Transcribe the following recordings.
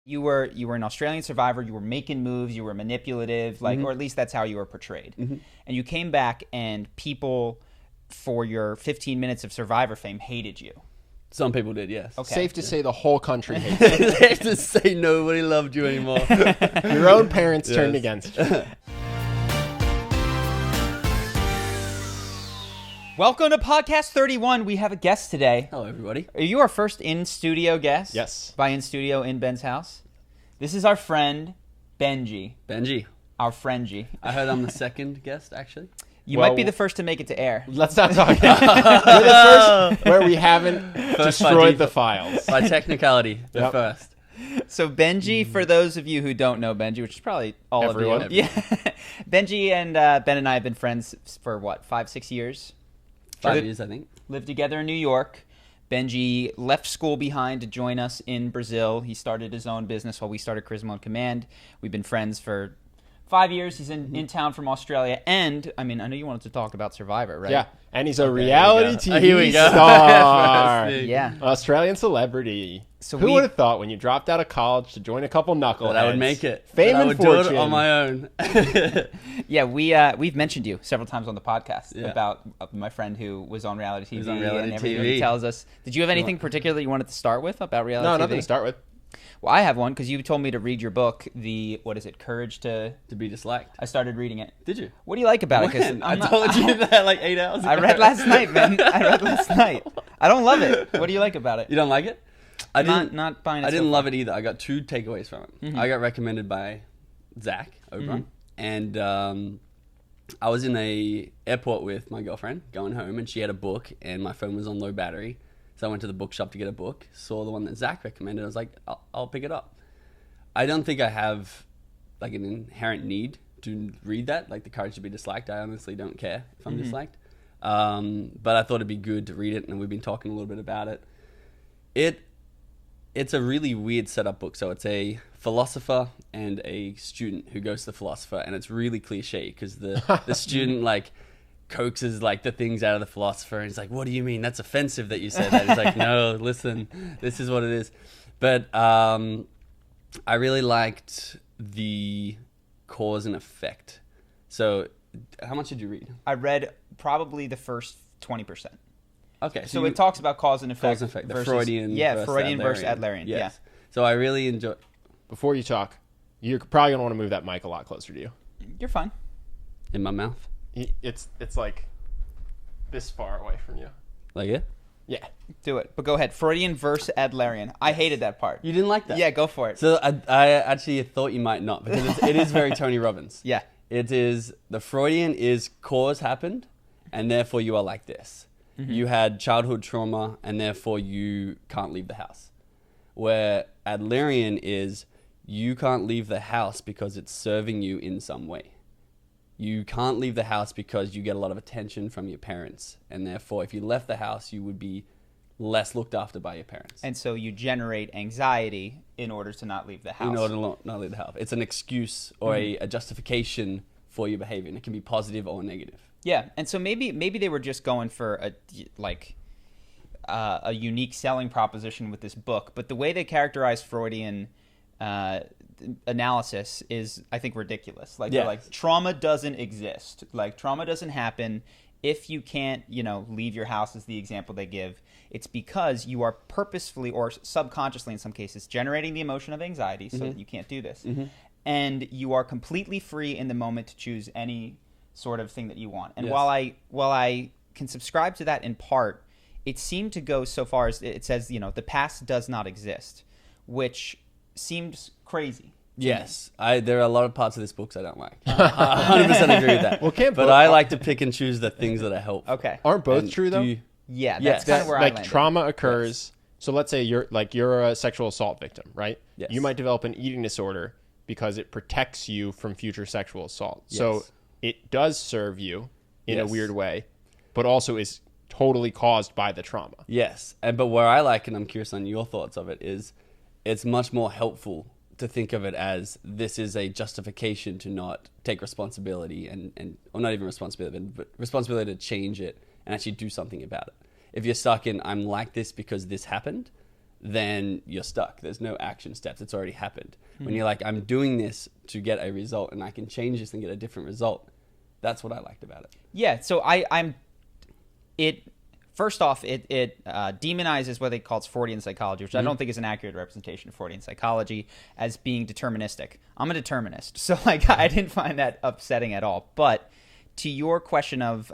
You were an Australian survivor. You were making moves. You were manipulative, or at least that's how you were portrayed. And you came back, and people, for your 15 minutes of Survivor fame, hated you. Some people did, yes. Okay. Safe to say the whole country hates you. Safe to say nobody loved you anymore. Your own parents turned against you. Welcome to Podcast 31. We have a guest today. Hello, everybody. Are you our first in-studio guest? Yes. By in-studio, in Ben's house. This is our friend, Benji. Benji. Our friendgy. I heard I'm the second guest, actually. You might be the first to make it to air. Let's not talk. You're the first where we haven't destroyed the files. By technicality, the first. So Benji, for those of you who don't know Benji, which is probably all Everyone. of you. Yeah. Benji and Ben and I have been friends for what, 5-6 years? 5 years, I think. Lived together in New York. Benji left school behind to join us in Brazil. He started his own business while we started Charisma on Command. We've been friends for 5 years. He's in town from Australia. And, I mean, I know you wanted to talk about Survivor, right? Yeah, and he's a reality TV here we go. star. Yeah. Australian celebrity. So who would have thought when you dropped out of college to join a couple knuckleheads? That I would make it. Fame I and would fortune. do it on my own. Yeah, we've mentioned you several times on the podcast about my friend who was on reality TV. He was on reality and everything TV. He tells us. Did you have anything particular that you wanted to start with about reality TV? No, nothing to start with. Well, I have one because you told me to read your book, Courage to be Disliked. I started reading it. Did you? What do you like about it? 'Cause I told you that like 8 hours ago. I read last night, man. I read last night. I don't love it. What do you like about it? You don't like it? I not buying it. I didn't love it either. I got 2 takeaways from it. Mm-hmm. I got recommended by Zach Oberon, and I was in a airport with my girlfriend going home, and she had a book, and my phone was on low battery. So I went to the bookshop to get a book, saw the one that Zach recommended. I was like, I'll pick it up. I don't think I have like an inherent need to read that, like The Courage to be Disliked. I honestly don't care if I'm disliked. But I thought it'd be good to read it, and we've been talking a little bit about it. It's a really weird setup book. So it's a philosopher and a student who goes to the philosopher, and it's really cliche because the student like coaxes like the things out of the philosopher, and he's like, what do you mean? That's offensive that you said that. He's like, no, listen, this is what it is. But I really liked the cause and effect. So how much did you read? I read probably the first 20%. Okay. So it talks about cause and effect. Cause and effect. The versus, Freudian versus Adlerian. Yes. Yeah. So I really enjoy. Before you talk, you're probably going to want to move that mic a lot closer to you. You're fine. In my mouth? It's like this far away from you. Like it? Yeah. Do it. But go ahead. Freudian versus Adlerian. I hated that part. You didn't like that? Yeah, go for it. So I actually thought you might not, because it is very Tony Robbins. Yeah. It is, the Freudian is cause happened, and therefore you are like this. You had childhood trauma, and therefore you can't leave the house. Where Adlerian is, you can't leave the house because it's serving you in some way. You can't leave the house because you get a lot of attention from your parents, and therefore if you left the house, you would be less looked after by your parents. And so you generate anxiety in order to not leave the house. In order to not leave the house. It's an excuse or a justification for your behavior, and it can be positive or negative. Yeah, and so maybe they were just going for a unique selling proposition with this book, but the way they characterize Freudian analysis is, I think, ridiculous. They're like, trauma doesn't exist. Like, trauma doesn't happen. If you can't, leave your house, is the example they give. It's because you are purposefully or subconsciously, in some cases, generating the emotion of anxiety so that you can't do this. And you are completely free in the moment to choose any sort of thing that you want. And while I can subscribe to that in part, it seemed to go so far as it says, the past does not exist, which seems crazy. Yes, there are a lot of parts of this book I don't like. 100% agree with that. Well, but I like to pick and choose the things that I help. Okay. Aren't both true though? Yeah, that's kind of where I landed. Trauma occurs. So let's say you're a sexual assault victim, right? Yes. You might develop an eating disorder because it protects you from future sexual assault. Yes. So it does serve you in a weird way, but also is totally caused by the trauma. Yes, but where I like, and I'm curious on your thoughts of it, is it's much more helpful to think of it as this is a justification to not take responsibility or not even responsibility, but responsibility to change it and actually do something about it. If you're stuck in, I'm like this because this happened, then you're stuck. There's no action steps. It's already happened. When you're like, I'm doing this to get a result and I can change this and get a different result. That's what I liked about it. Yeah. So first off, it demonizes what they call Fortean psychology, which I don't think is an accurate representation of Fortean psychology, as being deterministic. I'm a determinist. So like, I didn't find that upsetting at all. But to your question of,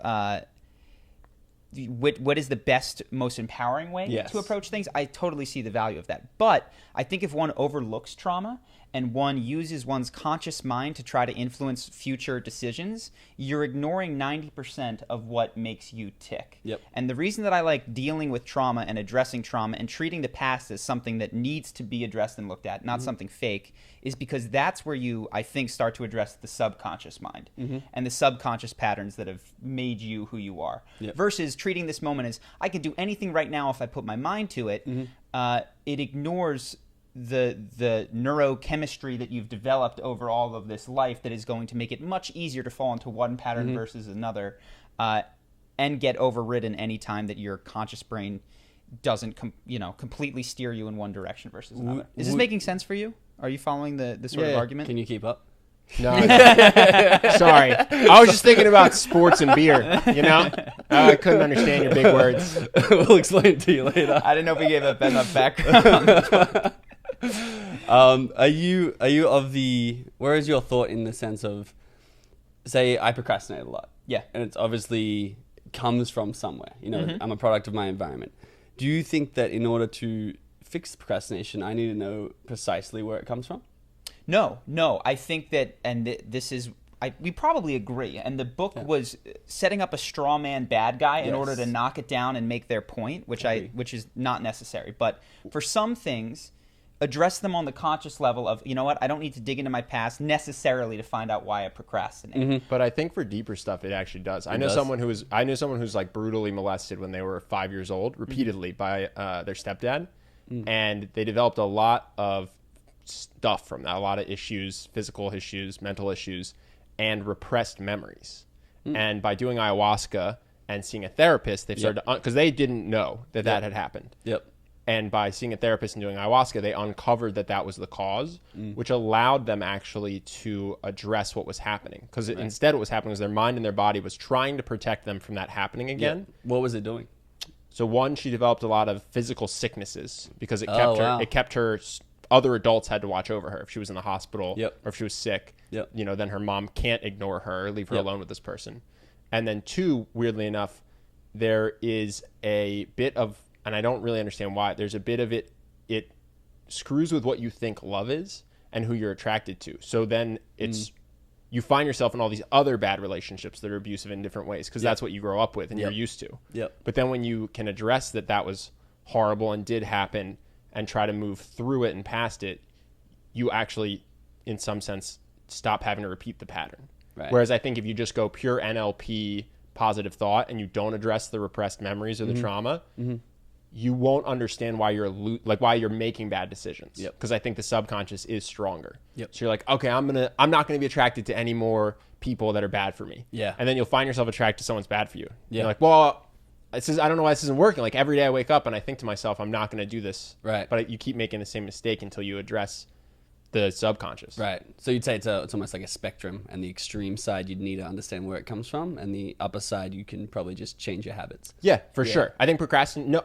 what is the best, most empowering way to approach things? I totally see the value of that. But I think if one overlooks trauma and one uses one's conscious mind to try to influence future decisions, you're ignoring 90% of what makes you tick. Yep. And the reason that I like dealing with trauma and addressing trauma and treating the past as something that needs to be addressed and looked at, not something fake, is because that's where you, I think, start to address the subconscious mind and the subconscious patterns that have made you who you are. Yep. Versus treating this moment as, I can do anything right now if I put my mind to it. It ignores the neurochemistry that you've developed over all of this life that is going to make it much easier to fall into one pattern versus another, and get overridden any time that your conscious brain doesn't completely steer you in one direction versus another. Is this making sense for you? Are you following the sort of argument? Can you keep up? No, sorry. I was just thinking about sports and beer. I couldn't understand your big words. We'll explain it to you later. I didn't know if we gave enough background. Are you of the, where is your thought in the sense of, say I procrastinate a lot. Yeah. And it's obviously comes from somewhere. I'm a product of my environment. Do you think that in order to fix procrastination, I need to know precisely where it comes from? No. I think that, and this is, we probably agree. And the book was setting up a straw man bad guy in order to knock it down and make their point, which is not necessary. But for some things, address them on the conscious level of, you know what, I don't need to dig into my past necessarily to find out why I procrastinate. But I think for deeper stuff, it actually does. I know someone who's like brutally molested when they were 5 years old, repeatedly by their stepdad, and they developed a lot of stuff from that, a lot of issues, physical issues, mental issues, and repressed memories. And by doing ayahuasca and seeing a therapist, they've started to, because they didn't know that had happened. Yep. And by seeing a therapist and doing ayahuasca, they uncovered that was the cause, which allowed them actually to address what was happening. Because instead what was happening was their mind and their body was trying to protect them from that happening again. Yeah. What was it doing? So one, she developed a lot of physical sicknesses because it kept her, other adults had to watch over her if she was in the hospital or if she was sick. Then her mom can't ignore her, leave her alone with this person. And then two, weirdly enough, there is a bit of, and I don't really understand why, there's a bit of it screws with what you think love is and who you're attracted to. So then it's, you find yourself in all these other bad relationships that are abusive in different ways because that's what you grow up with and you're used to. But then when you can address that was horrible and did happen and try to move through it and past it, you actually, in some sense, stop having to repeat the pattern. Right. Whereas I think if you just go pure NLP positive thought and you don't address the repressed memories or the trauma, you won't understand why why you're making bad decisions. Because I think the subconscious is stronger. So you're like, okay, I'm not gonna be attracted to any more people that are bad for me. And then you'll find yourself attracted to someone's bad for you. You're like, well, I don't know why this isn't working. Like every day I wake up and I think to myself, I'm not gonna do this. Right. But you keep making the same mistake until you address the subconscious. Right. So you'd say it's almost like a spectrum, and the extreme side you'd need to understand where it comes from, and the upper side you can probably just change your habits. Yeah, for sure. I think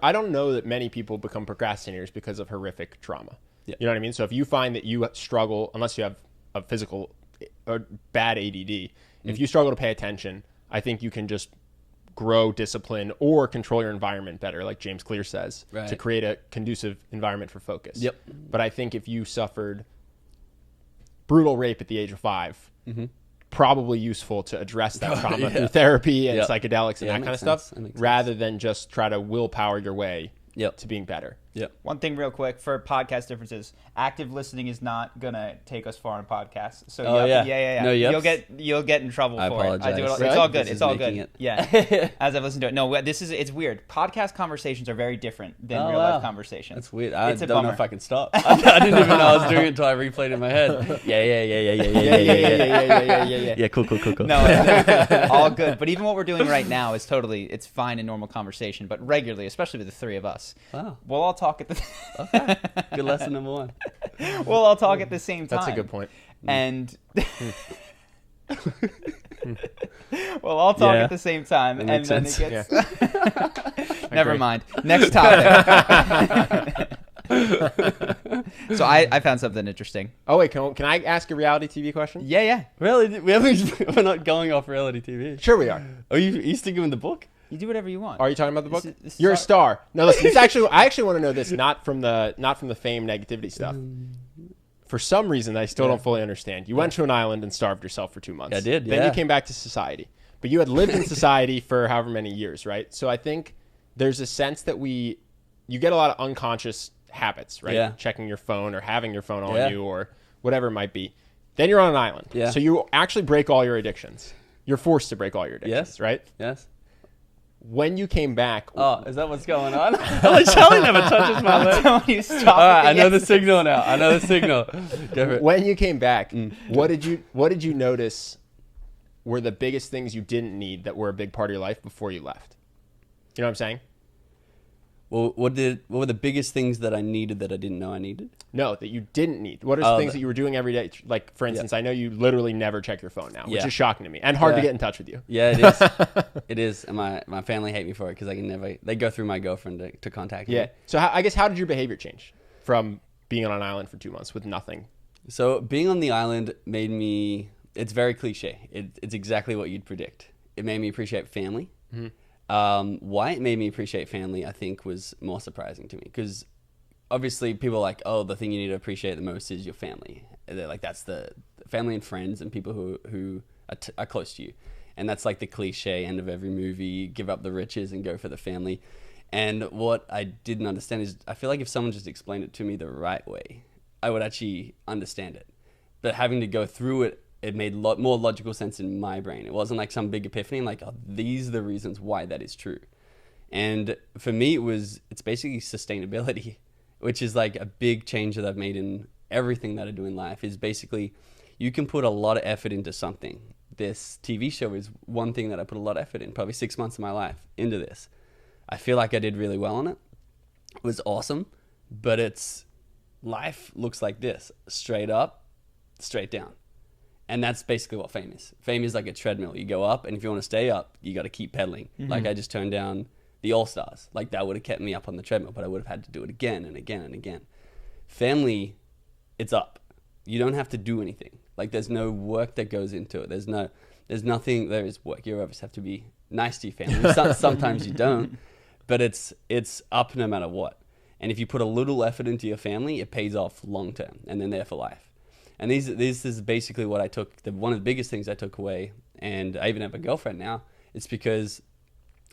I don't know that many people become procrastinators because of horrific trauma. You know what I mean? So if you find that you struggle, unless you have a physical or bad ADD, if you struggle to pay attention, I think you can just grow discipline or control your environment better, like James Clear says, to create a conducive environment for focus. But I think if you suffered brutal rape at the age of 5, probably useful to address that trauma through therapy and psychedelics and that kind of stuff, rather than just try to willpower your way to being better. One thing real quick for podcast differences, active listening is not gonna take us far on podcasts. So No, you'll get in trouble I for apologize. it. I do it. Really? It's all good. This It's is all making good. it. Yeah. As I've listened to it. No, it's weird. Podcast conversations are very different than real life conversations. That's weird. I It's a don't know bummer. if I can stop. I didn't even know I was doing it until I replayed it in my head. Yeah. Cool. No, it's all good. But even what we're doing right now is it's fine in normal conversation. But regularly, especially with the three of us, we'll all talk at the Okay. Good lesson number one. We'll all talk at the same time. That's a good point. And we'll all talk at the same time, and then sense. it gets. Never mind. Next topic. So I found something interesting. Oh wait, can I ask a reality TV question? Yeah. Really? We're not going off reality TV. Sure we are. Are you sticking with the book? You do whatever you want. Are you talking about the book? This is You're a star. No, listen. I actually want to know this, not from the fame negativity stuff. For some reason, I still don't fully understand. You went to an island and starved yourself for 2 months. I did. Then you came back to society, but you had lived in society for however many years, right? So I think there's a sense that you get a lot of unconscious habits, right? Yeah. Checking your phone or having your phone on you or whatever it might be. Then you're on an island. Yeah. So you actually break all your addictions. You're forced to break all your addictions, right? Yes. When you came back... Oh, is that what's going on? Charlie never touches my leg. Don't you stop. All right, I know the signal now. When you came back, what did you notice were the biggest things you didn't need that were a big part of your life before you left? You know what I'm saying? Well, what were the biggest things that I needed that I didn't know I needed? No, that you didn't need. What are the things that you were doing every day? Like, for instance, I know you literally never check your phone now, which is shocking to me and hard to get in touch with you. Yeah, it is. It is. And my family hate me for it because they go through my girlfriend to contact me. Yeah. So I guess how did your behavior change from being on an island for 2 months with nothing? So being on the island made me, it's very cliche. It's exactly what you'd predict. It made me appreciate family. Mm-hmm. Why it made me appreciate family, I think, was more surprising to me because obviously people are like, oh, the thing you need to appreciate the most is your family. They're like, that's the family and friends and people who are close to you. And that's like the cliche end of every movie, give up the riches and go for the family. And what I didn't understand is I feel like if someone just explained it to me the right way, I would actually understand it. But having to go through it, it made more logical sense in my brain. It wasn't like some big epiphany. I'm like, oh, these are the reasons why that is true. And for me, it's basically sustainability, which is like a big change that I've made in everything that I do in life is basically you can put a lot of effort into something. This TV show is one thing that I put a lot of effort in, probably 6 months of my life into this. I feel like I did really well on it. It was awesome, but life looks like this, straight up, straight down. And that's basically what fame is. Fame is like a treadmill. You go up, and if you want to stay up, you got to keep pedaling. Mm-hmm. Like I just turned down the All-Stars. Like that would have kept me up on the treadmill, but I would have had to do it again and again and again. Family, it's up. You don't have to do anything. Like there's no work that goes into it. There's nothing. There is work. You always have to be nice to your family. Sometimes you don't, but it's up no matter what. And if you put a little effort into your family, it pays off long term, and then there for life. And this is basically what I took, one of the biggest things I took away, and I even have a girlfriend now, it's because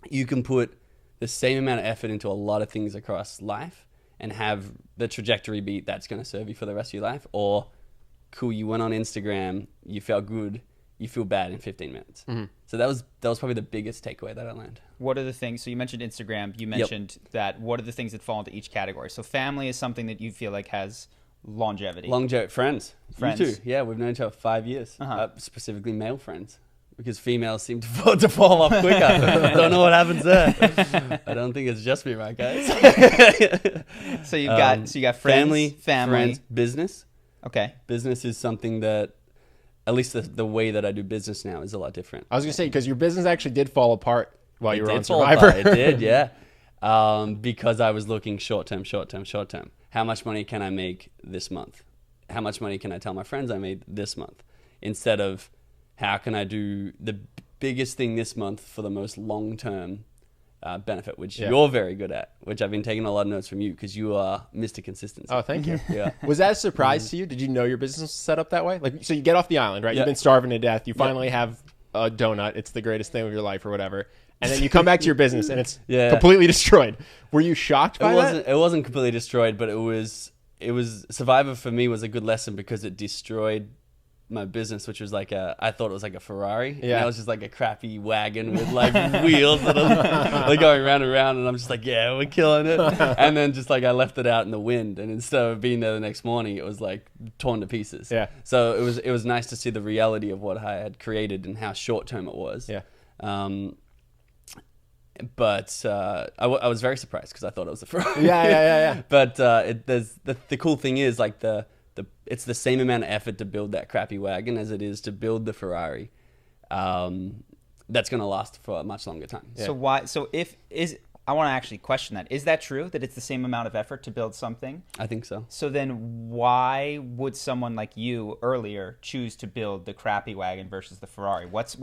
you can put the same amount of effort into a lot of things across life and have the trajectory be that's going to serve you for the rest of your life, or cool, you went on Instagram, you felt good, you feel bad in 15 minutes. Mm-hmm. So that was probably the biggest takeaway that I learned. What are the things, so you mentioned Instagram, you mentioned that, what are the things that fall into each category? So family is something that you feel like has longevity. Friends. You too. Yeah, we've known each other 5 years. Specifically male friends, because females seem to fall off quicker. I don't know what happens there. I don't think it's just me, right, guys? So you got friends, family, friends, business. Okay. Business is something that, at least the way that I do business now is a lot different. I was gonna say because your business actually did fall apart while you were on Survivor. It did, yeah. Because I was looking short term. How much money can I make this month? How much money can I tell my friends I made this month? Instead of how can I do the biggest thing this month for the most long-term benefit, which you're very good at, which I've been taking a lot of notes from you because you are Mr. Consistency. Oh, thank you. Yeah. Was that a surprise to you? Did you know your business was set up that way? Like, so you get off the island, right? Yep. You've been starving to death. You finally have a donut. It's the greatest thing of your life or whatever. And then you come back to your business and it's completely destroyed. Were you shocked by that? It wasn't completely destroyed, but it was Survivor for me was a good lesson because it destroyed my business, which was like I thought it was like a Ferrari. Yeah. And that was just like a crappy wagon with like wheels that are like going round and round, and I'm just like, yeah, we're killing it. And then just like I left it out in the wind, and instead of being there the next morning, it was like torn to pieces. Yeah. So it was nice to see the reality of what I had created and how short term it was. Yeah. But I was very surprised because I thought it was a Ferrari. Yeah. But the cool thing is like it's the same amount of effort to build that crappy wagon as it is to build the Ferrari. That's going to last for a much longer time. Yeah. I want to actually question that. Is that true, that it's the same amount of effort to build something? I think so. So then why would someone like you earlier choose to build the crappy wagon versus the Ferrari? What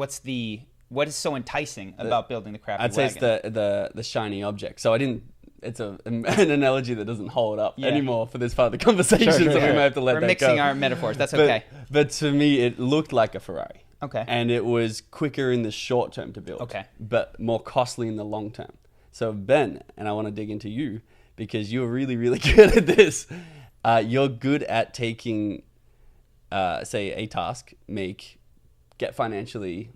is so enticing about building the crappy wagon? I'd say it's the shiny object. So it's an analogy that doesn't hold up anymore for this part of the conversation, so we may have to let that go. We're mixing our metaphors. That's okay. But to me, it looked like a Ferrari. Okay. And it was quicker in the short term to build. Okay. But more costly in the long term. So Ben, and I want to dig into you because you're really, really good at this. You're good at taking, say, a task, get financially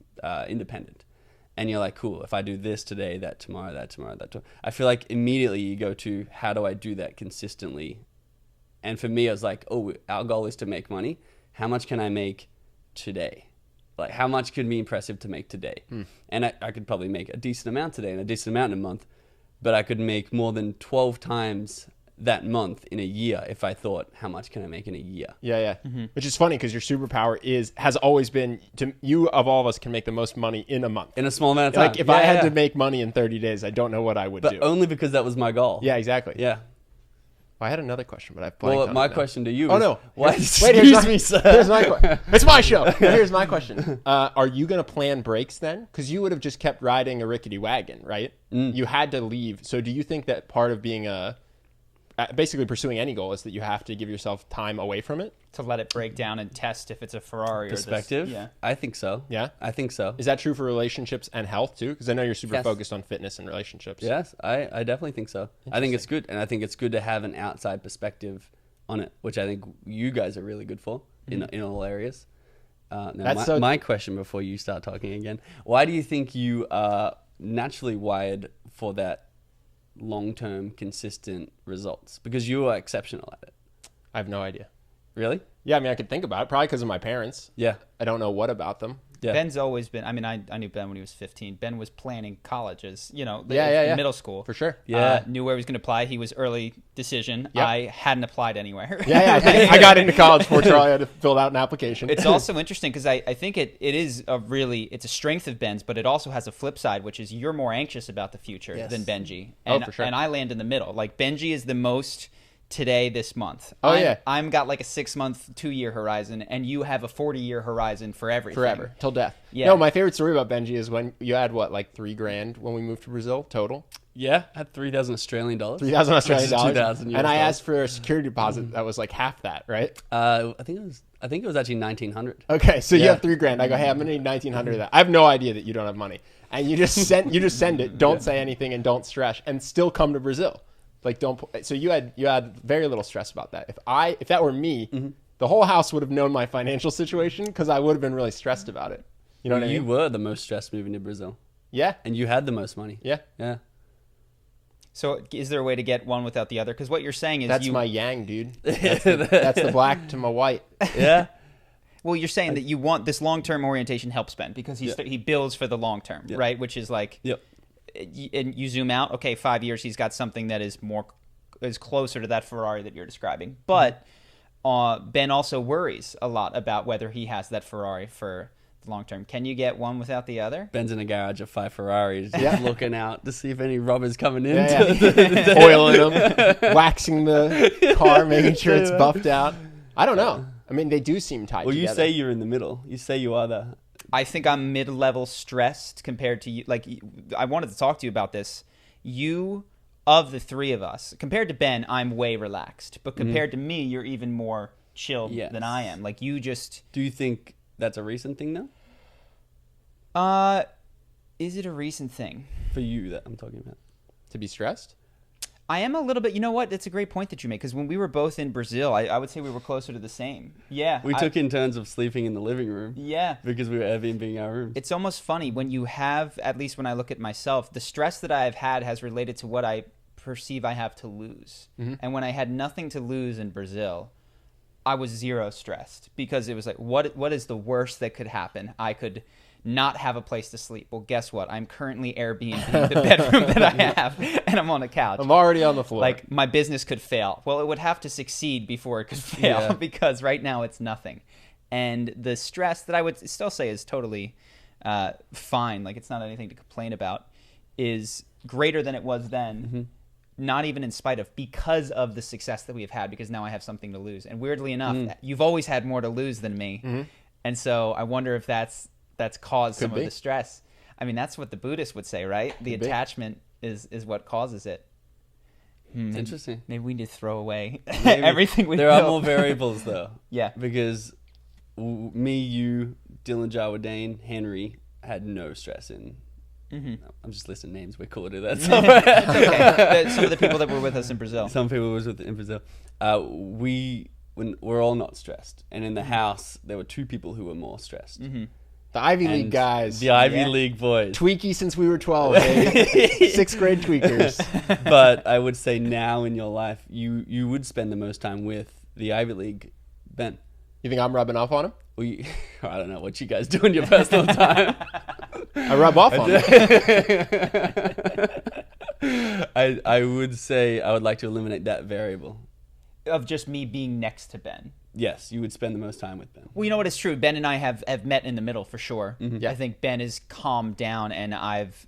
independent. And you're like, cool, if I do this today, that tomorrow, that tomorrow, that tomorrow. I feel like immediately you go to, how do I do that consistently? And for me, I was like, oh, our goal is to make money. How much can I make today? Like, how much could be impressive to make today? And I could probably make a decent amount today and a decent amount in a month, but I could make more than 12 times that month in a year if I thought, how much can I make in a year? Yeah. Mm-hmm. Which is funny because your superpower has always been, you of all of us can make the most money in a month. In a small amount of time. Like, if I had to make money in 30 days, I don't know what I would do. But only because that was my goal. Yeah, exactly. Yeah. Well, I had another question, but I blanked on it my now. question to you is... Oh, no. Why? Excuse me, sir. Here's my question. It's my show. Here's my question. Are you going to plan breaks then? Because you would have just kept riding a rickety wagon, right? You had to leave. So do you think that part of being basically pursuing any goal is that you have to give yourself time away from it? To let it break down and test if it's a Ferrari perspective? Or this. Yeah. I think so. Yeah? I think so. Is that true for relationships and health too? Because I know you're super focused on fitness and relationships. Yes, I definitely think so. I think it's good. And I think it's good to have an outside perspective on it, which I think you guys are really good for in all areas. Now, my question before you start talking again, why do you think you are naturally wired for that long-term consistent results? Because you are exceptional at it. I have no idea. Really? Yeah, I mean, I could think about it. Probably because of my parents. Yeah. I don't know what about them. Yeah. Ben's always been, I mean, I knew Ben when he was 15. Ben was planning colleges, middle school. For sure. Yeah. Knew where he was going to apply. He was early decision. Yep. I hadn't applied anywhere. I got into college before Charlie had to fill out an application. It's also interesting because I think it is it's a strength of Ben's, but it also has a flip side, which is you're more anxious about the future than Benji. And, for sure. And I land in the middle. Like Benji is the most today, this month. I'm got like a 6-month, 2-year horizon, and you have a 40-year horizon for everything. Forever. Till death. Yeah. No, my favorite story about Benji is when you had like $3,000 when we moved to Brazil total. Yeah, I had 3,000 Australian dollars. 3,000 Australian dollars. 2,000 and I asked for a security deposit that was like half that, right? I think it was actually 1,900. Okay, so you have $3,000. I go, hey, I'm gonna need 1,900 of that. I have no idea that you don't have money, and you just send it. Don't say anything and don't stress, and still come to Brazil. Like so you had very little stress about that. If that were me, the whole house would have known my financial situation because I would have been really stressed about it. You know what I mean? You were the most stressed moving to Brazil. Yeah. And you had the most money. Yeah. Yeah. So is there a way to get one without the other? Because what you're saying is that's my yang, dude. That's the black to my white. Yeah. Well, you're saying that you want this long-term orientation helps Ben because he builds for the long term, right? Which is like, and you zoom out. Okay, 5 years, he's got something that is closer to that Ferrari that you're describing. But Ben also worries a lot about whether he has that Ferrari for the long term. Can you get one without the other? Ben's in a garage of 5 Ferraris, looking out to see if any robbers coming in. Oiling them, waxing the car, making sure it's buffed out. I don't know. I mean, they do seem tied together. You say you're in the middle. You say you are the... I think I'm mid-level stressed compared to you. Like, I wanted to talk to you about this. You, of the three of us, compared to Ben, I'm way relaxed. But compared to me, you're even more chilled than I am. Like, you just... Do you think that's a recent thing now? Is it a recent thing? For you that I'm talking about. To be stressed? I am a little bit. You know what? That's a great point that you make. Because when we were both in Brazil, I would say we were closer to the same. Yeah. We took in turns of sleeping in the living room. Yeah. Because we were Airbnb our room. It's almost funny when you have, at least when I look at myself, the stress that I have had has related to what I perceive I have to lose. And when I had nothing to lose in Brazil, I was zero stressed because it was like, what is the worst that could happen? I could not have a place to sleep. Well, guess what? I'm currently Airbnb the bedroom that I have, and I'm on a couch. I'm already on the floor. Like, my business could fail. Well, it would have to succeed before it could fail because right now it's nothing. And the stress that I would still say is totally fine, like it's not anything to complain about, is greater than it was then, not even in spite of, because of the success that we have had, because now I have something to lose. And weirdly enough, you've always had more to lose than me. And so I wonder if that's caused some of the stress. I mean, that's what the Buddhists would say, right? The attachment is what causes it. It's interesting. Maybe we need to throw away everything we There are more variables, though. Yeah. Because me, you, Dylan, Jawa, Dane, Henry had no stress in. I'm just listing names. We're cool to do that. Okay. Some of the people that were with us in Brazil. Some people were in Brazil. We're all not stressed. And in the house, there were 2 people who were more stressed. The Ivy League guys. The Ivy League boys. Tweaky since we were 12. 6th grade tweakers. But I would say now in your life, you would spend the most time with the Ivy League Ben. You think I'm rubbing off on him? Well, I don't know what you guys do in your personal time. I rub off on him. I would say I would like to eliminate that variable. Of just me being next to Ben. Yes, you would spend the most time with Ben. Well, you know what? It's true. Ben and I have met in the middle for sure. I think Ben has calmed down and I've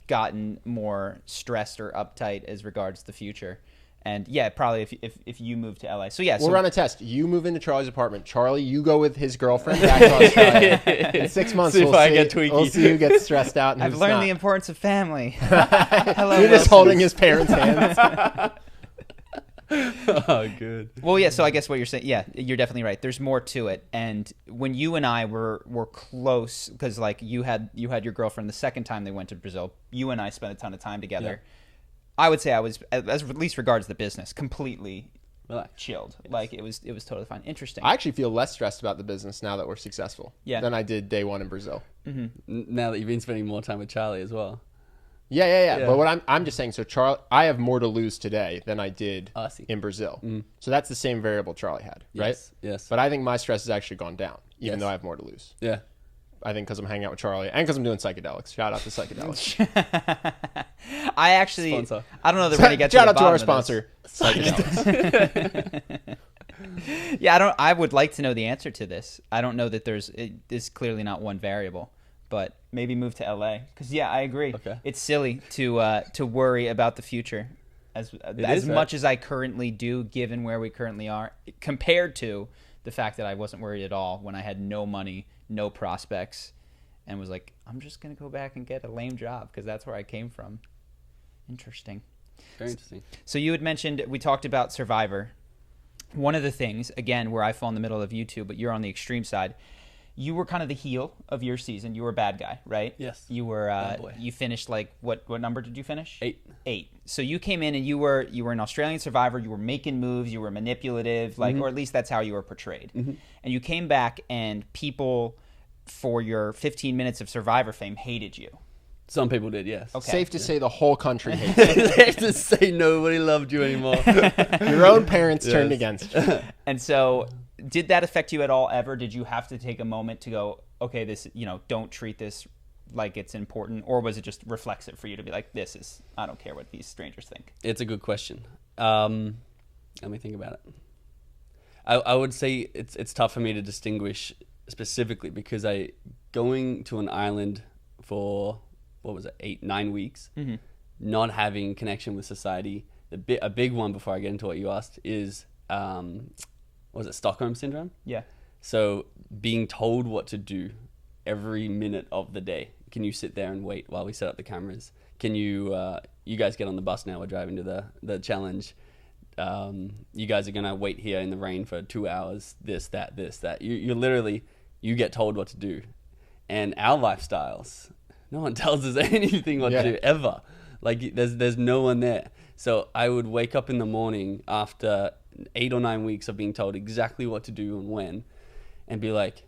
gotten more stressed or uptight as regards the future. And yeah, probably if you move to LA. So yeah. We'll run a test. You move into Charlie's apartment. Charlie, you go with his girlfriend back to Australia. In 6 months, we'll see who gets stressed out and I've who's learned not. the importance of family. Hello, You're just holding his parents' hands. Oh, good. Well, yeah, so I guess what you're saying, yeah, you're definitely right. There's more to it. And when you and I were close, because like you had your girlfriend the second time they went to Brazil, you and I spent a ton of time together. Yeah. I would say I was, as at least regards the business, completely chilled. Yes. Like it was totally fine. Interesting. I actually feel less stressed about the business now that we're successful than I did day one in Brazil. Now that you've been spending more time with Charlie as well. Yeah. But what I'm just saying, so Charlie, I have more to lose today than I did in Brazil. So that's the same variable Charlie had, right? Yes. But I think my stress has actually gone down, even though I have more to lose. Yeah. I think because I'm hanging out with Charlie and because I'm doing psychedelics. Shout out to psychedelics. I actually, sponsor. I don't know that we're gonna get to shout the out to our bottom sponsor, psychedelics. Yeah, I would like to know the answer to this. I don't know that there's clearly not one variable. But maybe move to LA because I agree. Okay. It's silly to worry about the future as much as I currently do, given where we currently are, compared to the fact that I wasn't worried at all when I had no money, no prospects, and was like, I'm just gonna go back and get a lame job because that's where I came from. Interesting. Very interesting. So you had mentioned we talked about Survivor. One of the things, again, where I fall in the middle of you two, but you're on the extreme side. You were kind of the heel of your season. You were a bad guy, right? Yes. You were. You finished like what number did you finish? 8. So you came in and you were an Australian survivor. You were making moves. You were manipulative, or at least that's how you were portrayed. And you came back, and people, for your 15 minutes of Survivor fame, hated you. Some people did, yes. Okay. Safe to say the whole country hates you. Safe to say nobody loved you anymore. Your own parents turned against you. And so. Did that affect you at all ever? Did you have to take a moment to go, okay, this, don't treat this like it's important? Or was it just reflexive for you to be like, I don't care what these strangers think? It's a good question. Let me think about it. I would say it's tough for me to distinguish specifically because going to an island for, 8-9 weeks, not having connection with society. A big one before I get into what you asked is... was it Stockholm Syndrome? Yeah. So being told what to do every minute of the day. Can you sit there and wait while we set up the cameras? Can you, you guys get on the bus now, we're driving to the challenge. You guys are going to wait here in the rain for 2 hours, this, that. You literally, you get told what to do. And our lifestyles, no one tells us anything what to do ever. Like there's no one there. So I would wake up in the morning after 8 or 9 weeks of being told exactly what to do and when, and be like,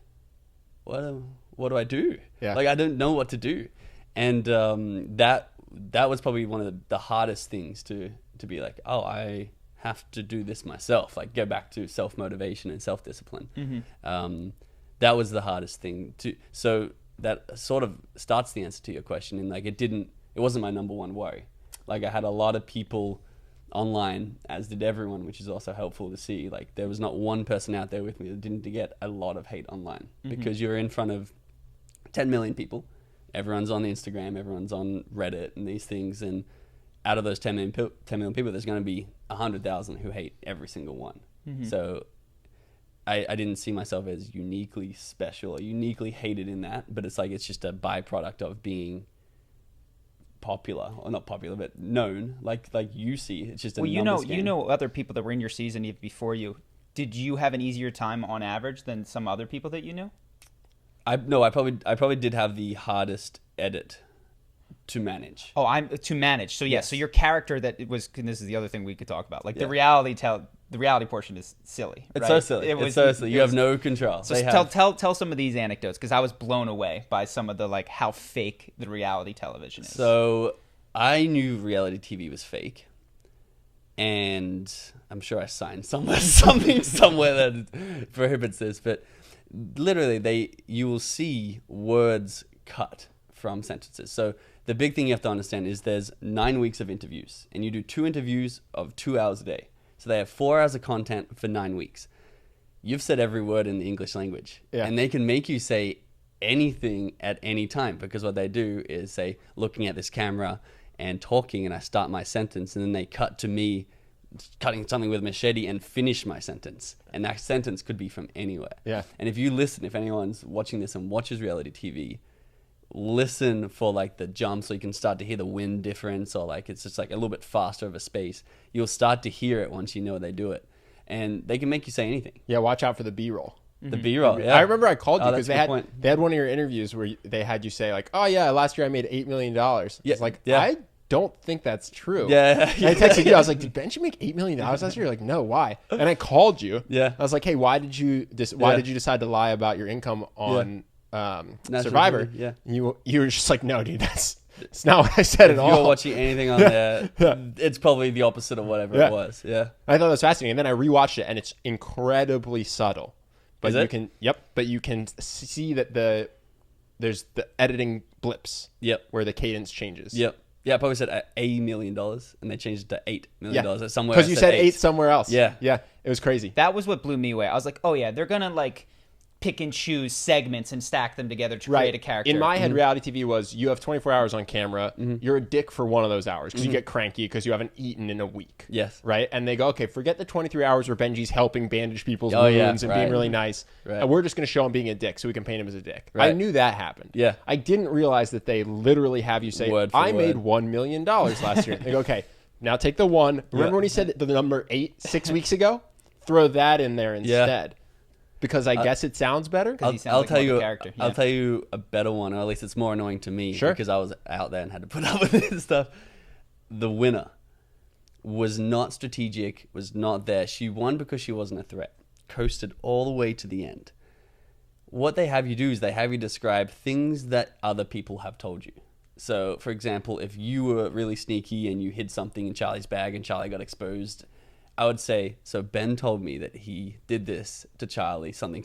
what do I do? Yeah. Like I don't know what to do. And that was probably one of the hardest things to be like, oh, I have to do this myself. Like go back to self-motivation and self-discipline. That was the hardest thing to. So that sort of starts the answer to your question. And like, it wasn't my number one worry. Like, I had a lot of people online, as did everyone, which is also helpful to see. Like, there was not one person out there with me that didn't get a lot of hate online, because you're in front of 10 million people. Everyone's on Instagram, everyone's on Reddit and these things, and out of those 10 million people, there's going to be 100,000 who hate every single one. So I didn't see myself as uniquely special or uniquely hated in that, but it's like, it's just a byproduct of being popular, or not popular, but known. Like you see, it's just a numbers game. You know other people that were in your season even before you. Did you have an easier time on average than some other people that you knew? I probably did have the hardest edit to manage. To manage. So yeah, Yes. so your character that it was, and this is the other thing we could talk about. Like, Yeah. the reality portion is silly. It's right? so silly. It's so silly. You have no control. So tell some of these anecdotes, because I was blown away by some of the, like, how fake the reality television is. So I knew reality TV was fake, and I'm sure I signed something somewhere that prohibits this. But literally, you will see words cut from sentences. So the big thing you have to understand is there's 9 weeks of interviews, and you do 2 interviews of 2 hours a day. So they have 4 hours of content for 9 weeks. You've said every word in the English language, and they can make you say anything at any time, because what they do is say, looking at this camera and talking, and I start my sentence, and then they cut to me cutting something with a machete and finish my sentence. And that sentence could be from anywhere. Yeah. And if you listen, if anyone's watching this and watches reality TV, listen for like the jump, so you can start to hear the wind difference, or like it's just like a little bit faster of a space. You'll start to hear it once you know they do it, and they can make you say anything. Yeah, watch out for the B-roll. The B-roll. Yeah. I remember I called you because that's a good they had one of your interviews where they had you say like, "Oh yeah, last year I made $8 million." It's like, I don't think that's true. Yeah. And I texted you. I was like, "Did Benji make $8 million last year?" You're like, "No, why?" And I called you. Yeah. I was like, "Hey, why did you decide to lie about your income on Survivor?" Yeah. And you were just like, "No, dude, that's not what I said at all." If you're watching anything on there, it's probably the opposite of whatever it was. Yeah. I thought that was fascinating, and then I rewatched it, and it's incredibly subtle. But you can see that there's the editing blips. Yep. Where the cadence changes. Yep. Yeah, I probably said $1 million, and they changed it to $8 million somewhere. Because you said 8 somewhere else. Yeah. Yeah. It was crazy. That was what blew me away. I was like, oh yeah, they're gonna like pick and choose segments and stack them together to create a character. In my head, reality TV was you have 24 hours on camera. You're a dick for one of those hours because you get cranky because you haven't eaten in a week. Yes. Right? And they go, okay, forget the 23 hours where Benji's helping bandage people's wounds and being really nice. Right. And we're just going to show him being a dick so we can paint him as a dick. Right. I knew that happened. Yeah. I didn't realize that they literally have you say, I made $1 million last year. They go, okay, now take the 1. Remember when he said the number 8 6 weeks ago? Throw that in there instead. Because I guess it sounds better. I'll tell you a better one, or at least it's more annoying to me because I was out there and had to put up with this stuff. The winner was not strategic, was not there. She won because she wasn't a threat. Coasted all the way to the end. What they have you do is they have you describe things that other people have told you. So, for example, if you were really sneaky and you hid something in Charlie's bag and Charlie got exposed, I would say, so Ben told me that he did this to Charlie, something.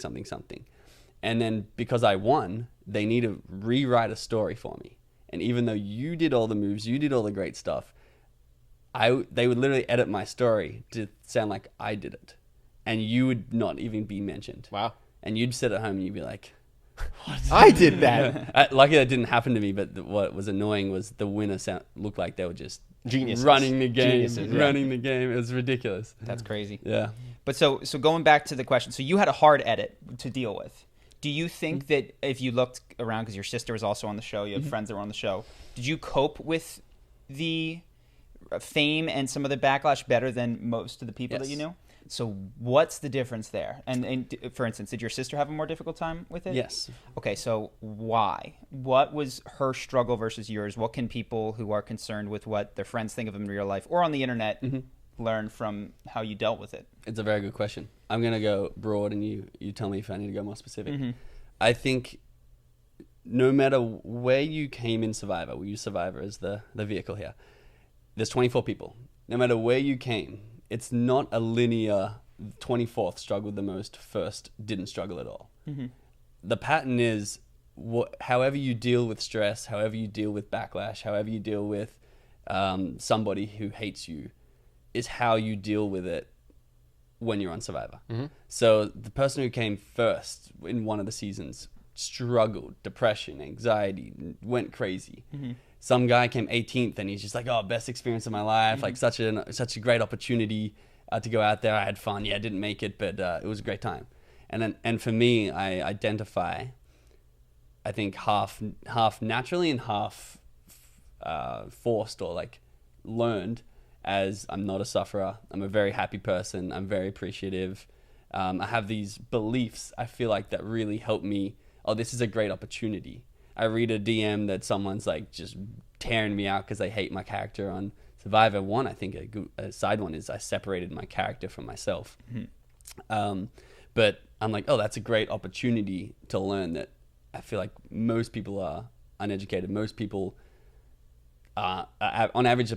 And then because I won, they need to rewrite a story for me. And even though you did all the moves, you did all the great stuff, they would literally edit my story to sound like I did it. And you would not even be mentioned. Wow. And you'd sit at home and you'd be like, what? I did that. Luckily that didn't happen to me, but what was annoying was the winner looked like they were just geniuses running the game. It was ridiculous. That's crazy. Yeah. But so going back to the question, so you had a hard edit to deal with. Do you think that if you looked around, because your sister was also on the show, you had friends that were on the show, did you cope with the fame and some of the backlash better than most of the people that you knew? So what's the difference there? And for instance, did your sister have a more difficult time with it? Yes. Okay, so why? What was her struggle versus yours? What can people who are concerned with what their friends think of them in real life or on the internet learn from how you dealt with it? It's a very good question. I'm going to go broad and you tell me if I need to go more specific. I think no matter where you came in Survivor, we use Survivor as the vehicle here. There's 24 people. No matter where you came, it's not a linear 24th struggled the most, first didn't struggle at all. The pattern is however you deal with stress, however you deal with backlash, however you deal with somebody who hates you, is how you deal with it when you're on Survivor. Mm-hmm. So the person who came first in one of the seasons struggled, depression, anxiety, went crazy. Mm-hmm. Some guy came 18th and he's just like, oh, best experience of my life, mm-hmm. like such a great opportunity to go out there. I had fun. Yeah, I didn't make it, but it was a great time. And for me, I identify, I think half naturally and half forced or like learned, as I'm not a sufferer. I'm a very happy person. I'm very appreciative. I have these beliefs, I feel like, that really help me. Oh, this is a great opportunity. I read a DM that someone's like just tearing me out because they hate my character on Survivor. One, I think a side one is I separated my character from myself. Mm-hmm. But I'm like, oh, that's a great opportunity to learn that I feel like most people are uneducated. Most people are, on average,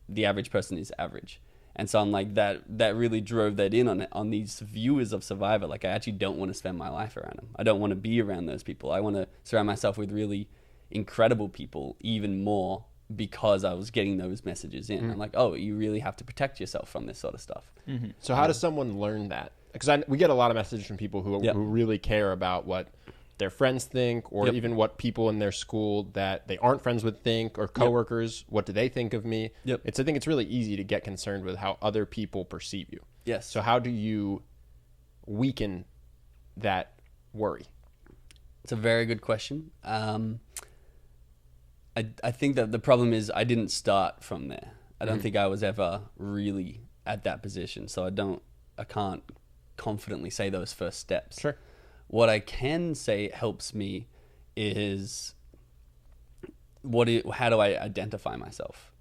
the average person is average. And so I'm like, that really drove that in on these viewers of Survivor. Like, I actually don't want to spend my life around them. I don't want to be around those people. I want to surround myself with really incredible people even more, because I was getting those messages in. Mm-hmm. I'm like, oh, you really have to protect yourself from this sort of stuff. Mm-hmm. So how does someone learn that? Because we get a lot of messages from people who really care about what their friends think, or even what people in their school that they aren't friends with think, or coworkers, what do they think of me? I think it's really easy to get concerned with how other people perceive you. Yes. So how do you weaken that worry? It's a very good question. I think that the problem is I didn't start from there. I don't think I was ever really at that position, so I can't confidently say those first steps. Sure. What I can say helps me is how do I identify myself?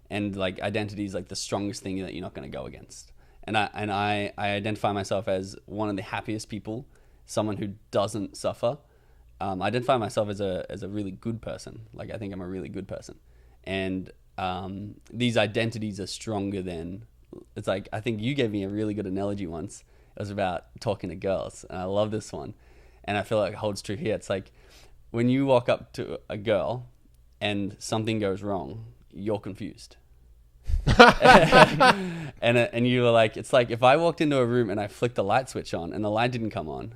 And like, identity is like the strongest thing that you're not going to go against. And I identify myself as one of the happiest people, someone who doesn't suffer. I identify myself as a really good person. Like, I think I'm a really good person. And these identities are stronger than, it's like, I think you gave me a really good analogy once. It was about talking to girls, and I love this one. And I feel like it holds true here. It's like, when you walk up to a girl and something goes wrong, you're confused. and you were like, it's like, if I walked into a room and I flicked the light switch on and the light didn't come on,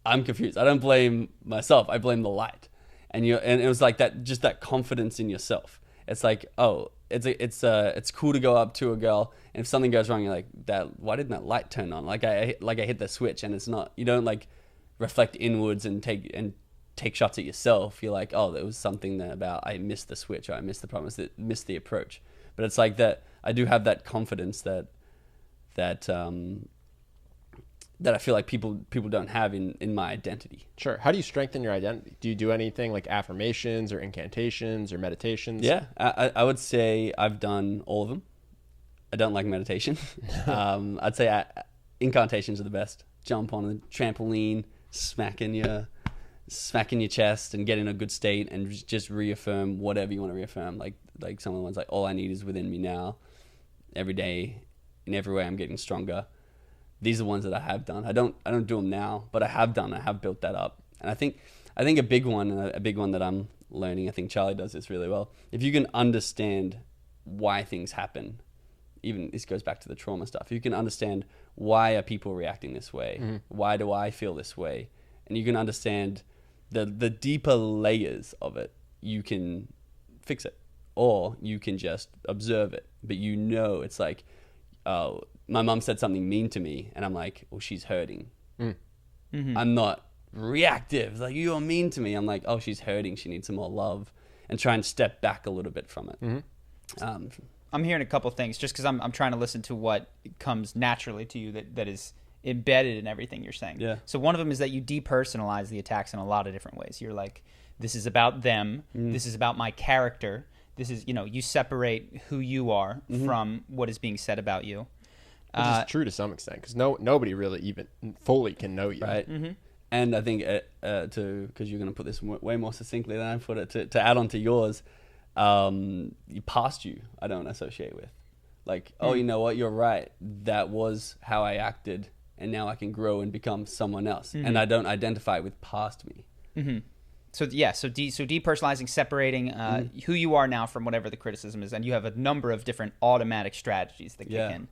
I'm confused. I don't blame myself. I blame the light. And it was like that, just that confidence in yourself. It's like, oh, it's cool to go up to a girl, and if something goes wrong, you're like, why didn't that light turn on? Like I hit the switch, and it's not. You don't like reflect inwards and take shots at yourself. You're like, oh, there was something there about I missed the switch, or I missed the promise, missed the approach. But it's like that. I do have that confidence that I feel like people don't have in my identity. Sure. How do you strengthen your identity? Do you do anything like affirmations or incantations or meditations? Yeah, I would say I've done all of them. I don't like meditation. I'd say incantations are the best. Jump on a trampoline, smacking your chest and get in a good state and just reaffirm whatever you want to reaffirm. Like some of the ones like, all I need is within me now. Every day, in every way, I'm getting stronger. These are ones that I have done. I don't do them now, but I have built that up. And I think a big one that I'm learning, I think Charlie does this really well. If you can understand why things happen, even this goes back to the trauma stuff. You can understand, why are people reacting this way? Mm-hmm. Why do I feel this way? And you can understand the deeper layers of it. You can fix it, or you can just observe it. But it's like, oh, my mom said something mean to me, and I'm like, well, she's hurting. Mm-hmm. I'm not reactive. It's like, you're mean to me. I'm like, oh, she's hurting. She needs some more love, and try and step back a little bit from it. Mm-hmm. I'm hearing a couple things just because I'm trying to listen to what comes naturally to you that is embedded in everything you're saying. Yeah. So one of them is that you depersonalize the attacks in a lot of different ways. You're like, this is about them. Mm-hmm. This is about my character. This is, you separate who you are mm-hmm. from what is being said about you. Which is true to some extent, because nobody really even fully can know you. Right. Mm-hmm. And I think, because you're going to put this way more succinctly than I put it, to add on to yours, past you, I don't associate with. Like, oh, you know what? You're right. That was how I acted, and now I can grow and become someone else. Mm-hmm. And I don't identify with past me. Mm-hmm. So depersonalizing, separating who you are now from whatever the criticism is, and you have a number of different automatic strategies that kick in.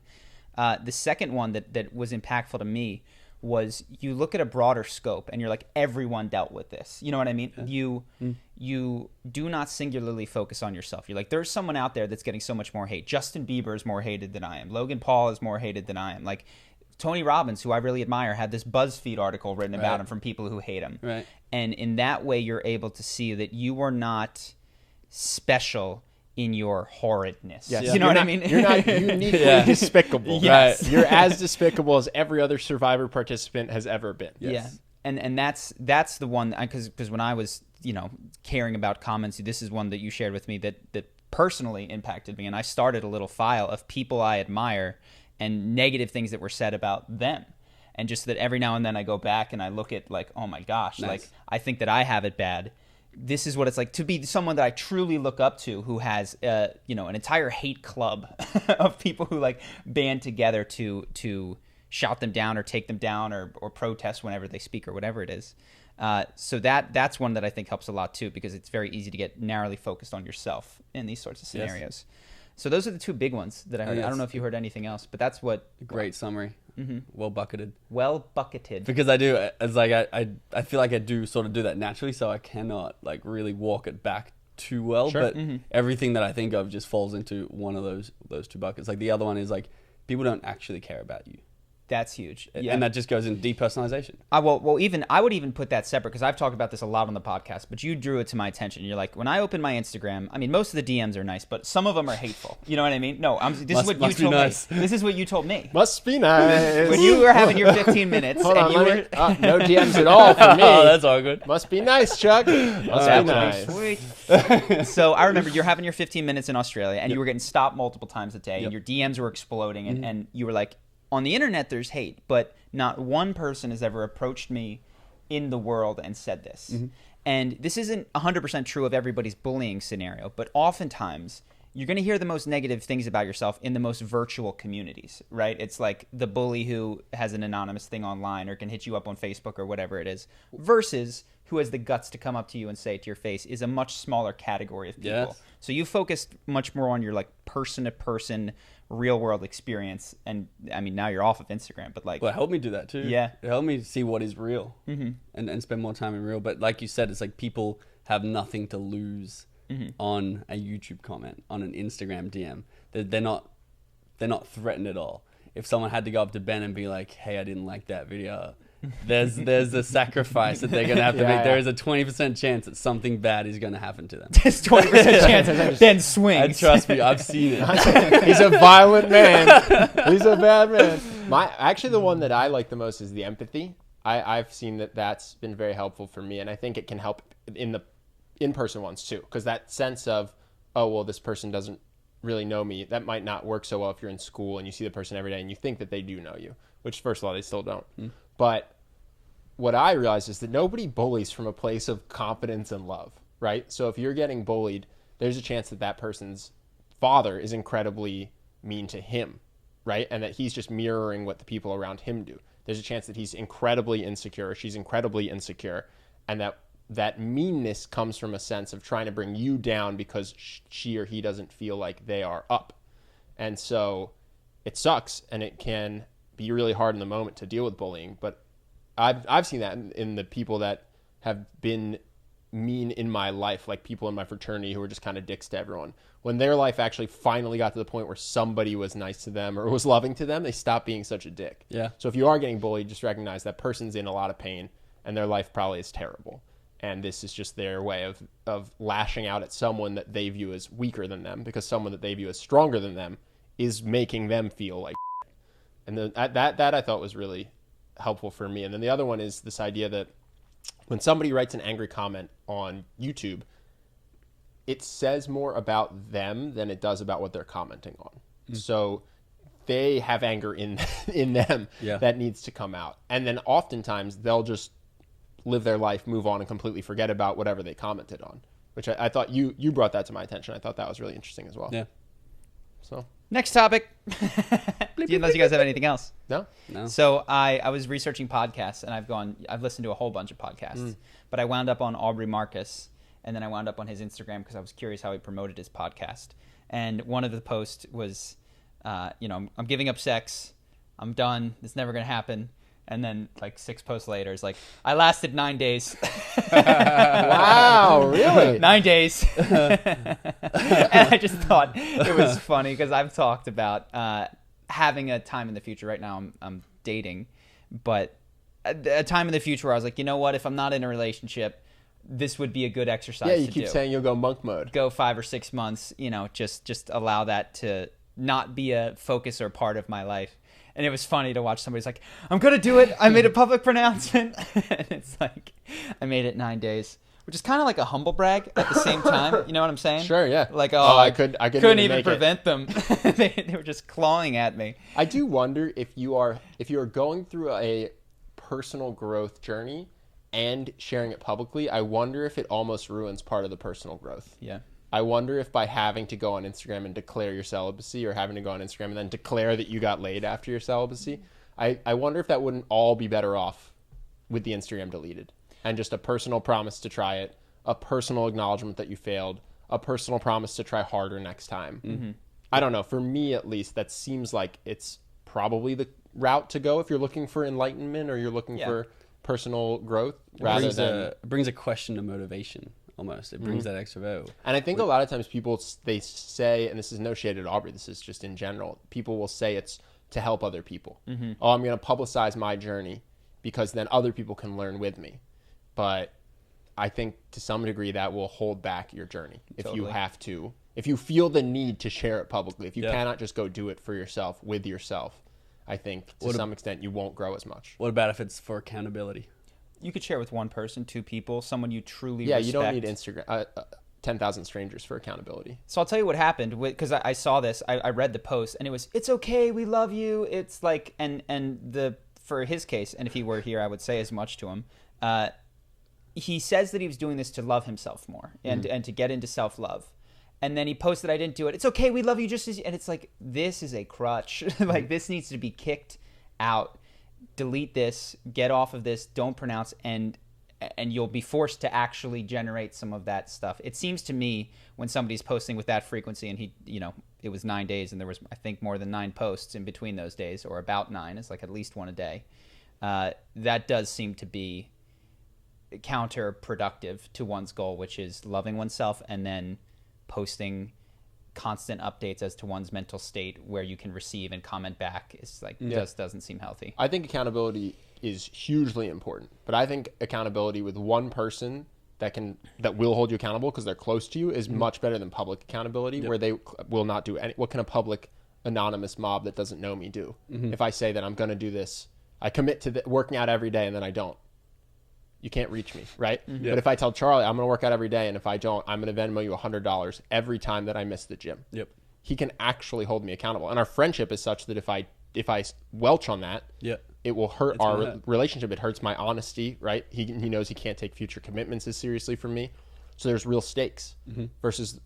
The second one that was impactful to me was you look at a broader scope and you're like, everyone dealt with this. You know what I mean? Yeah. You do not singularly focus on yourself. You're like, there's someone out there that's getting so much more hate. Justin Bieber is more hated than I am. Logan Paul is more hated than I am. Like Tony Robbins, who I really admire, had this BuzzFeed article written about him from people who hate him. Right. And in that way, you're able to see that you are not special in your horridness. Yes. You know what I mean? You're not uniquely despicable. Yes. Right. You're as despicable as every other Survivor participant has ever been. Yes. Yeah. And that's the one, because when I was, caring about comments, this is one that you shared with me that personally impacted me. And I started a little file of people I admire and negative things that were said about them. And just that every now and then I go back and I look at like, oh my gosh, like I think that I have it bad. This is what it's like to be someone that I truly look up to, who has, an entire hate club of people who like band together to shout them down or take them down or protest whenever they speak or whatever it is. So that's one that I think helps a lot too, because it's very easy to get narrowly focused on yourself in these sorts of scenarios. Yes. So those are the two big ones that I heard. I don't know if you heard anything else, but that's what. Great summary. Mm-hmm. Well bucketed. Well bucketed. Because I do, it's like I feel like I do sort of do that naturally, so I cannot like really walk it back too well. Sure. But everything that I think of just falls into one of those two buckets. Like the other one is like people don't actually care about you. That's huge. Yeah. And that just goes in depersonalization. I would even put that separate, because I've talked about this a lot on the podcast, but you drew it to my attention. You're like, when I open my Instagram, I mean, most of the DMs are nice, but some of them are hateful. You know what I mean? No, this is what you told me. This is what you told me. Must be nice. When you were having your 15 minutes. Hold on, no DMs at all for me. Oh, that's all good. Must be nice, Chuck. Must be nice. Sweet. So I remember you're having your 15 minutes in Australia, and you were getting stopped multiple times a day, and your DMs were exploding, and you were like, on the internet, there's hate, but not one person has ever approached me in the world and said this. Mm-hmm. And this isn't 100% true of everybody's bullying scenario, but oftentimes you're going to hear the most negative things about yourself in the most virtual communities, right? It's like the bully who has an anonymous thing online or can hit you up on Facebook or whatever it is, versus who has the guts to come up to you and say it to your face is a much smaller category of people. Yes. So you focused much more on your like person-to-person real world experience, and I mean now you're off of Instagram, but like, well, it helped me do that too. Yeah, it helped me see what is real, and spend more time in real. But like you said, it's like people have nothing to lose on a YouTube comment, on an Instagram DM. They're not threatened at all. If someone had to go up to Ben and be like, "Hey, I didn't like that video," there's a sacrifice that they're going to have to make. There is a 20% chance that something bad is going to happen to them. There's 20% chance that Ben swings. And trust me, I've seen it. He's a violent man. He's a bad man. Actually, the one that I like the most is the empathy. I've seen that's been very helpful for me, and I think it can help in the in-person ones too, because that sense of, oh, well, this person doesn't really know me, that might not work so well if you're in school and you see the person every day and you think that they do know you, which first of all, they still don't. But what I realized is that nobody bullies from a place of confidence and love, right? So if you're getting bullied, there's a chance that that person's father is incredibly mean to him, right? And that he's just mirroring what the people around him do. There's a chance that he's incredibly insecure, she's incredibly insecure, and that meanness comes from a sense of trying to bring you down because she or he doesn't feel like they are up. And so it sucks, and it can be really hard in the moment to deal with bullying, but I've seen that in the people that have been mean in my life, like people in my fraternity who were just kind of dicks to everyone. When their life actually finally got to the point where somebody was nice to them or was loving to them, they stopped being such a dick. Yeah. So if you are getting bullied, just recognize that person's in a lot of pain and their life probably is terrible. And this is just their way of lashing out at someone that they view as weaker than them, because someone that they view as stronger than them is making them feel like and that I thought was really helpful for me. And then the other one is this idea that when somebody writes an angry comment on YouTube, it says more about them than it does about what they're commenting on. So they have anger in them that needs to come out. And then oftentimes they'll just live their life, move on, and completely forget about whatever they commented on, which I thought you brought that to my attention. I thought that was really interesting as well. Yeah. So Next topic. Unless you guys have anything else. No. So I was researching podcasts, and I've listened to a whole bunch of podcasts, but I wound up on Aubrey Marcus, and then I wound up on his Instagram because I was curious how he promoted his podcast. And one of the posts was, I'm giving up sex. I'm done. It's never going to happen. And then, like, 6 posts later, it's like, I lasted 9 days. Wow, really? 9 days. And I just thought it was funny because I've talked about having a time in the future. Right now, I'm dating. But a time in the future where I was like, you know what? If I'm not in a relationship, this would be a good exercise to do. Yeah, you keep saying you'll go monk mode. Go 5 or 6 months, just allow that to not be a focus or part of my life. And it was funny to watch somebody's like, I'm going to do it. I made a public pronouncement. And it's like, I made it 9 days, which is kind of like a humble brag at the same time. You know what I'm saying? Sure, yeah. Like, I couldn't even prevent them. They were just clawing at me. I do wonder if you are going through a personal growth journey and sharing it publicly, I wonder if it almost ruins part of the personal growth. Yeah. I wonder if by having to go on Instagram and declare your celibacy, or having to go on Instagram and then declare that you got laid after your celibacy, I wonder if that wouldn't all be better off with the Instagram deleted. And just a personal promise to try it, a personal acknowledgement that you failed, a personal promise to try harder next time. Mm-hmm. I don't know. For me, at least, that seems like it's probably the route to go if you're looking for enlightenment or you're looking for personal growth. It brings a question to motivation. Almost. It brings that extra vote. And I think a lot of times people, they say, and this is no shade at Aubrey, this is just in general, people will say it's to help other people. Mm-hmm. Oh, I'm going to publicize my journey because then other people can learn with me. But I think to some degree that will hold back your journey. Totally. If you feel the need to share it publicly, if you cannot just go do it for yourself, with yourself, I think to some extent you won't grow as much. What about if it's for accountability? You could share with one person, 2 people, someone you truly respect. You don't need Instagram, 10,000 strangers for accountability. So I'll tell you what happened, because I saw this. I read the post, and it was, it's okay, we love you. It's like, for his case, and if he were here, I would say as much to him. He says that he was doing this to love himself more and to get into self-love. And then he posted, I didn't do it. It's okay, we love you just as you. And it's like, this is a crutch. Like, this needs to be kicked out. Delete this, get off of this, don't pronounce, and you'll be forced to actually generate some of that stuff. It seems to me when somebody's posting with that frequency, and it was 9 days, and there was, I think, more than 9 posts in between those days, or about 9. It's like at least one a day. That does seem to be counterproductive to one's goal, which is loving oneself and then posting constant updates as to one's mental state where you can receive and comment back. Is like, just doesn't seem healthy. I think accountability is hugely important, but I think accountability with one person that will hold you accountable because they're close to you is much better than public accountability, where they will not do any. What can a public anonymous mob that doesn't know me do? If I say that I'm going to do this, I commit to working out every day, and then I don't, you can't reach me, right? But if I tell Charlie I'm going to work out every day, and if I don't, I'm going to Venmo you $100 every time that I miss the gym. He can actually hold me accountable. And our friendship is such that if I welch on that, it will hurt our relationship. It hurts my honesty, right? He knows he can't take future commitments as seriously from me. So there's real stakes versus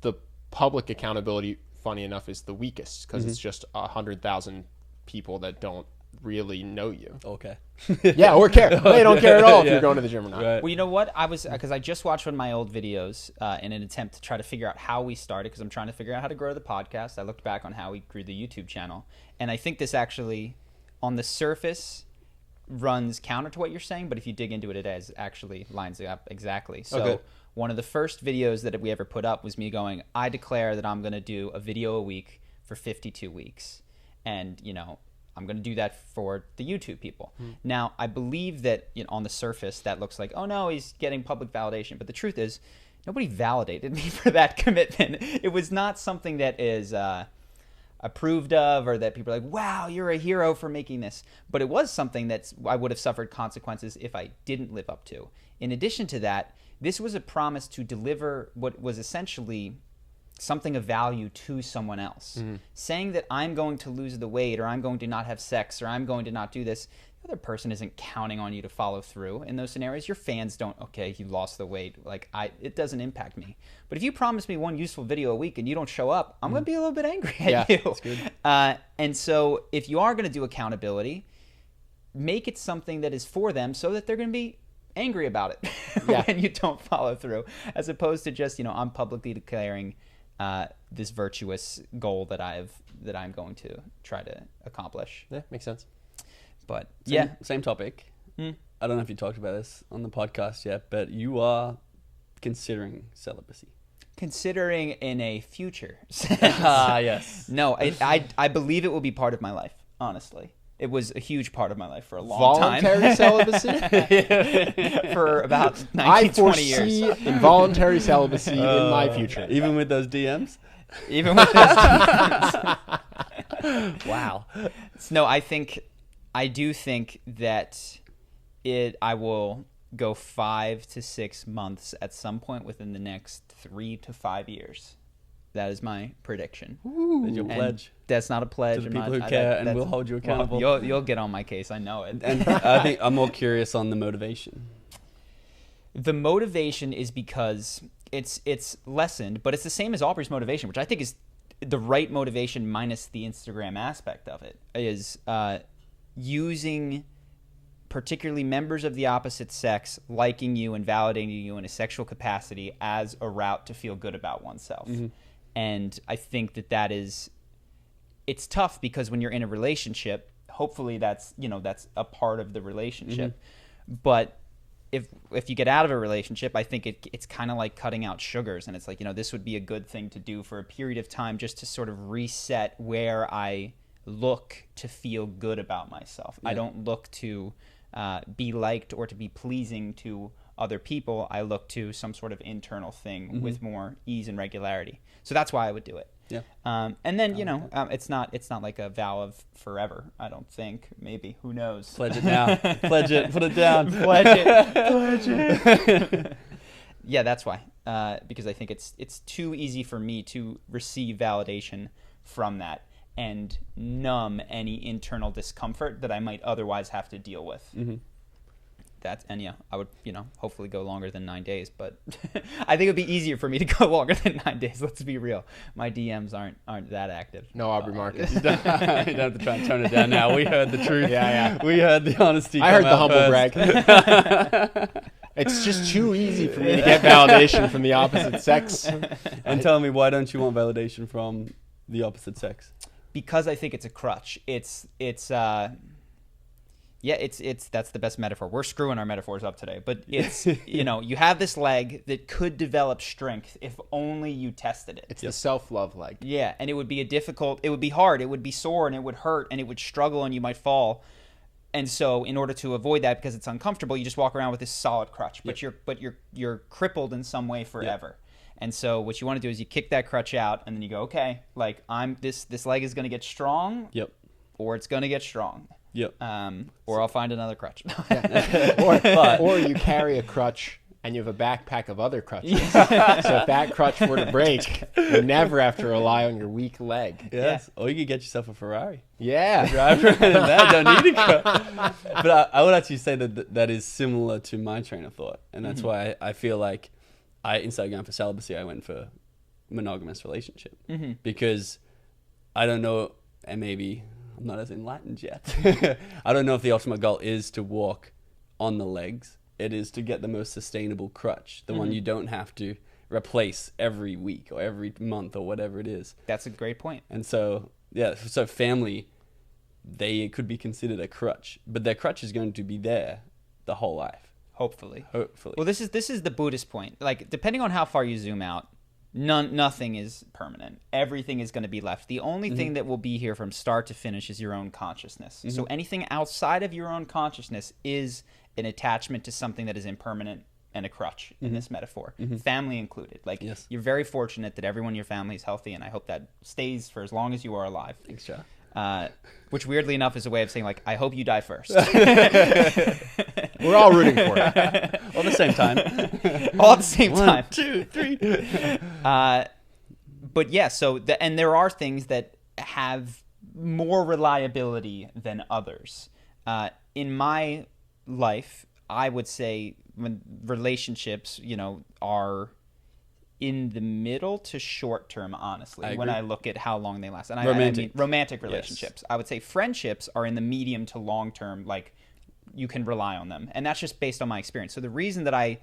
the public accountability, funny enough, is the weakest because it's just 100,000 people that don't really know you. Okay. Or care. They don't care at all if you're going to the gym or not. Right. Well, you know what? Because I just watched one of my old videos in an attempt to try to figure out how we started, because I'm trying to figure out how to grow the podcast. I looked back on how we grew the YouTube channel, and I think this actually, on the surface, runs counter to what you're saying, but if you dig into it, it actually lines it up exactly. So one of the first videos that we ever put up was me going, I declare that I'm going to do a video a week for 52 weeks. And, I'm going to do that for the YouTube people. Now, I believe that on the surface, that looks like, oh no, he's getting public validation. But the truth is, nobody validated me for that commitment. It was not something that is approved of, or that people are like, wow, you're a hero for making this. But it was something that I would have suffered consequences if I didn't live up to. In addition to that, this was a promise to deliver what was essentially something of value to someone else. Saying that I'm going to lose the weight, or I'm going to not have sex, or I'm going to not do this, the other person isn't counting on you to follow through in those scenarios. Your fans don't, okay, you lost the weight. Like, it doesn't impact me. But if you promise me one useful video a week and you don't show up, I'm going to be a little bit angry at you. That's good. And so if you are going to do accountability, make it something that is for them so that they're going to be angry about it when you don't follow through, as opposed to just, I'm publicly declaring this virtuous goal that I'm going to try to accomplish. Yeah, makes sense. But same topic. I don't know if you talked about this on the podcast yet, but you are considering celibacy. Considering in a future sense. Yes. No, I believe it will be part of my life, honestly. It was a huge part of my life for a long time. Voluntary celibacy? For about 19, 20 years. I foresee involuntary celibacy in my future. Even with those DMs? Even with those DMs. Wow. No, I do think that I will go 5 to 6 months at some point within the next 3 to 5 years. That is my prediction. That's your pledge. That's not a pledge. To the people who care, and we'll hold you accountable. Well, you'll get on my case. I know it. And I think I'm more curious on the motivation. The motivation is because it's lessened, but it's the same as Aubrey's motivation, which I think is the right motivation minus the Instagram aspect of it, is using particularly members of the opposite sex liking you and validating you in a sexual capacity as a route to feel good about oneself. Mm-hmm. And I think it's tough because when you're in a relationship, hopefully that's a part of the relationship. Mm-hmm. But if you get out of a relationship, I think it's kind of like cutting out sugars, and it's like, this would be a good thing to do for a period of time just to sort of reset where I look to feel good about myself. Yeah. I don't look to be liked or to be pleasing to other people. I look to some sort of internal thing with more ease and regularity. So that's why I would do it. Yeah. And then it's not like a vow of forever. I don't think. Maybe, who knows? Pledge it now. Pledge it. Put it down. Pledge it. Pledge it. Yeah, that's why. Because I think it's too easy for me to receive validation from that and numb any internal discomfort that I might otherwise have to deal with. Mm-hmm. I would, hopefully go longer than 9 days, but I think it would be easier for me to go longer than 9 days. Let's be real. My DMs aren't that active. No, Aubrey Marcus. You don't have to try and tone it down now. We heard the truth. Yeah. We heard the honesty. I heard the humble brag. It's just too easy for me to get validation from the opposite sex. And tell me, why don't you want validation from the opposite sex? Because I think it's a crutch. It's that's the best metaphor. We're screwing our metaphors up today, but it's you have this leg that could develop strength if only you tested it. It's the self-love leg. Yeah, and it would be it would be hard, it would be sore, and it would hurt, and it would struggle, and you might fall. And so, in order to avoid that, because it's uncomfortable, you just walk around with this solid crutch, but you're crippled in some way forever. Yep. And so, what you want to do is you kick that crutch out, and then you go, okay, like this leg is going to get strong. Yep. Or it's going to get strong. Yep. Or I'll find another crutch. or you carry a crutch and you have a backpack of other crutches. So if that crutch were to break, you never have to rely on your weak leg. Yes. Yeah. Or you could get yourself a Ferrari. Yeah. Drive around in that, don't need a crutch. But I would actually say that is similar to my train of thought. And that's why I feel like instead of going for celibacy, I went for monogamous relationship. Mm-hmm. Because I don't know, and maybe I'm not as enlightened yet. I don't know if the ultimate goal is to walk on the legs. It is to get the most sustainable crutch, the one you don't have to replace every week or every month or whatever it is. That's a great point. And so, so family, they could be considered a crutch, but their crutch is going to be there the whole life. Hopefully. Well, this is the Buddhist point. Like, depending on how far you zoom out, nothing is permanent. Everything is going to be left. The only thing that will be here from start to finish is your own consciousness. Mm-hmm. So anything outside of your own consciousness is an attachment to something that is impermanent and a crutch in this metaphor, family included. Like, you're very fortunate that everyone in your family is healthy, and I hope that stays for as long as you are alive. Thanks, Joe. Which weirdly enough is a way of saying, like, I hope you die first. We're all rooting for it. All at the same time. All at the same time. 1, 2, 3. But yeah, and there are things that have more reliability than others. in my life, I would say when relationships, are in the middle to short term, honestly, when I look at how long they last. And I mean romantic relationships. Yes. I would say friendships are in the medium to long term, like you can rely on them. And that's just based on my experience. So the reason that I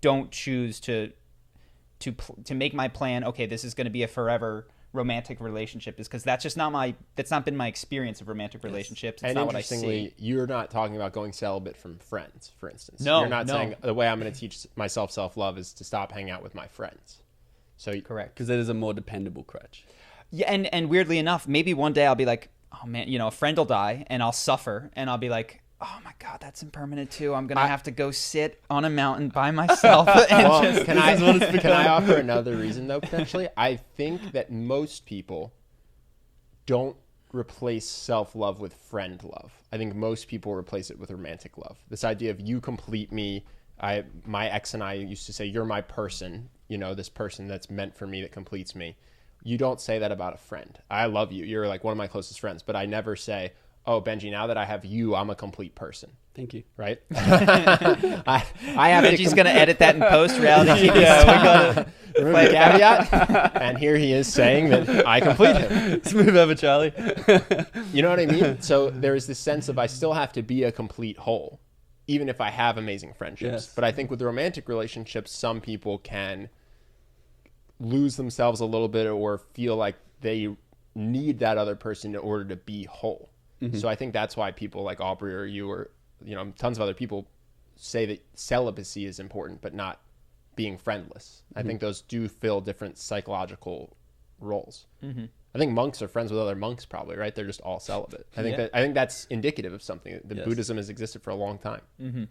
don't choose to make my plan, okay, this is going to be a forever romantic relationship, is because that's not been my experience of romantic relationships. It's and not what I see. Interestingly, you're not talking about going celibate from friends, for instance. No, you're not saying the way I'm going to teach myself self-love is to stop hanging out with my friends. So correct, because it is a more dependable crutch. Yeah, and weirdly enough, maybe one day I'll be like, oh man, a friend will die, and I'll suffer, and I'll be like, oh my God, that's impermanent too. I'm gonna have to go sit on a mountain by myself. And can I offer another reason though? Potentially, I think that most people don't replace self-love with friend love. I think most people replace it with romantic love. This idea of you complete me. My ex and I used to say, you're my person. This person that's meant for me, that completes me. You don't say that about a friend. I love you. You're like one of my closest friends. But I never say, oh, Benji, now that I have you, I'm a complete person. Thank you. Right? I have Benji's going to edit that in post, reality TV. Yeah, we got it. Remember the caveat? And here he is saying that I complete him. Smooth over, Charlie. You know what I mean? So there is this sense of I still have to be a complete whole, even if I have amazing friendships. Yes. But I think with the romantic relationships, some people can lose themselves a little bit or feel like they need that other person in order to be whole. Mm-hmm. So I think that's why people like Aubrey or you or tons of other people say that celibacy is important, but not being friendless. Mm-hmm. I think those do fill different psychological roles. Mm-hmm. I think monks are friends with other monks, probably, right? They're just all celibate. I think that's indicative of something. That Buddhism has existed for a long time. Mm-hmm.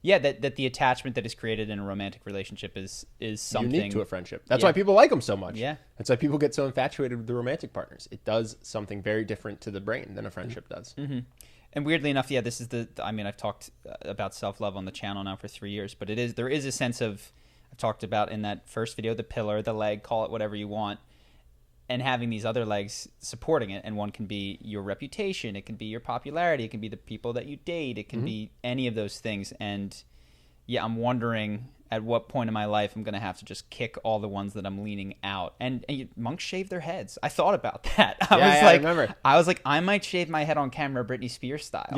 Yeah, that the attachment that is created in a romantic relationship is something unique to a friendship. That's why people like them so much. Yeah, that's why people get so infatuated with the romantic partners. It does something very different to the brain than a friendship does. Mm-hmm. And weirdly enough, this is I've talked about self-love on the channel now for 3 years, but there is a sense of, I've talked about in that first video, the pillar, the leg, call it whatever you want, and having these other legs supporting it. And one can be your reputation, it can be your popularity, it can be the people that you date, it can be any of those things. And I'm wondering at what point in my life I'm going to have to just kick all the ones that I'm leaning out. And monks shave their heads. I thought about that. I was like, I might shave my head on camera, Britney Spears style.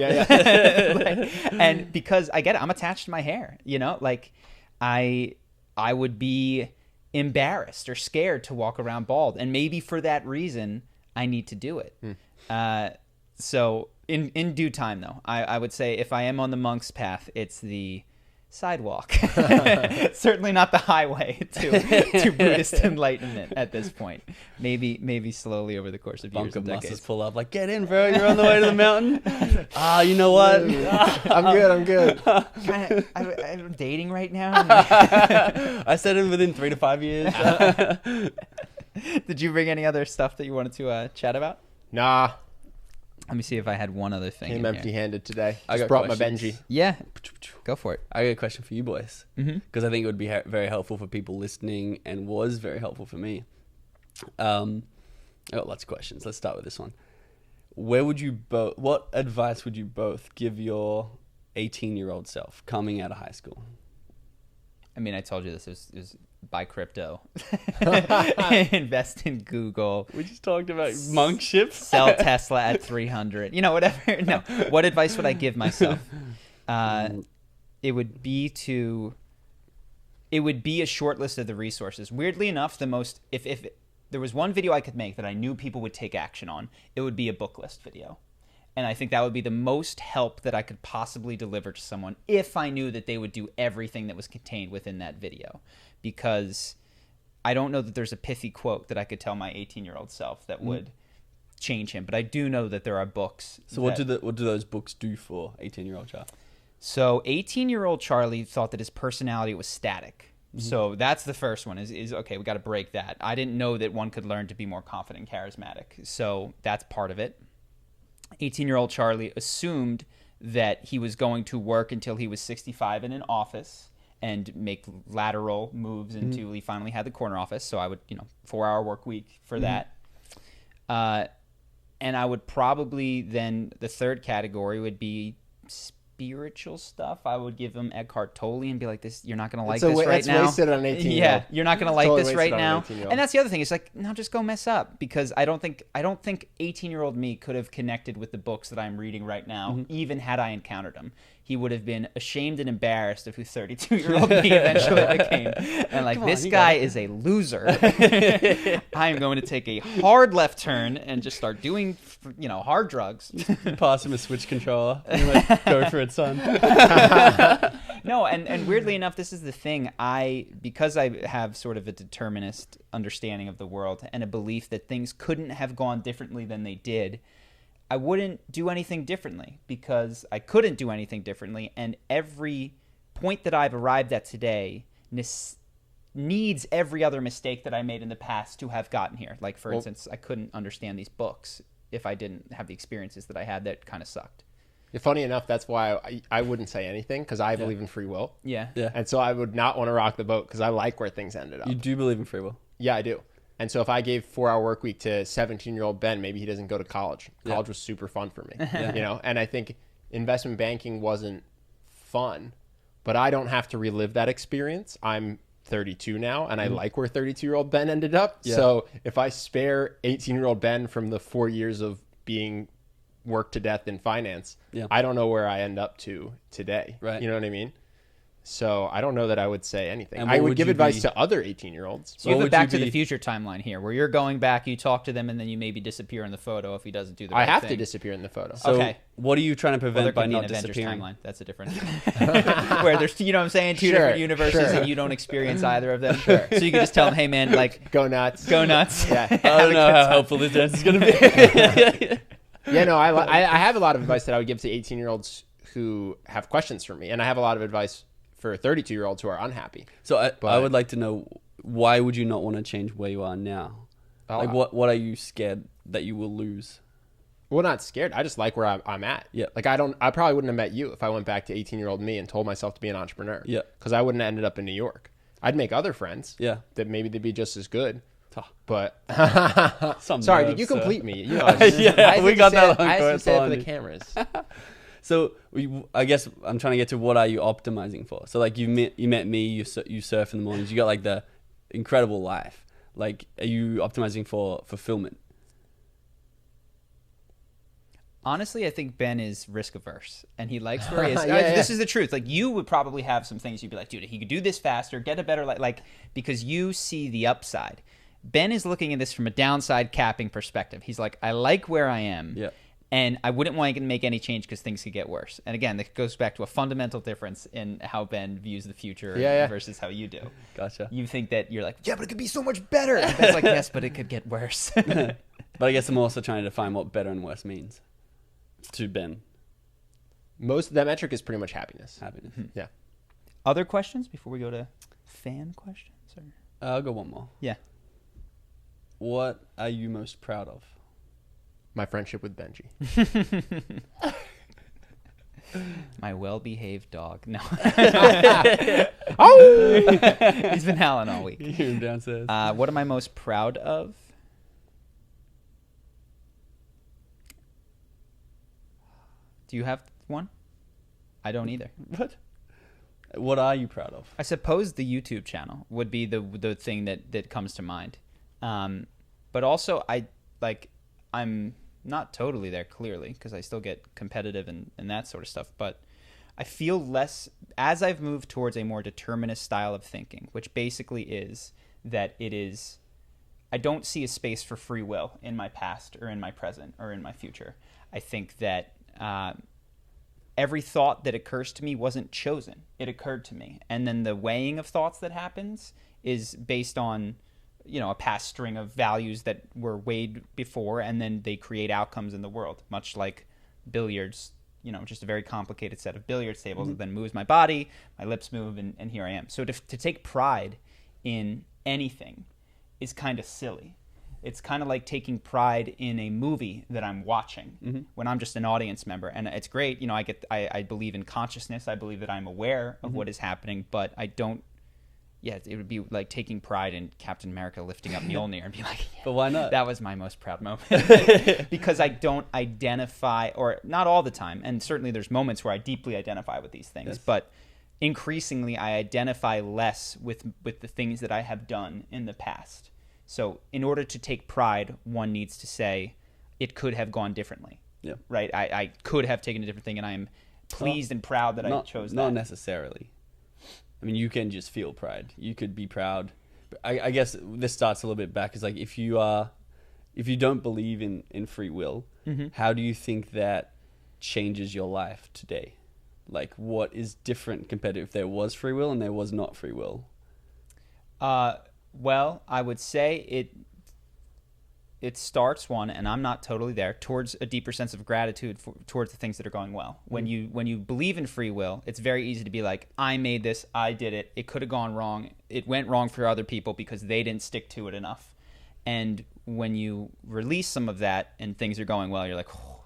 And because I get it, I'm attached to my hair. I would be embarrassed or scared to walk around bald, and maybe for that reason I need to do it. So in due time, though, I would say if I am on the monk's path, it's the sidewalk. Certainly not the highway to Buddhist enlightenment at this point. Maybe slowly over the course of years and decades. Pull up like, get in, bro, you're on the way to the mountain. You know what? I'm good. I'm dating right now. I said it within 3 to 5 years. Did you bring any other stuff that you wanted to chat about? Nah. Let me see if I had one other thing. I'm empty-handed today. I just brought my Benji. Yeah, go for it. I got a question for you boys, because I think it would be very helpful for people listening, and was very helpful for me. I got lots of questions. Let's start with this one. What advice would you both give your 18-year-old self coming out of high school? I mean, I told you this is buy crypto, invest in Google. We just talked about monkships. Sell Tesla at 300. Whatever. No. What advice would I give myself? It would be a short list of the resources. Weirdly enough, if there was one video I could make that I knew people would take action on, it would be a book list video. And I think that would be the most help that I could possibly deliver to someone if I knew that they would do everything that was contained within that video. Because I don't know that there's a pithy quote that I could tell my 18-year-old self that would change him. But I do know that there are books. So what do those books do for 18-year-old Charlie? So 18-year-old Charlie thought that his personality was static. So that's the first one is okay, we got to break that. I didn't know that one could learn to be more confident and charismatic. So that's part of it. 18-year-old Charlie assumed that he was going to work until he was 65 in an office and make lateral moves until he finally had the corner office. So I would, 4-hour work week for that. And I would probably then, the third category would be spiritual stuff, I would give him Eckhart Tolle and be like, "This, you're not going to like this right now." It's wasted on 18-year-old. Yeah, you're not going to like totally this right now. And that's the other thing. It's like, no, just go mess up, because I don't think 18-year-old me could have connected with the books that I'm reading right now, even had I encountered them. He would have been ashamed and embarrassed of who 32-year-old me eventually became. And like, this guy is a loser. I am going to take a hard left turn and just start doing, hard drugs. Pass him a Switch controller and like, go for it, son. No, and weirdly enough, this is the thing. Because I have sort of a determinist understanding of the world and a belief that things couldn't have gone differently than they did, I wouldn't do anything differently, because I couldn't do anything differently. And every point that I've arrived at today needs every other mistake that I made in the past to have gotten here. Like, for instance, I couldn't understand these books if I didn't have the experiences that I had that kind of sucked. Funny enough, that's why I wouldn't say anything, because I believe in free will. Yeah. And so I would not want to rock the boat, because I like where things ended up. You do believe in free will? Yeah, I do. And so if I gave 4-hour work week to 17-year-old Ben, maybe he doesn't go to college. College was super fun for me, And I think investment banking wasn't fun, but I don't have to relive that experience. I'm 32 now, and I like where 32-year-old Ben ended up. Yeah. So if I spare 18-year-old Ben from the 4 years of being worked to death in finance, I don't know where I end up to today. Right. You know what I mean? So I don't know that I would say anything. I would give advice to other 18-year-olds. So you have a Back to the Future timeline here, where you're going back, you talk to them, and then you maybe disappear in the photo if he doesn't do the right thing. I have to disappear in the photo. So okay. What are you trying to prevent by not disappearing? Timeline. That's a different where there's, you know what I'm saying, two different universes and you don't experience either of them. So you can just tell them, hey man, like, go nuts. Go nuts. Yeah. I don't know how helpful this answer is going to be. Yeah, no, I have a lot of advice that I would give to 18-year-olds who have questions for me, and I have a lot of advice for 32-year-olds who are unhappy. So I would like to know, why would you not want to change where you are now? Like, what are you scared that you will lose? Well, not scared. I just like where I'm at. Yeah. Like, I probably wouldn't have met you if I went back to 18-year-old me and told myself to be an entrepreneur. Yeah. Because I wouldn't have ended up in New York. I'd make other friends. Yeah. That maybe they'd be just as good. But sorry, did you complete me? You know, we got that. I have to say it for the cameras. So I guess I'm trying to get to, what are you optimizing for? So like you met me, you surf in the mornings, you got like the incredible life. Like, are you optimizing for fulfillment? Honestly, I think Ben is risk averse, and he likes where he is. This is the truth. Like, you would probably have some things you'd be like, dude, he could do this faster, get a better like, because you see the upside. Ben is looking at this from a downside capping perspective. He's like, I like where I am. Yeah. And I wouldn't want to make any change because things could get worse. And again, that goes back to a fundamental difference in how Ben views the future versus how you do. Gotcha. You think that you're like, yeah, but it could be so much better. And Ben's like, yes, but it could get worse. But I guess I'm also trying to define what better and worse means to Ben. Most of that metric is pretty much happiness. Yeah. Other questions before we go to fan questions? Or? I'll go one more. Yeah. What are you most proud of? My friendship with Benji. My well-behaved dog. No. Oh! He's been howling all week. You hear him downstairs. What am I most proud of? Do you have one? I don't either. What are you proud of? I suppose the YouTube channel would be the thing that comes to mind. But also, I'm not totally there, clearly, because I still get competitive and that sort of stuff. But I feel less, as I've moved towards a more determinist style of thinking, which basically is that I don't see a space for free will in my past or in my present or in my future. I think that every thought that occurs to me wasn't chosen. It occurred to me. And then the weighing of thoughts that happens is based on, a past string of values that were weighed before, and then they create outcomes in the world, much like billiards, just a very complicated set of billiards tables that then moves my body, my lips move, and here I am. So to take pride in anything is kind of silly. It's kind of like taking pride in a movie that I'm watching when I'm just an audience member. And it's great. I believe in consciousness. I believe that I'm aware of what is happening, but I don't yeah, it would be like taking pride in Captain America lifting up Mjolnir and be like, yeah, but why not? That was my most proud moment. Because I don't identify, or not all the time, and certainly there's moments where I deeply identify with these things, but increasingly I identify less with the things that I have done in the past. So in order to take pride, one needs to say, it could have gone differently. Yeah. Right? I could have taken a different thing, and I am pleased and proud that I chose that. Not necessarily. I mean, you can just feel pride. You could be proud. I guess this starts a little bit back. Is like if you don't believe in free will, how do you think that changes your life today? Like, what is different compared to if there was free will and there was not free will? Well, I would say it starts and I'm not totally there, towards a deeper sense of gratitude towards the things that are going well. When you believe in free will, it's very easy to be like, I made this, I did it, it could have gone wrong, it went wrong for other people because they didn't stick to it enough. And when you release some of that and things are going well, you're like, oh,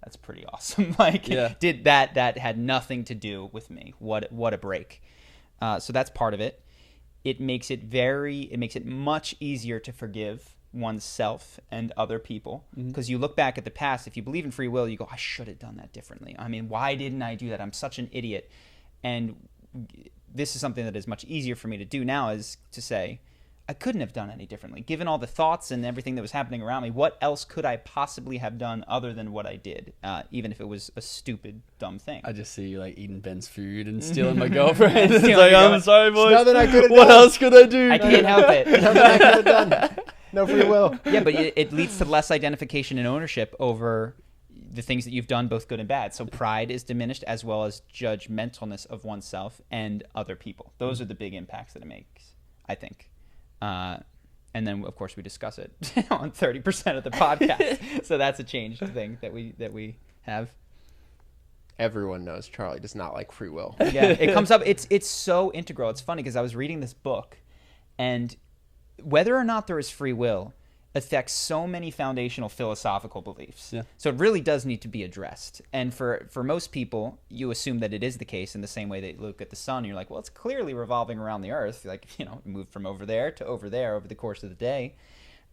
that's pretty awesome. Like, did that had nothing to do with me. What a break. So that's part of it. It makes it much easier to forgive oneself and other people, because you look back at the past. If you believe in free will, you go, I should have done that differently. I mean, why didn't I do that? I'm such an idiot. And this is something that is much easier for me to do now, is to say, I couldn't have done any differently. Given all the thoughts and everything that was happening around me, what else could I possibly have done other than what I did, even if it was a stupid, dumb thing? I just see you like eating Ben's food and stealing my girlfriend. It's like, I'm sorry, boys. Nothing I could have done. What else could I do? I can't help it. Nothing I could have done. No free will. Yeah, but it leads to less identification and ownership over the things that you've done, both good and bad. So pride is diminished, as well as judgmentalness of oneself and other people. Those are the big impacts that it makes, I think. And then, of course, we discuss it on 30% of the podcast. So that's a changed thing that we have. Everyone knows Charlie does not like free will. Yeah, it comes up. It's so integral. It's funny because I was reading this book, and whether or not there is free will affects so many foundational philosophical beliefs. Yeah. So it really does need to be addressed. And for most people, you assume that it is the case, in the same way that you look at the sun and you're like, well, it's clearly revolving around the earth. Like, it moved from over there to over there over the course of the day.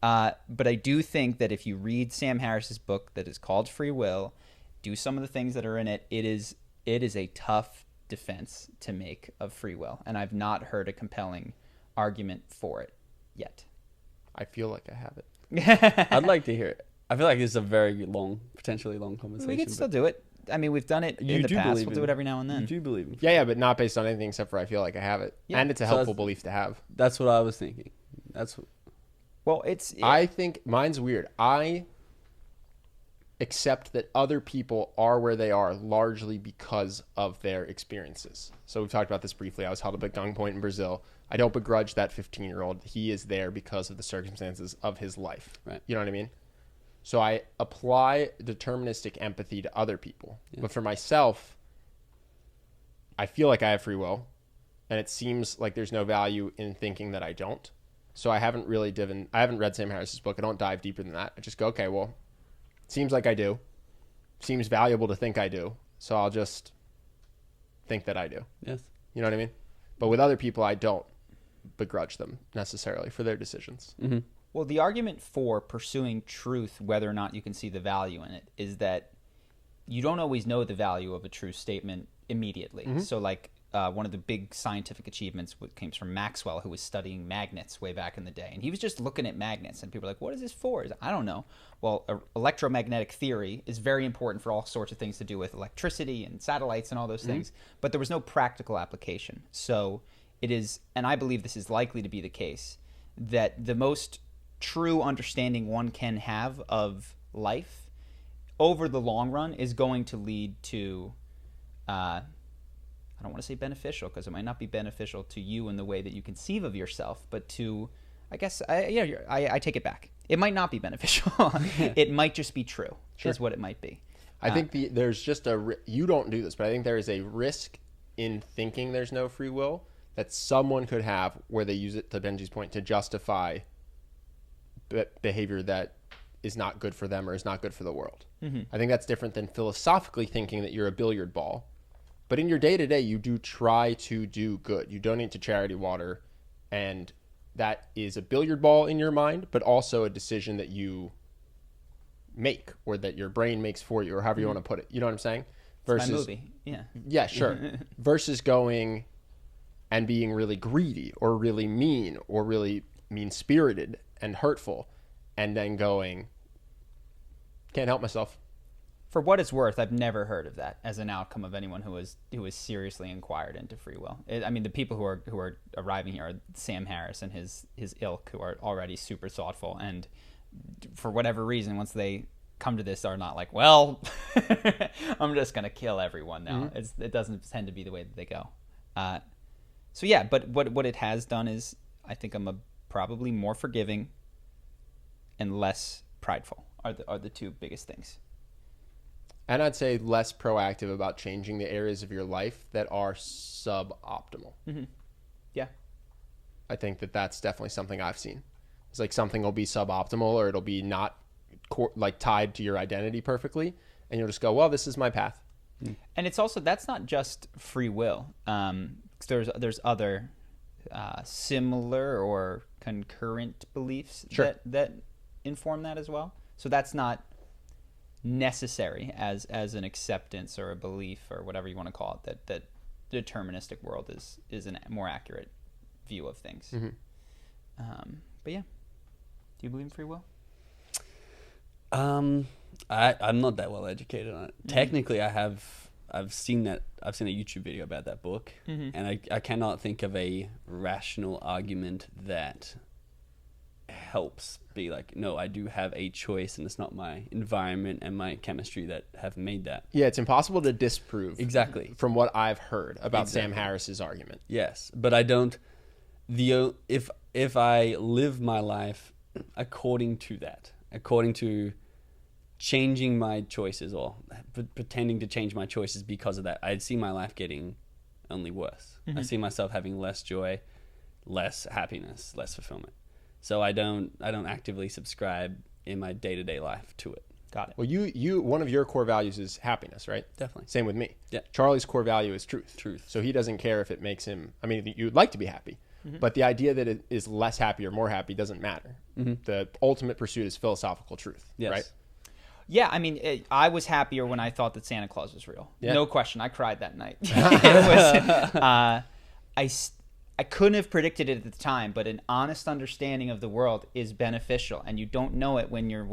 But I do think that if you read Sam Harris's book that is called Free Will, do some of the things that are in it, it is a tough defense to make of free will. And I've not heard a compelling argument for it yet. I feel like I have it. I'd like to hear it. I feel like this is a very potentially long conversation. We can still do it. I mean, we've done it in the past. We'll do it every now and then. You do believe in Yeah, but not based on anything except for I feel like I have it. Yeah. And it's a helpful belief to have. That's what I was thinking. I think mine's weird. I accept that other people are where they are largely because of their experiences. So we've talked about this briefly. I was held up at gunpoint in Brazil. I don't begrudge that 15-year-old. He is there because of the circumstances of his life. Right. You know what I mean? So I apply deterministic empathy to other people. Yeah. But for myself, I feel like I have free will, and it seems like there's no value in thinking that I don't. So I haven't read Sam Harris's book. I don't dive deeper than that. I just go, okay, well, seems like I do. Seems valuable to think I do. So I'll just think that I do. Yes. You know what I mean? But with other people, I don't begrudge them necessarily for their decisions. Mm-hmm. Well, the argument for pursuing truth, whether or not you can see the value in it, is that you don't always know the value of a true statement immediately. Mm-hmm. So like one of the big scientific achievements came from Maxwell, who was studying magnets way back in the day. And he was just looking at magnets, and people were like, what is this for? He's like, I don't know. Well, electromagnetic theory is very important for all sorts of things to do with electricity and satellites and all those things. But there was no practical application. So it is, and I believe this is likely to be the case, that the most true understanding one can have of life over the long run is going to lead to, I don't want to say beneficial, because it might not be beneficial to you in the way that you conceive of yourself, but to, I guess, I take it back. It might not be beneficial. It might just be true, is what it might be. I think there's just you don't do this, but I think there is a risk in thinking there's no free will that someone could have where they use it, to Benji's point, to justify behavior that is not good for them or is not good for the world. Mm-hmm. I think that's different than philosophically thinking that you're a billiard ball. But in your day-to-day, you do try to do good. You donate to charity water. And that is a billiard ball in your mind, but also a decision that you make or that your brain makes for you, or however you want to put it. You know what I'm saying? Versus, it's my movie. Yeah. Yeah, sure. Versus going and being really greedy or really mean or really mean-spirited and hurtful, and then going, can't help myself. For what it's worth, I've never heard of that as an outcome of anyone who has seriously inquired into free will. I mean, the people who are arriving here are Sam Harris and his ilk, who are already super thoughtful, and for whatever reason, once they come to this, are not like, well, I'm just gonna kill everyone now. It doesn't tend to be the way that they go. So yeah, but what it has done is, I think I'm probably more forgiving and less prideful are the two biggest things. And I'd say less proactive about changing the areas of your life that are suboptimal. Yeah. I think that's definitely something I've seen. It's like something will be suboptimal, or it'll be not like tied to your identity perfectly, and you'll just go, well, this is my path. And it's also, that's not just free will. There's other similar or concurrent beliefs that inform that as well. So that's not necessary as an acceptance or a belief or whatever you want to call it, that the deterministic world is a more accurate view of things. But yeah, do you believe in free will? I'm not that well educated on it. Technically, I've seen a YouTube video about that book, and I cannot think of a rational argument that helps be like, no, I do have a choice, and it's not my environment and my chemistry that have made that. Yeah, it's impossible to disprove. Exactly. From what I've heard about Sam Harris's argument. Yes, but I don't. If I live my life according to that, according to changing my choices or pretending to change my choices because of that, I'd see my life getting only worse. I see myself having less joy, less happiness, less fulfillment. So I don't actively subscribe in my day-to-day life to it. Got it. Well, you one of your core values is happiness, right? Definitely. Same with me. Yeah. Charlie's core value is truth. Truth. So he doesn't care if it makes him, I mean, you'd like to be happy, but the idea that it is less happy or more happy doesn't matter. The ultimate pursuit is philosophical truth, right? Yeah, I mean, I was happier when I thought that Santa Claus was real. Yeah. No question. I cried that night. I couldn't have predicted it at the time, but an honest understanding of the world is beneficial, and you don't know it when you're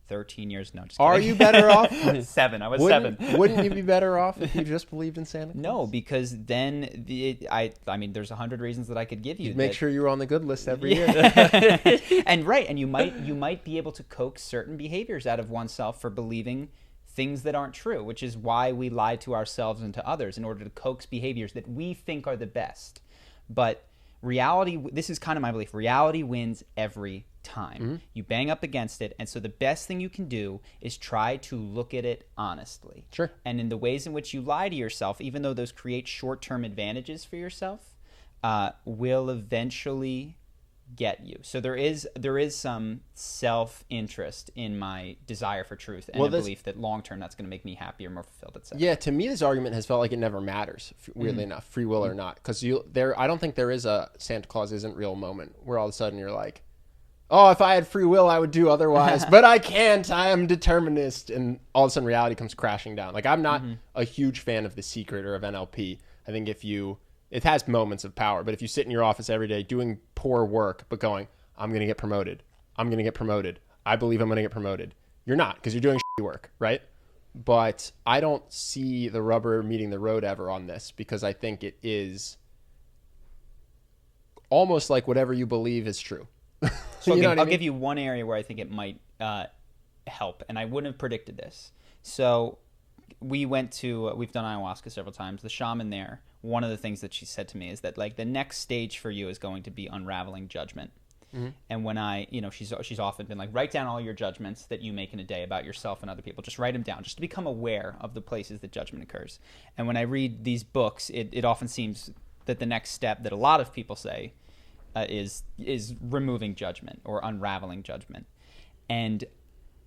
13 years. No, just kidding. Are you better off? 7. I was 7. Wouldn't you be better off if you just believed in Santa Claus? No, because then I mean, there's 100 reasons that I could give you. You'd make sure you were on the good list every year. and you might be able to coax certain behaviors out of oneself for believing things that aren't true, which is why we lie to ourselves and to others in order to coax behaviors that we think are the best. But reality, this is kind of my belief, reality wins every time. You bang up against it, and so the best thing you can do is try to look at it honestly. Sure. And in the ways in which you lie to yourself, even though those create short-term advantages for yourself, will eventually get you. So there is some self-interest in my desire for truth and belief that long-term that's going to make me happier, more fulfilled, etc. Yeah, to me this argument has felt like it never matters, weirdly enough, free will or not. Because I don't think there is a Santa Claus isn't real moment where all of a sudden you're like, oh, if I had free will, I would do otherwise, but I can't. I am determinist. And all of a sudden reality comes crashing down. Like, I'm not a huge fan of The Secret or of NLP. I think it has moments of power, but if you sit in your office every day doing poor work, but going, I'm going to get promoted. I'm going to get promoted. I believe I'm going to get promoted. You're not, because you're doing shitty work, right? But I don't see the rubber meeting the road ever on this, because I think it is almost like whatever you believe is true. So I'll give you one area where I think it might help, and I wouldn't have predicted this. So we've done ayahuasca several times. The shaman there, one of the things that she said to me is that, like, the next stage for you is going to be unraveling judgment. And when she's often been like, write down all your judgments that you make in a day about yourself and other people. Just write them down, just to become aware of the places that judgment occurs. And when I read these books, it often seems that the next step that a lot of people say is removing judgment or unraveling judgment. And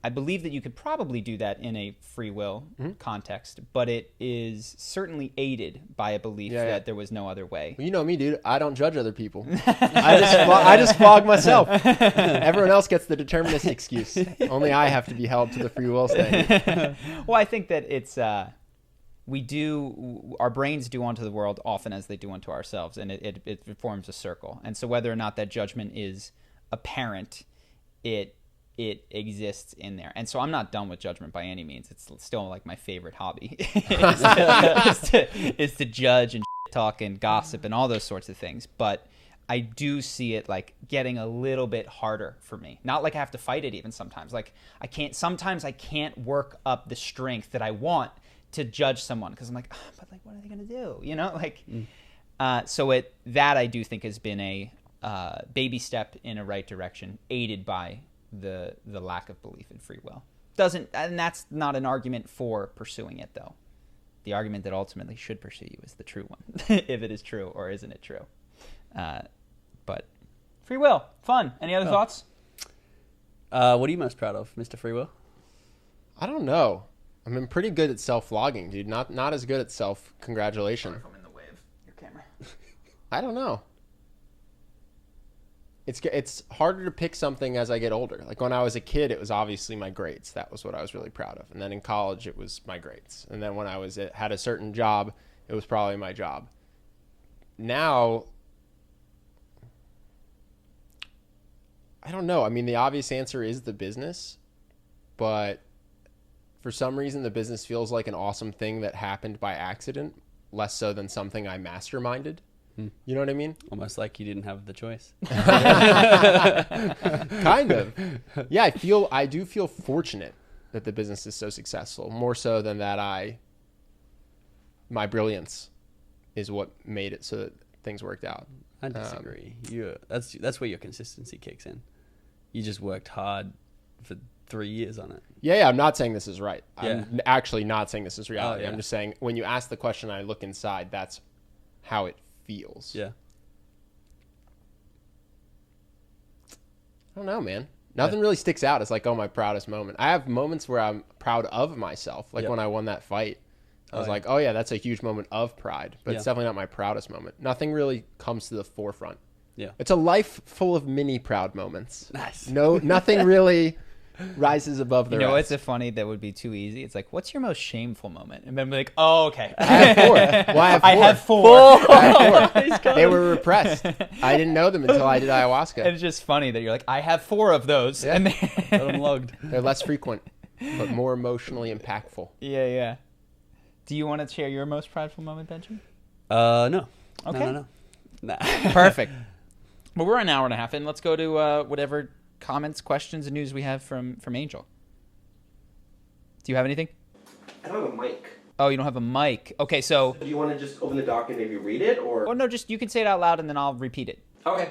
I believe that you could probably do that in a free will context, but it is certainly aided by a belief that there was no other way. Well, you know me, dude. I don't judge other people. I just flog myself. Everyone else gets the determinist excuse. Only I have to be held to the free will standard. Well, I think that it's our brains do unto the world often as they do unto ourselves, and it forms a circle. And so whether or not that judgment is apparent, it exists in there. And so I'm not done with judgment by any means. It's still like my favorite hobby is to judge and talk and gossip and all those sorts of things. But I do see it like getting a little bit harder for me. Not like I have to fight it even sometimes. Like sometimes I can't work up the strength that I want to judge someone because I'm like, but like, what are they going to do? You know, like, so that I do think has been a baby step in a right direction, aided by the lack of belief in free will. And that's not an argument for pursuing it, though. The argument that ultimately should pursue you is the true one, if it is true or isn't it true. But free will, fun. Any other thoughts? What are you most proud of, Mr. Free Will? I don't know. I mean, pretty good at self-vlogging, dude. Not as good at self-congratulation. Sorry if I'm in the way of your camera. I don't know. It's harder to pick something as I get older. Like when I was a kid, it was obviously my grades. That was what I was really proud of. And then in college, it was my grades. And then when I had a certain job, it was probably my job. Now, I don't know. I mean, the obvious answer is the business, but for some reason, the business feels like an awesome thing that happened by accident, less so than something I masterminded. You know what I mean? Almost like you didn't have the choice. Kind of. Yeah, I do feel fortunate that the business is so successful, more so than that my brilliance is what made it so that things worked out. I disagree. That's where your consistency kicks in. You just worked hard for 3 years on it. Yeah, I'm not saying this is right. Yeah. I'm actually not saying this is reality. Oh, yeah. I'm just saying when you ask the question, I look inside, that's how it feels. Yeah. I don't know, man. Nothing really sticks out as like, oh, my proudest moment. I have moments where I'm proud of myself. Like when I won that fight, I was like, oh yeah, that's a huge moment of pride, but it's definitely not my proudest moment. Nothing really comes to the forefront. Yeah. It's a life full of mini proud moments. Nice. Nothing really rises above the rest. You know what's funny that would be too easy? It's like, what's your most shameful moment? And then be like, oh, okay. I have four. Well, I have four. They were repressed. I didn't know them until I did ayahuasca. It's just funny that you're like, I have 4 of those. Yeah. And Let them logged. They're less frequent, but more emotionally impactful. Yeah. Do you want to share your most prideful moment, Benji? No. Okay. No. Nah. Perfect. Well, we're an hour and a half in. Let's go to whatever comments, questions, and news we have from Angel. Do you have anything? I don't have a mic. Oh, you don't have a mic. Okay, so... Do you want to just open the doc and maybe read it, or...? Oh, no, just you can say it out loud and then I'll repeat it. Okay.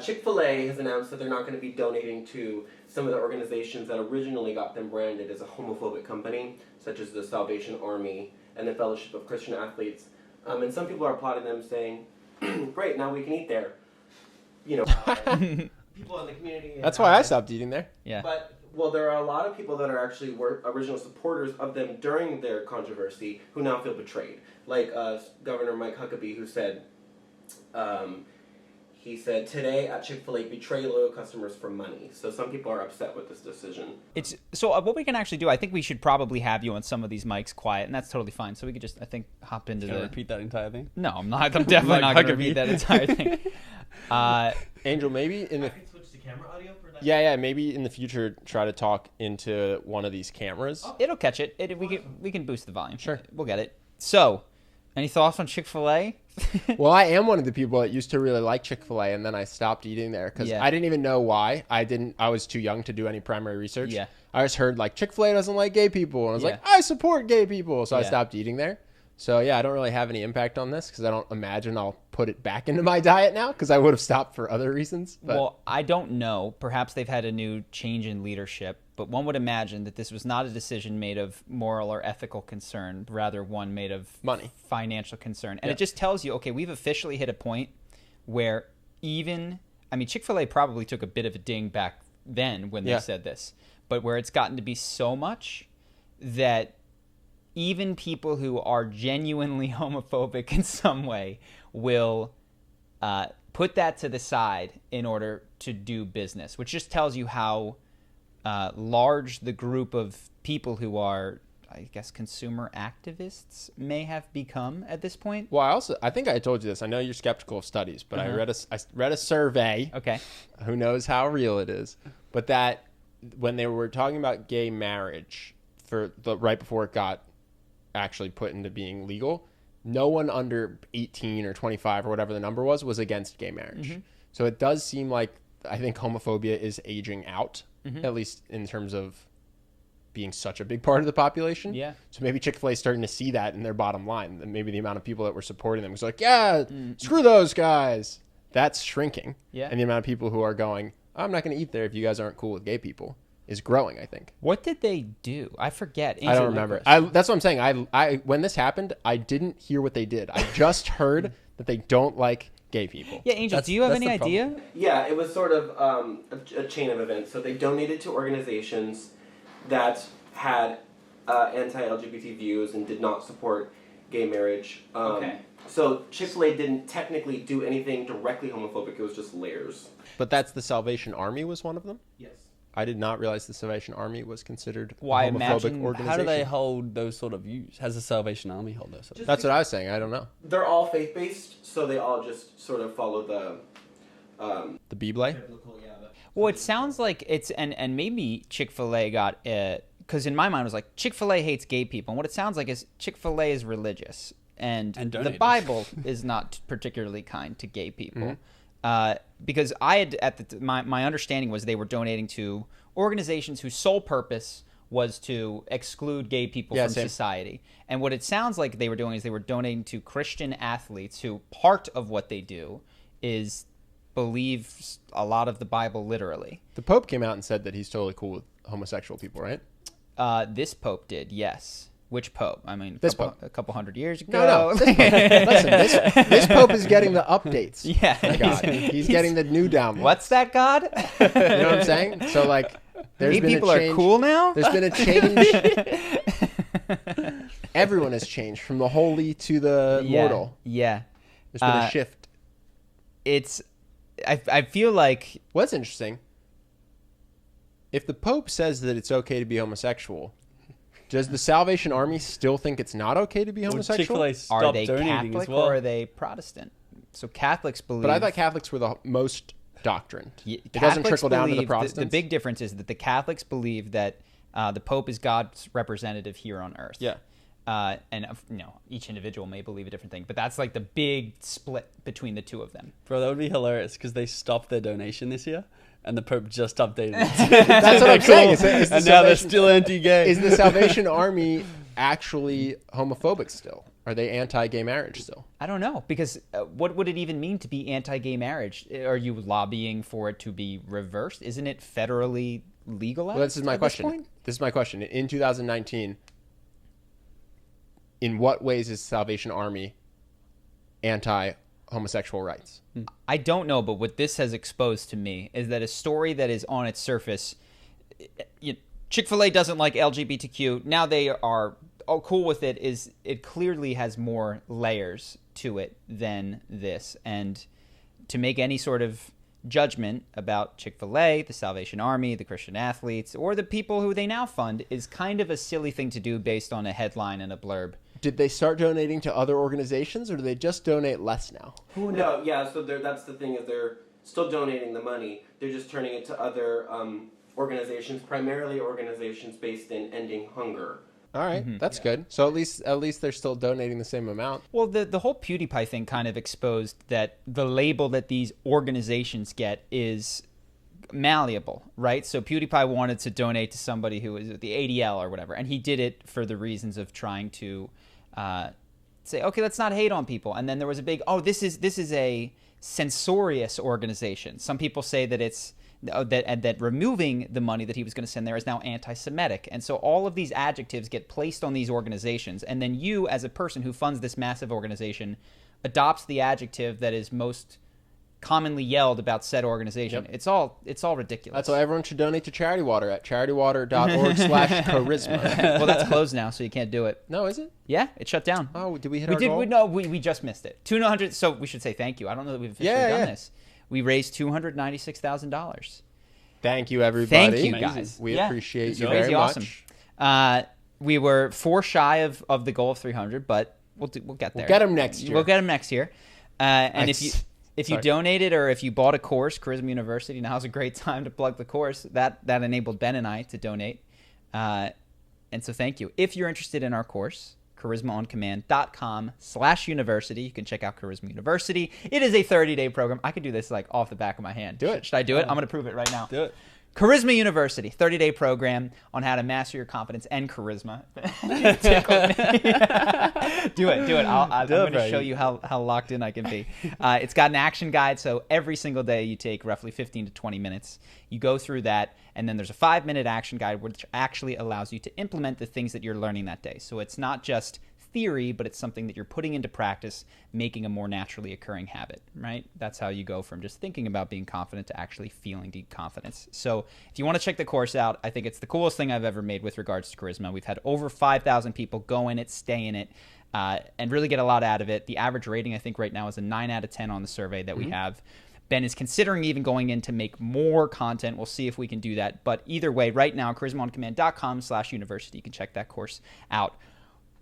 Chick-Fil-A has announced that they're not going to be donating to some of the organizations that originally got them branded as a homophobic company, such as the Salvation Army and the Fellowship of Christian Athletes. And some people are applauding them, saying, great, now we can eat there. You know, people in the community... That's why I stopped eating there. Yeah. But, well, there are a lot of people that are actually original supporters of them during their controversy who now feel betrayed. Like Governor Mike Huckabee, who said... He said, today at Chick-fil-A, betray loyal customers for money. So some people are upset with this decision. So what we can actually do, I think we should probably have you on some of these mics quiet, and that's totally fine. So we could just, I think, hop into repeat that entire thing? No, I'm not. I'm definitely not going to repeat that entire thing. Angel, maybe in the... I can switch to camera audio for that? Yeah, maybe in the future try to talk into one of these cameras. It'll catch it. We can boost the volume. Sure. We'll get it. So, any thoughts on Chick-fil-A? Well, I am one of the people that used to really like Chick-fil-A, and then I stopped eating there because I didn't even know why. I was too young to do any primary research. Yeah. I just heard like Chick-fil-A doesn't like gay people, and I was like, I support gay people, so I stopped eating there. So yeah, I don't really have any impact on this because I don't imagine I'll put it back into my diet now because I would have stopped for other reasons. But. Well, I don't know. Perhaps they've had a new change in leadership, but one would imagine that this was not a decision made of moral or ethical concern, rather one made of money, financial concern. And it just tells you, okay, we've officially hit a point where Chick-fil-A probably took a bit of a ding back then when they said this. but where it's gotten to be so much that even people who are genuinely homophobic in some way will put that to the side in order to do business, which just tells you how large the group of people who are, I guess, consumer activists may have become at this point. Well, I think I told you this. I know you're skeptical of studies, but I read a survey. Okay. Who knows how real it is? But that when they were talking about gay marriage right before it got actually put into being legal, no one under 18 or 25 or whatever the number was against gay marriage. Mm-hmm. So it does seem like I think homophobia is aging out, at least in terms of being such a big part of the population. Yeah. So maybe Chick-fil-A is starting to see that in their bottom line. And maybe the amount of people that were supporting them was like, yeah, screw those guys. That's shrinking. Yeah. And the amount of people who are going, I'm not going to eat there if you guys aren't cool with gay people is growing, I think. What did they do? I forget. I don't remember. That's what I'm saying. I when this happened, I didn't hear what they did. I just heard that they don't like gay people. Yeah, Angel, do you have any idea? Yeah, it was sort of a chain of events. So they donated to organizations that had anti-LGBT views and did not support gay marriage. Okay. So Chick-fil-A didn't technically do anything directly homophobic. It was just layers. But that's the Salvation Army was one of them? Yes. I did not realize the Salvation Army was considered a Why, homophobic imagine- organization. How do they hold those sort of views? Has the Salvation Army hold those sort of That's what I was saying. I don't know. They're all faith-based, so they all just sort of follow the... The Bible? Well, it sounds like it's, and maybe Chick-fil-A got, because in my mind it was like, Chick-fil-A hates gay people. And what it sounds like is Chick-fil-A is religious. And the donated. Bible is not particularly kind to gay people. Because I had, my understanding was they were donating to organizations whose sole purpose was to exclude gay people from society. And what it sounds like they were doing is they were donating to Christian athletes who part of what they do is believe a lot of the Bible literally. The Pope came out and said that he's totally cool with homosexual people, right? This Pope did, yes. Which Pope? I mean, a couple hundred years ago. No. Listen, this Pope is getting the updates. Yeah. God. He's getting the new downloads. What's that, God? You know what I'm saying? So, like, there's been people a change. Are cool now? There's been a change. Everyone has changed from the holy to the mortal. Yeah. There's been a shift. I feel like... What's interesting, if the Pope says that it's okay to be homosexual... Does the Salvation Army still think it's not okay to be homosexual? Are they Catholic or are they Protestant? So Catholics believe... But I thought Catholics were the most doctrined. It doesn't trickle down to the Protestants? The big difference is that the Catholics believe that the Pope is God's representative here on earth. Yeah. And each individual may believe a different thing, but that's like the big split between the two of them. Bro, that would be hilarious because they stopped their donation this year. And the Pope just updated it. That's what I'm saying. And now they're still anti-gay. Is the Salvation Army actually homophobic still? Are they anti-gay marriage still? I don't know, because what would it even mean to be anti-gay marriage? Are you lobbying for it to be reversed? Isn't it federally legalized? Well, this is my question. This is my question. In 2019, in what ways is the Salvation Army anti-homosexual rights? I don't know, but what this has exposed to me is that a story that is on its surface, Chick-fil-A doesn't like LGBTQ. Now they are cool with it. It clearly has more layers to it than this. And to make any sort of judgment about Chick-fil-A, the Salvation Army, the Christian athletes, or the people who they now fund is kind of a silly thing to do based on a headline and a blurb. Did they start donating to other organizations, or do they just donate less now? No, yeah, so that's the thing, is they're still donating the money. They're just turning it to other organizations, primarily organizations based in ending hunger. All right, that's good. So at least they're still donating the same amount. Well, the whole PewDiePie thing kind of exposed that the label that these organizations get is malleable, right? So PewDiePie wanted to donate to somebody who was the ADL or whatever, and he did it for the reasons of trying to say, okay, let's not hate on people. And then there was a big, this is a censorious organization. Some people say that it's that removing the money that he was going to send there is now anti-Semitic. And so all of these adjectives get placed on these organizations, and then you, as a person who funds this massive organization, adopts the adjective that is most commonly yelled about said organization. Yep. It's all ridiculous. That's why everyone should donate to Charity Water at charitywater.org/charisma. Well, that's closed now, so you can't do it. No, is it? Yeah, it shut down. Oh, did we hit our goal? No, we just missed it. 200. So we should say thank you. I don't know that we've officially done this. We raised $296,000. Thank you, everybody. Thank you, guys. We appreciate you very much. Awesome. We were 4 shy of the goal of 300, but we'll get there. We'll get them next year. We'll get them next year. And if you donated or if you bought a course, Charisma University, now's a great time to plug the course. That enabled Ben and I to donate. And so thank you. If you're interested in our course, charismaoncommand.com/university. You can check out Charisma University. It is a 30-day program. I could do this like off the back of my hand. Do it. Should I do it? I'm going to prove it right now. Do it. Charisma University, 30-day program on how to master your confidence and charisma. Do it. I'm going to show you how locked in I can be. It's got an action guide, so every single day you take roughly 15 to 20 minutes. You go through that, and then there's a 5-minute action guide which actually allows you to implement the things that you're learning that day. So it's not just theory, but it's something that you're putting into practice, making a more naturally occurring habit, right? That's how you go from just thinking about being confident to actually feeling deep confidence. So if you want to check the course out, I think it's the coolest thing I've ever made with regards to charisma. We've had over 5,000 people go in it, stay in it, and really get a lot out of it. The average rating, I think right now, is a 9 out of 10 on the survey that we have. Ben is considering even going in to make more content. We'll see if we can do that. But either way, right now, charismaoncommand.com/university. You can check that course out.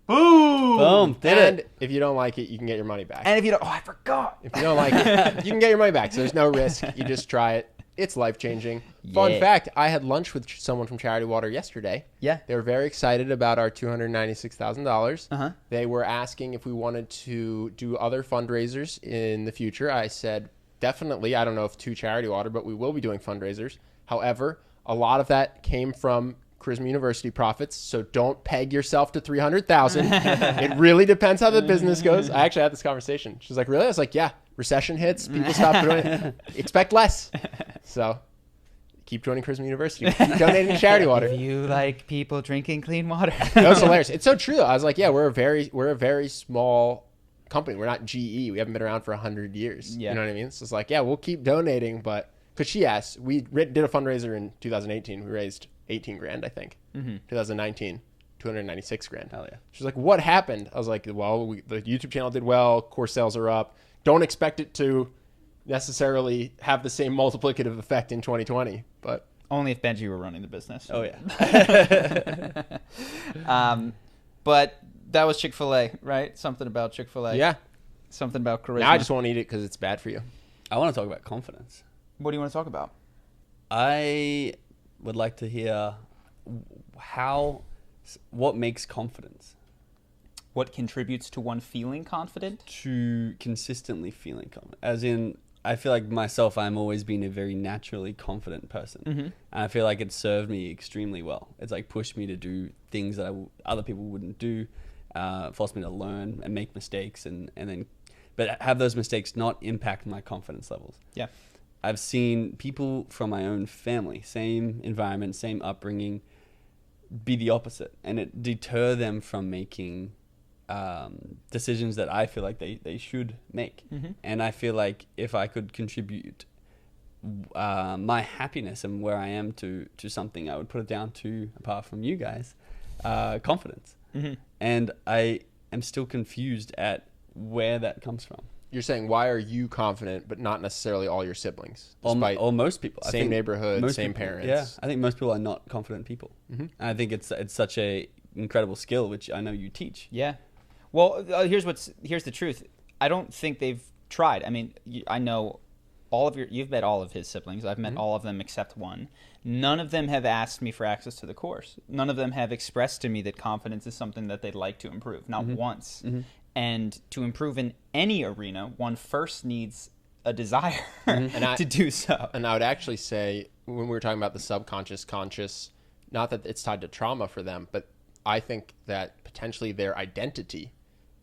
Boom! Did it. If you don't like it, you can get your money back. And if you don't, I forgot. If you don't like it, you can get your money back. So there's no risk. You just try it. It's life-changing. Fun fact, I had lunch with someone from Charity Water yesterday. Yeah. They were very excited about our $296,000. They were asking if we wanted to do other fundraisers in the future. I said, definitely. I don't know if to Charity Water, but we will be doing fundraisers. However, a lot of that came from Charisma University profits, so don't peg yourself to 300,000. It really depends how the business goes. I actually had this conversation. She's like, "Really?" I was like, "Yeah." Recession hits, people stop doing it. Expect less. So keep joining Charisma University. Keep donating to Charity Water. If you like people drinking clean water. That was hilarious. It's so true though. I was like, "Yeah, we're a very small company. We're not GE. We haven't been around for 100 years." Yeah. You know what I mean? So it's like, yeah, we'll keep donating, but because she asked, we did a fundraiser in 2018. We raised 18 grand, I think. 2019, 296 grand. Hell yeah. She's like, what happened? I was like, well, the YouTube channel did well. Course sales are up. Don't expect it to necessarily have the same multiplicative effect in 2020, but only if Benji were running the business. Oh yeah. But that was Chick-Fil-A, right? Something about Chick-Fil-A. Yeah. Something about charisma. Now I just won't eat it because it's bad for you. I want to talk about confidence. What do you want to talk about? I would like to hear what makes confidence. What contributes to one feeling confident? To consistently feeling confident. As in, I feel like myself, I'm always been a very naturally confident person. And I feel like it served me extremely well. It's like pushed me to do things that other people wouldn't do, forced me to learn and make mistakes but have those mistakes not impact my confidence levels. Yeah. I've seen people from my own family, same environment, same upbringing, be the opposite, and it deter them from making decisions that I feel like they should make. And I feel like if I could contribute my happiness and where I am to something, I would put it down to, apart from you guys, confidence. And I am still confused at where that comes from. You're saying, why are you confident, but not necessarily all your siblings? Or most people. Same neighborhood, same people, parents. Yeah, I think most people are not confident people. And I think it's such a incredible skill, which I know you teach. Yeah. Well, here's the truth. I don't think they've tried. I mean, I know you've met all of his siblings. I've met all of them except one. None of them have asked me for access to the course. None of them have expressed to me that confidence is something that they'd like to improve. Not once. And to improve in any arena, one first needs a desire to do so. And I would actually say, when we were talking about the subconscious, conscious, not that it's tied to trauma for them, but I think that potentially their identity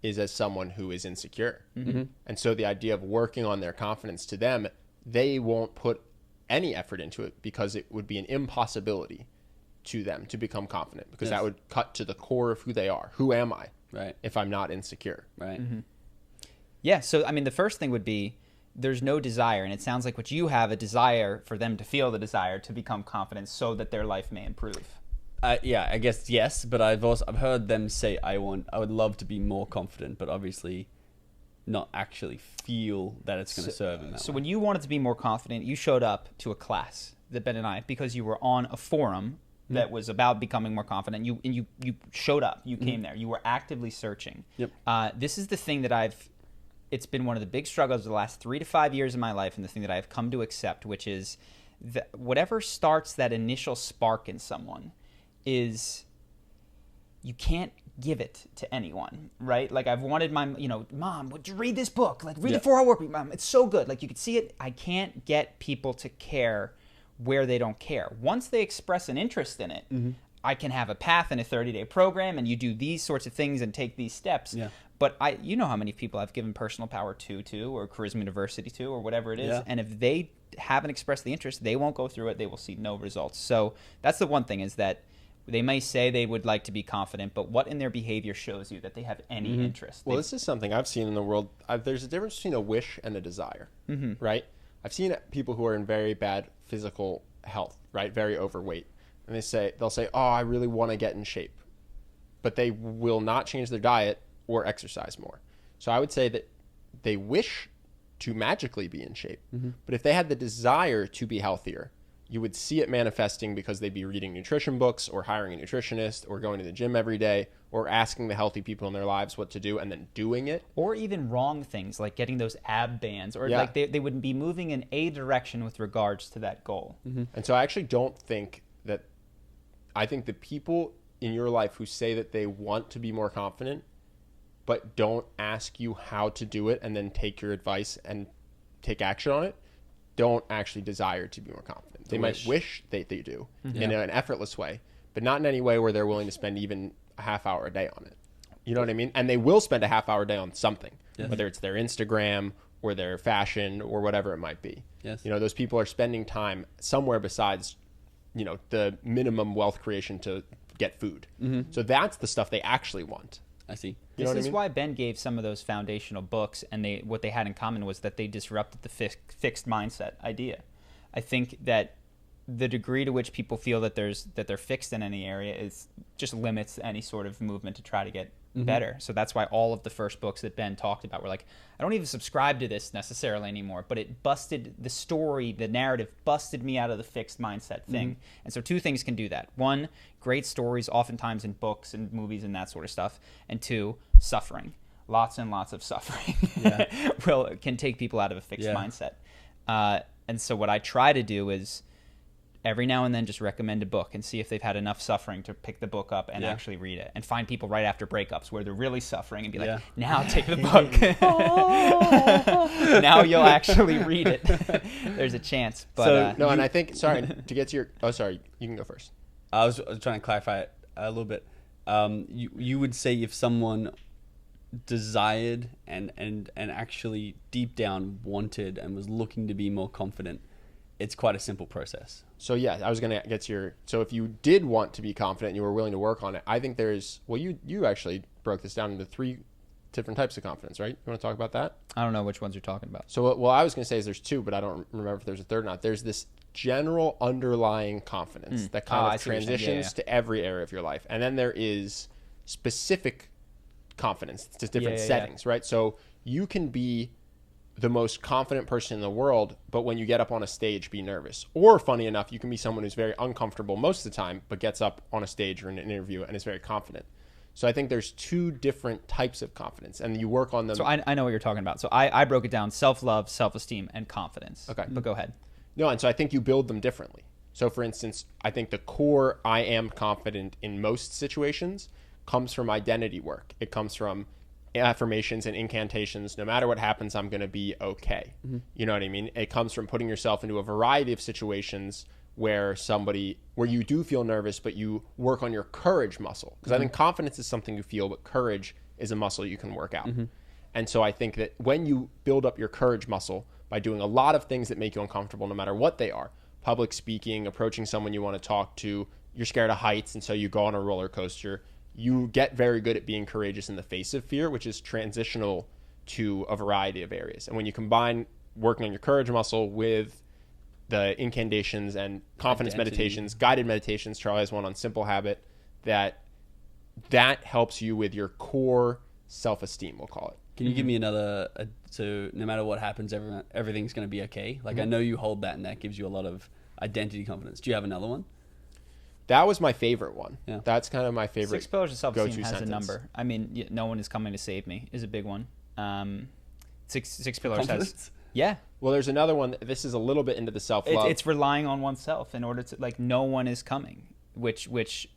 is as someone who is insecure. And so the idea of working on their confidence, to them, they won't put any effort into it because it would be an impossibility to them to become confident, because that would cut to the core of who they are. Who am I? Right. If I'm not insecure. Right. Yeah. So, I mean, the first thing would be, there's no desire. And it sounds like what you have, a desire for them to feel the desire to become confident so that their life may improve. Yeah, I guess yes, but I've heard them say I would love to be more confident, but obviously not actually feel that it's going to serve in that way. When you wanted to be more confident, you showed up to a class that Ben and I, because you were on a forum that was about becoming more confident. You showed up. You came there. You were actively searching. Yep. This is the thing that it's been one of the big struggles of the last 3 to 5 years of my life, and the thing that I've come to accept, which is that whatever starts that initial spark in someone is, you can't give it to anyone, right? Like, I've wanted my, Mom, would you read this book? Like, read the 4-Hour Work Week, Mom. It's so good. Like, you could see it. I can't get people to care where they don't care. Once they express an interest in it, I can have a path in a 30-day program, and you do these sorts of things and take these steps. Yeah. But you know how many people I've given personal power to, or Charisma University to, or whatever it is. Yeah. And if they haven't expressed the interest, they won't go through it. They will see no results. So that's the one thing, is that they may say they would like to be confident, but what in their behavior shows you that they have any interest? Well, this is something I've seen in the world. There's a difference between a wish and a desire, right? I've seen people who are in very bad physical health, right? Very overweight. And they'll say, oh, I really want to get in shape. But they will not change their diet or exercise more. So I would say that they wish to magically be in shape. But if they had the desire to be healthier, you would see it manifesting, because they'd be reading nutrition books, or hiring a nutritionist, or going to the gym every day, or asking the healthy people in their lives what to do and then doing it. Or even wrong things, like getting those ab bands, or like they would be moving in a direction with regards to that goal. And so I actually don't think that, I think the people in your life who say that they want to be more confident, but don't ask you how to do it and then take your advice and take action on it, don't actually desire to be more confident. They might wish they do in an effortless way, but not in any way where they're willing to spend even a half hour a day on it. You know what I mean? And they will spend a half hour a day on something, whether it's their Instagram or their fashion or whatever it might be. Yes. Those people are spending time somewhere besides, the minimum wealth creation to get food. So that's the stuff they actually want. I see. This is why Ben gave some of those foundational books, and what they had in common was that they disrupted the fixed mindset idea. I think that the degree to which people feel that they're fixed in any area just limits any sort of movement to try to get better. So that's why all of the first books that Ben talked about were like, I don't even subscribe to this necessarily anymore, but it busted the story, the narrative busted me out of the fixed mindset thing. And so 2 things can do that. 1, great stories, oftentimes in books and movies and that sort of stuff. And 2, suffering. Lots and lots of suffering can take people out of a fixed mindset. And so what I try to do is every now and then just recommend a book and see if they've had enough suffering to pick the book up and actually read it, and find people right after breakups where they're really suffering and be like, now take the book. Now you'll actually read it. There's a chance. But and I think, sorry, to get to your, you can go first. I was trying to clarify it a little bit. You would say if someone desired and actually deep down wanted and was looking to be more confident, it's quite a simple process. So I was going to get to so if you did want to be confident and you were willing to work on it, I think you actually broke this down into 3 different types of confidence, right? You want to talk about that? I don't know which ones you're talking about. So what I was going to say is there's 2, but I don't remember if there's a third or not. There's this general underlying confidence that kind of transitions to every area of your life. And then there is specific confidence to different settings, right? So you can be the most confident person in the world, but when you get up on a stage, be nervous. Or, funny enough, you can be someone who's very uncomfortable most of the time, but gets up on a stage or in an interview and is very confident. So I think there's 2 different types of confidence, and you work on them. So I know what you're talking about. So I broke it down: self-love, self-esteem, and confidence. Okay. But go ahead. No, and so I think you build them differently. So, for instance, I think the core I am confident in most situations comes from identity work. It comes from affirmations and incantations. No matter what happens, I'm going to be okay. You know what I mean? It comes from putting yourself into a variety of situations where you do feel nervous, but you work on your courage muscle. Because I think confidence is something you feel, but courage is a muscle you can work out. And so I think that when you build up your courage muscle by doing a lot of things that make you uncomfortable, no matter what they are, public speaking, approaching someone you want to talk to, you're scared of heights, and so you go on a roller coaster, you get very good at being courageous in the face of fear, which is transitional to a variety of areas. And when you combine working on your courage muscle with the incantations and confidence meditations, guided meditations. Charlie has one on Simple Habit that helps you with your core self-esteem, we'll call it. Can you give me another, so no matter what happens, everything's going to be okay? Like, I know you hold that, and that gives you a lot of identity confidence. Do you have another one? That was my favorite one. Yeah. That's kind of my favorite. 6 pillars of self-esteem has sentence. a number. I mean, no one is coming to save me is a big one. Six pillars Confidence? has... Yeah. Well, there's another one. This is a little bit into the self-love. It's relying on oneself in order to, like, no one is coming, which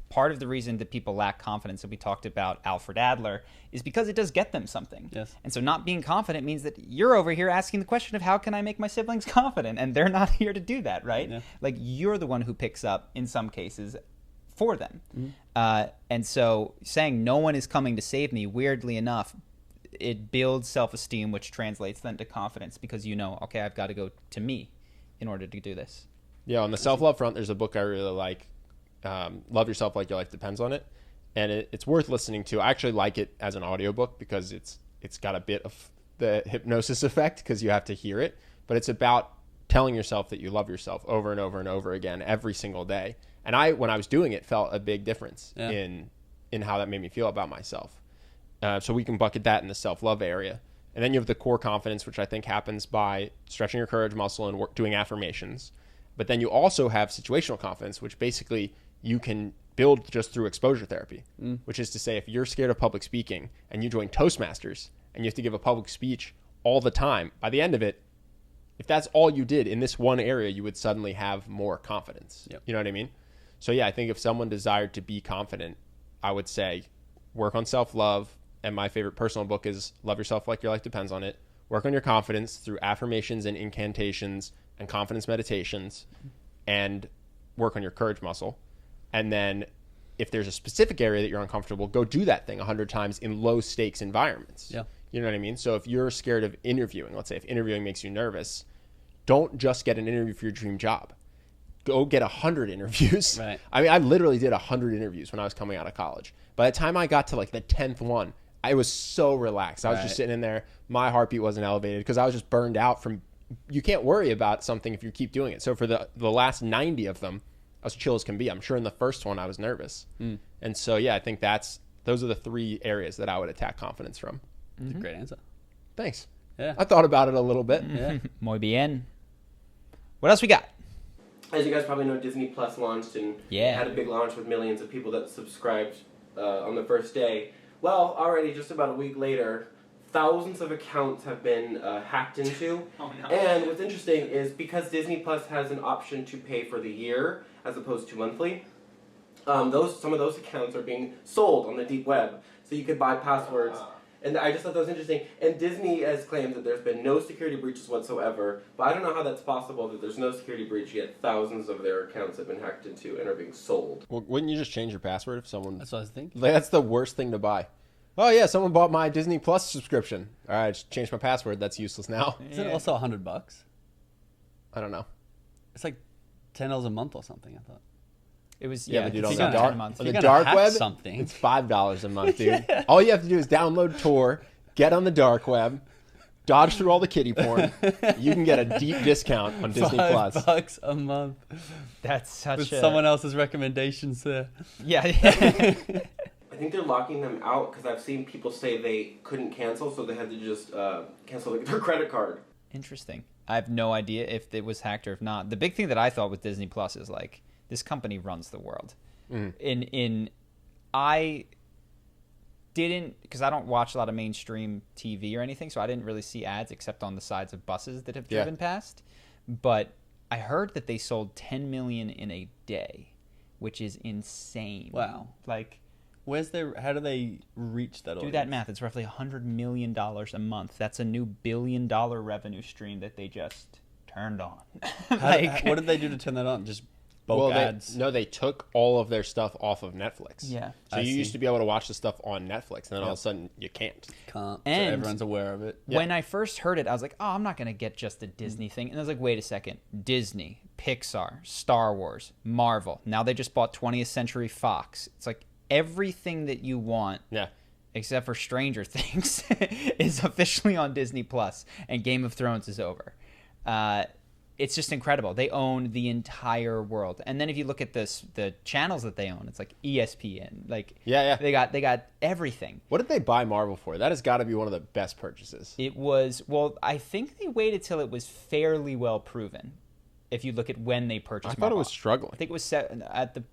part of the reason that people lack confidence that we talked about Alfred Adler is because it does get them something. Yes. And so not being confident means that you're over here asking the question of how can I make my siblings confident? And they're not here to do that, right? Yeah. Like, you're the one who picks up, in some cases, for them. Mm-hmm. And so saying no one is coming to save me, weirdly enough, it builds self-esteem, which translates then to confidence because okay, I've got to go to me in order to do this. Yeah, on the self-love front, there's a book I really like, Love Yourself Like Your Life Depends on It. And it's worth listening to. I actually like it as an audiobook because it's got a bit of the hypnosis effect because you have to hear it. But it's about telling yourself that you love yourself over and over and over again every single day. And when I was doing it, felt a big difference in how that made me feel about myself. So we can bucket that in the self-love area. And then you have the core confidence, which I think happens by stretching your courage muscle and doing affirmations. But then you also have situational confidence, which basically you can build just through exposure therapy, which is to say if you're scared of public speaking and you join Toastmasters and you have to give a public speech all the time, by the end of it, if that's all you did in this one area, you would suddenly have more confidence. Yep. You know what I mean? So yeah, I think if someone desired to be confident, I would say work on self-love. And my favorite personal book is Love Yourself Like Your Life Depends on It. Work on your confidence through affirmations and incantations and confidence meditations, and work on your courage muscle. And then if there's a specific area that you're uncomfortable, go do that thing 100 times in low stakes environments. Yeah. You know what I mean? So if you're scared of interviewing, let's say if interviewing makes you nervous, don't just get an interview for your dream job. Go get 100 interviews. Right. I mean, I literally did 100 interviews when I was coming out of college. By the time I got to like the 10th one, I was so relaxed. I was just sitting in there. My heartbeat wasn't elevated because I was just burned out from, you can't worry about something if you keep doing it. So for the last 90 of them, I was chill as can be. I'm sure in the first one I was nervous. And so, yeah, I think those are the 3 areas that I would attack confidence from. That's a great answer. Thanks. Yeah. I thought about it a little bit. Yeah. Muy bien. What else we got? As you guys probably know, Disney Plus launched and had a big launch with millions of people that subscribed on the first day. Well, already just about a week later, thousands of accounts have been hacked into. Oh, no. And what's interesting is because Disney Plus has an option to pay for the year as opposed to monthly, some of those accounts are being sold on the deep web. So you could buy passwords. And I just thought that was interesting. And Disney has claimed that there's been no security breaches whatsoever. But I don't know how that's possible that there's no security breach yet. Thousands of their accounts have been hacked into and are being sold. Well, wouldn't you just change your password if someone... That's what I was thinking. That's the worst thing to buy. Oh, yeah, someone bought my Disney Plus subscription. All right, just changed my password. That's useless now. Isn't it also $100? I don't know. It's like $10 a month or something, I thought. It was, but dude, on it's the $10 dark web, something. it's $5 a month, dude. All you have to do is download Tor, get on the dark web, dodge through all the kiddie porn. You can get a deep discount on Disney Plus. $5 a month. That's such With someone else's recommendations there. Yeah. I think they're locking them out because I've seen people say they couldn't cancel, so they had to just cancel their credit card. Interesting. I have no idea if it was hacked or if not. The big thing that I thought with Disney Plus is like, this company runs the world. I didn't, because I don't watch a lot of mainstream TV or anything, so I didn't really see ads except on the sides of buses that have driven past. But I heard that they sold 10 million in a day, which is insane. Wow. Like, how do they reach that audience? Do that math. It's roughly $100 million a month. That's a new $1 billion revenue stream that they just turned on. What did they do to turn that on? Just bulk ads? They took all of their stuff off of Netflix. Yeah. So you used to be able to watch the stuff on Netflix, and then all of a sudden you can't. Can't. And so everyone's aware of it. When I first heard it, I was like, oh, I'm not going to get just a Disney thing. And I was like, wait a second. Disney, Pixar, Star Wars, Marvel. Now they just bought 20th Century Fox. It's like everything that you want except for Stranger Things, is officially on Disney Plus, and Game of Thrones is over. It's just incredible. They own the entire world. And then if you look at the channels that they own, it's like ESPN. Like they got everything. What did they buy Marvel for? That has got to be one of the best purchases. It was, well, I think they waited till it was fairly well proven. If you look at when they purchased I thought Marvel. it was struggling. I think it was set at the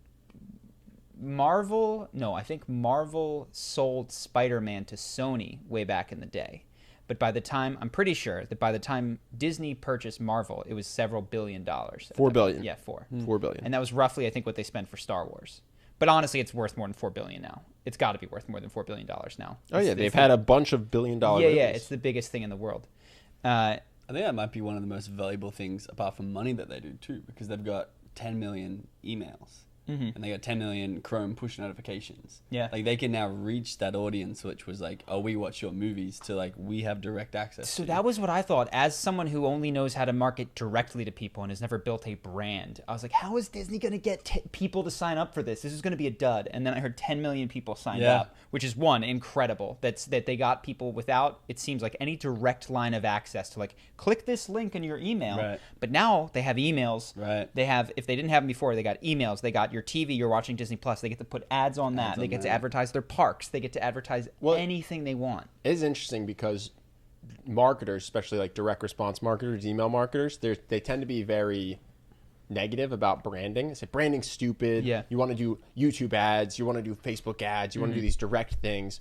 Marvel. No, I think Marvel sold Spider-Man to Sony way back in the day. But by the time, I'm pretty sure that by the time Disney purchased Marvel, it was several $1 billion. $4 billion. Yeah, $4 billion. And that was roughly, I think, what they spent for Star Wars. But honestly, it's worth more than $4 billion now. It's got to be worth more than $4 billion now. Oh yeah, they've had a bunch of $1 billion movies. Yeah, it's the biggest thing in the world. I think that might be one of the most valuable things, apart from money, that they do too, because they've got 10 million emails. And they got 10 million Chrome push notifications. Yeah. Like, they can now reach that audience, which was like, oh, we watch your movies, to like, we have direct access So to that was what I thought. As someone who only knows how to market directly to people and has never built a brand, I was like, how is Disney going to get people to sign up for this? This is going to be a dud. And then I heard 10 million people signed up, which is incredible. That they got people without, it seems like, any direct line of access to like, click this link in your email. Right. But now they have emails. Right. They have, if they didn't have them before, they got emails. They got your TV, you're watching Disney Plus. They get to put ads on that. They get to advertise their parks. They get to advertise anything they want. It is interesting because marketers, especially like direct response marketers, email marketers, they tend to be very negative about branding. They say branding's stupid. Yeah. You want to do YouTube ads. You want to do Facebook ads. You want to do these direct things.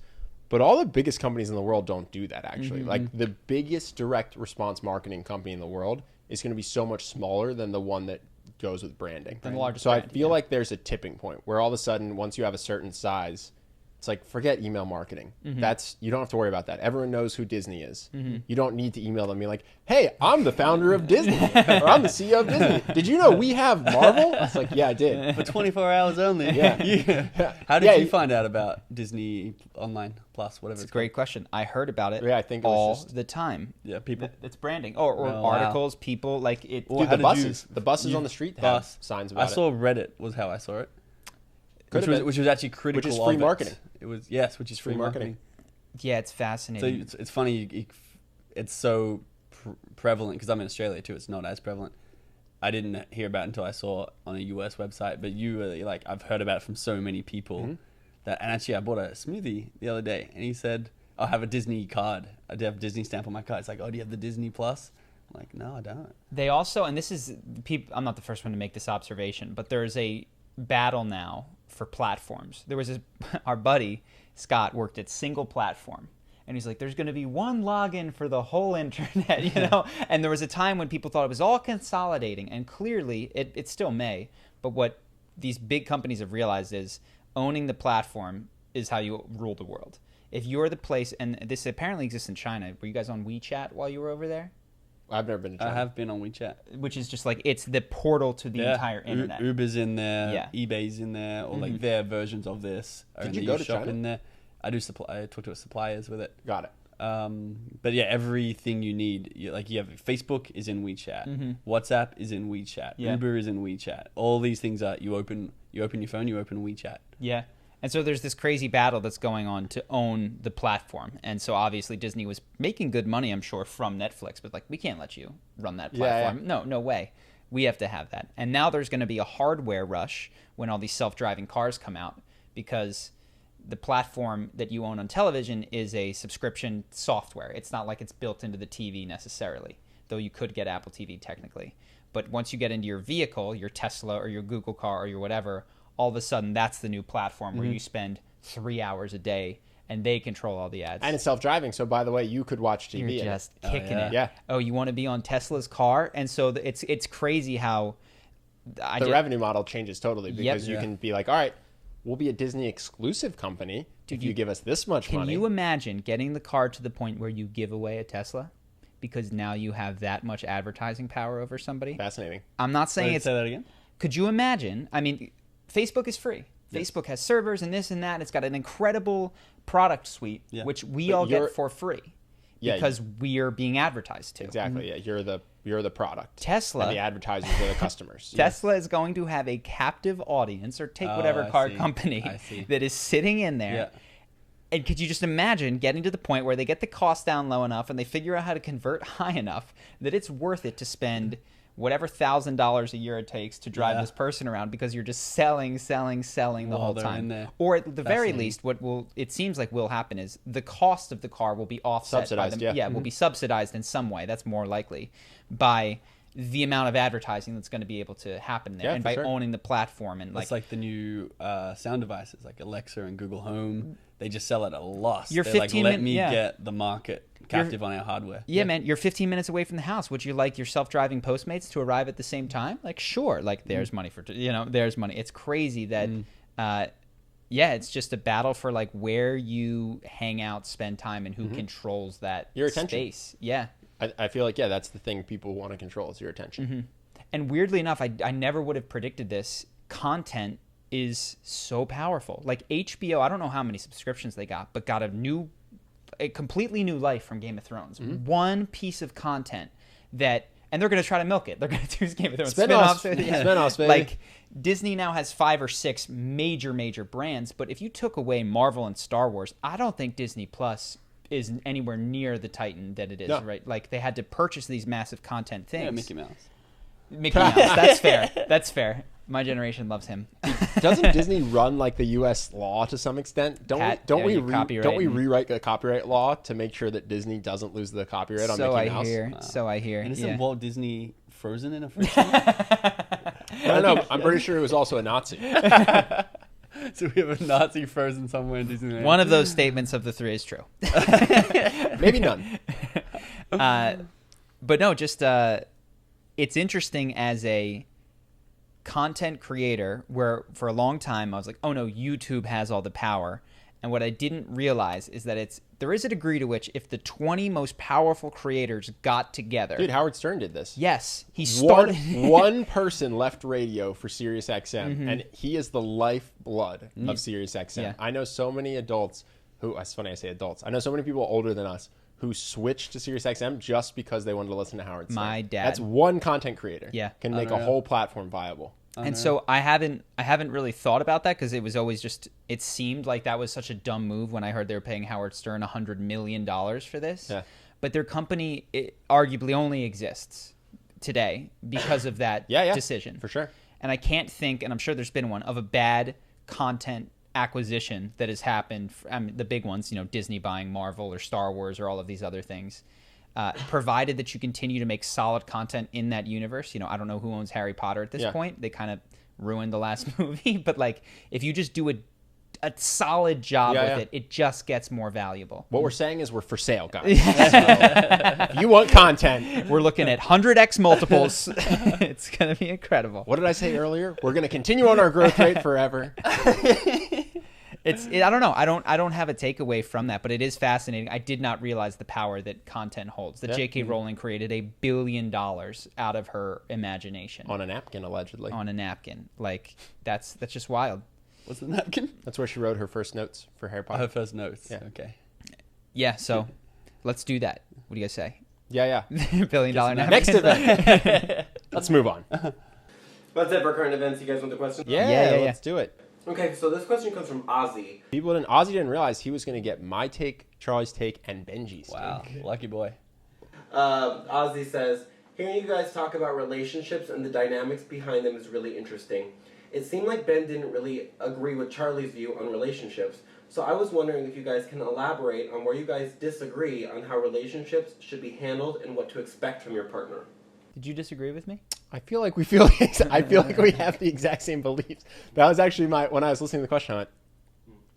But all the biggest companies in the world don't do that, actually. Like, the biggest direct response marketing company in the world is going to be so much smaller than the one that goes with branding. Than the largest so brand, I feel like there's a tipping point where all of a sudden, once you have a certain size, it's like, forget email marketing. You don't have to worry about that. Everyone knows who Disney is. You don't need to email them and be like, hey, I'm the founder of Disney, or I'm the CEO of Disney. Did you know we have Marvel? It's like, yeah, I did. For 24 hours only. Yeah. How did you find out about Disney Online Plus, whatever It's a great question. I heard about it I think it was all just the time. Yeah, people. It's branding. Or articles, people, like it. Dude, the buses on the street have signs about it. I saw Reddit was how I saw it. Which was actually critical. Which is free marketing. It was which is free marketing. Yeah, it's fascinating. So it's funny. It's so prevalent because I'm in Australia too. It's not as prevalent. I didn't hear about it until I saw on a US website. But you were like, I've heard about it from so many people that. And actually, I bought a smoothie the other day, and he said, "I'll have a Disney card. I do have a Disney stamp on my card." It's like, "Oh, do you have the Disney Plus?" I'm like, "No, I don't." They also, and this is I'm not the first one to make this observation, but there's a battle now for platforms. There was our buddy Scott worked at Single Platform, and he's like, there's going to be one login for the whole internet, you know. And there was a time when people thought it was all consolidating, and clearly it still may. But what these big companies have realized is owning the platform is how you rule the world. If you're the place, and this apparently exists in China. Were you guys on WeChat while you were over there? I've never been to China. I have been on WeChat. Which is just like, it's the portal to the entire internet. Uber's in there, eBay's in there, or like their versions of this. Did you go to China? In there. I talk to suppliers with it. Got it. But yeah, everything you need, you have Facebook is in WeChat, WhatsApp is in WeChat, Uber is in WeChat. All these things are you open your phone, you open WeChat. Yeah. And so there's this crazy battle that's going on to own the platform. And so obviously Disney was making good money, I'm sure, from Netflix, but like, we can't let you run that platform. No way. We have to have that. And now there's going to be a hardware rush when all these self-driving cars come out, because the platform that you own on television is a subscription software. It's not like it's built into the TV necessarily, though you could get Apple TV technically. But once you get into your vehicle, your Tesla or your Google car or your whatever, all of a sudden that's the new platform where you spend 3 hours a day and they control all the ads. And it's self-driving, so by the way, you could watch TV. You're just kicking it. Yeah. Oh, you want to be on Tesla's car? And so it's crazy how the revenue model changes totally, because you can be like, all right, we'll be a Disney exclusive company if you give us this much money. Can you imagine getting the car to the point where you give away a Tesla? Because now you have that much advertising power over somebody. Fascinating. I'm not saying Say that again? Could you imagine? I mean, Facebook is free. Yes. Facebook has servers and this and that. It's got an incredible product suite, which we all get for free because we are being advertised to. Exactly. Yeah, you're the product. Tesla. And the advertisers are the customers. Tesla is going to have a captive audience, or take whatever car company that is sitting in there. And could you just imagine getting to the point where they get the cost down low enough and they figure out how to convert high enough that it's worth it to spend whatever $1,000 a year it takes to drive this person around, because you're just selling the whole time. Or at the very least, it seems like will happen is the cost of the car will be offset. Subsidized, will be subsidized in some way. That's more likely by the amount of advertising that's going to be able to happen there, and by owning the platform. And it's like the new sound devices like Alexa and Google Home. They just sell at a loss. You're They're like, let me get the market captive on our hardware. Yeah, man, you're 15 minutes away from the house. Would you like your self-driving Postmates to arrive at the same time? Like, sure. Like, there's money for, there's money. It's crazy that, it's just a battle for like where you hang out, spend time, and who controls that your attention space. Yeah. I feel like, that's the thing people want to control is your attention. And weirdly enough, I never would have predicted this. Content is so powerful. Like HBO, I don't know how many subscriptions they got, but got a completely new life from Game of Thrones. One piece of content and they're going to try to milk it. They're going to do Game of Thrones spin-offs. Spin-offs, baby. Like Disney now has 5 or 6 major brands, but if you took away Marvel and Star Wars, I don't think Disney Plus is anywhere near the titan that it is, right? Like they had to purchase these massive content things. Yeah, Mickey Mouse. That's fair. That's fair. My generation loves him. Doesn't Disney run like the U.S. law to some extent? Don't we rewrite the copyright law to make sure that Disney doesn't lose the copyright on Mickey Mouse? So I hear. And isn't Walt Disney frozen in a fridge? I don't know. I'm pretty sure it was also a Nazi. So we have a Nazi frozen somewhere in Disneyland. One of those statements of the 3 is true. Maybe none. But no, just it's interesting as a content creator where for a long time I was like, oh no, YouTube has all the power. And what I didn't realize is that there is a degree to which if the 20 most powerful creators got together. Dude, Howard Stern did this. Yes. He started. One person left radio for SiriusXM, and he is the lifeblood of SiriusXM. Yeah. I know so many adults it's funny I say adults. I know so many people older than us who switched to SiriusXM just because they wanted to listen to Howard Stern. My dad. That's one content creator. Yeah. Can make a whole platform viable. And so I haven't really thought about that because it was always it seemed like that was such a dumb move when I heard they were paying Howard Stern $100 million for this. Yeah. But their company arguably only exists today because of that decision. For sure. And I can't think, and I'm sure there's been one, of a bad content acquisition that has happened. I mean, the big ones, Disney buying Marvel or Star Wars or all of these other things. Provided that you continue to make solid content in that universe. I don't know who owns Harry Potter at this point. They kind of ruined the last movie. But, like, if you just do a solid job with it, it just gets more valuable. What we're saying is we're for sale, guys. So, if you want content. We're looking at 100x multiples. It's going to be incredible. What did I say earlier? We're going to continue on our growth rate forever. I don't know. I don't have a takeaway from that, but it is fascinating. I did not realize the power that content holds. That J.K. Rowling created $1 billion out of her imagination on a napkin, allegedly. On a napkin, like that's just wild. What's the napkin? That's where she wrote her first notes for Harry Potter. Her first notes. Yeah. Okay. Yeah. So, let's do that. What do you guys say? Yeah. $1 billion napkin. Next event. Let's move on. That's it for current events. You guys want the question? Yeah. Let's do it. Okay, so this question comes from Ozzy. Ozzy didn't realize he was going to get my take, Charlie's take, and Benji's take. Wow, lucky boy. Ozzy says, hearing you guys talk about relationships and the dynamics behind them is really interesting. It seemed like Ben didn't really agree with Charlie's view on relationships, so I was wondering if you guys can elaborate on where you guys disagree on how relationships should be handled and what to expect from your partner. Did you disagree with me? I feel like we have the exact same beliefs. That was actually when I was listening to the question. I went,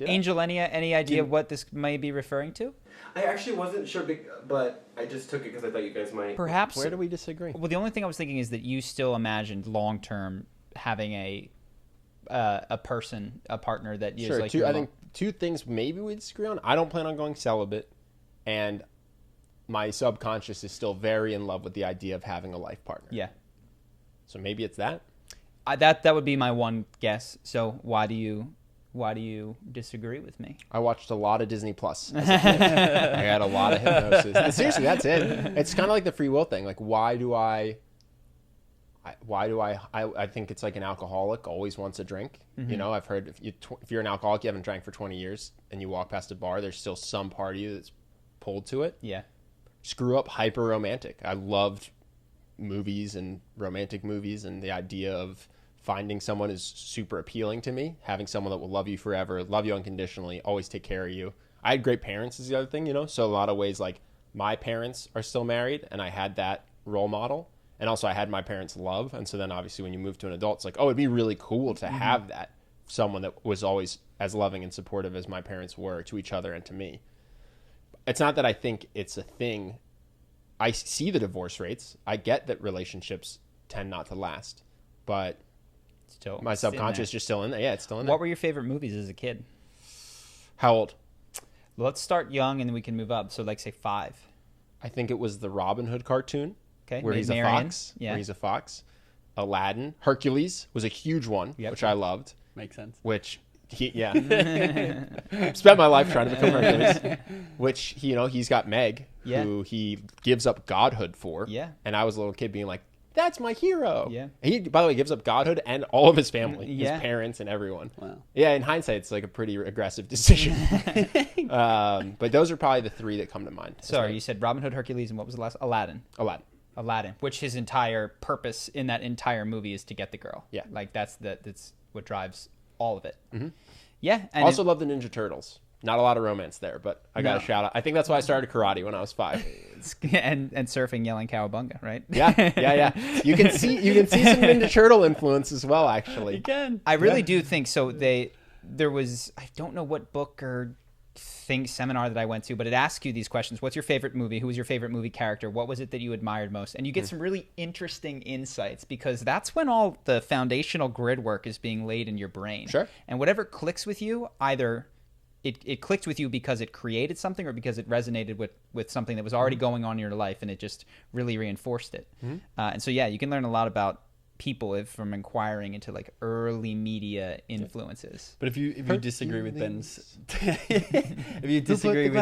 Angel, any idea what this may be referring to? I actually wasn't sure, but I just took it because I thought you guys might. Perhaps. Where do we disagree? Well, the only thing I was thinking is that you still imagined long term having a partner that is like. I think 2 things maybe we disagree on. I don't plan on going celibate, and my subconscious is still very in love with the idea of having a life partner. Yeah. So maybe it's that. That would be my one guess. So why do you disagree with me? I watched a lot of Disney Plus as a kid. I had a lot of hypnosis. And seriously, that's it. It's kind of like the free will thing. Like, why do I I think it's like an alcoholic always wants a drink. You know, I've heard if you're an alcoholic, you haven't drank for 20 years and you walk past a bar, there's still some part of you that's pulled to it. Yeah. Screw up hyper romantic. I loved movies and romantic movies, and the idea of finding someone is super appealing to me. Having someone that will love you forever, love you unconditionally, always take care of you. I had great parents is the other thing, you know? So a lot of ways, like, my parents are still married, and I had that role model. And also I had my parents' love. And so then obviously when you move to an adult, it's like, oh, it'd be really cool to have that. Someone that was always as loving and supportive as my parents were to each other and to me. It's not that I think it's a thing. I see the divorce rates. I get that relationships tend not to last. But still, my subconscious is just still in there. Yeah, it's still in there. What were your favorite movies as a kid? How old? Let's start young and then we can move up. So like say 5. I think it was the Robin Hood cartoon. Okay. Where he's a fox. Yeah. Where he's a fox. Aladdin. Hercules was a huge one, which I loved. Makes sense. Which spent my life trying to become Hercules. Which, you know, he's got Meg, who he gives up godhood for. Yeah. And I was a little kid being like, that's my hero. Yeah. He, by the way, gives up godhood and all of his family, his parents and everyone. Wow. Yeah, in hindsight, it's like a pretty aggressive decision. But those are probably the 3 that come to mind. Sorry, you said Robin Hood, Hercules, and what was the last? Aladdin, which his entire purpose in that entire movie is to get the girl. Yeah. Like that's what drives all of it. Mm-hmm. Yeah. And also love the Ninja Turtles. Not a lot of romance there, but I got a shout out. I think that's why I started karate when I was 5. and surfing, yelling cowabunga, right? Yeah. You can see some Ninja Turtle influence as well, actually. You can. I really do think so. There was, I don't know what book or seminar that I went to, but it asks you these questions. What's your favorite movie? Who was your favorite movie character? What was it that you admired most? And you get some really interesting insights because that's when all the foundational grid work is being laid in your brain. Sure. And whatever clicks with you, either it clicked with you because it created something or because it resonated with something that was already going on in your life and it just really reinforced it. And so, yeah, you can learn a lot about people from inquiring into like early media influences. But if you disagree with Ben's if you disagree with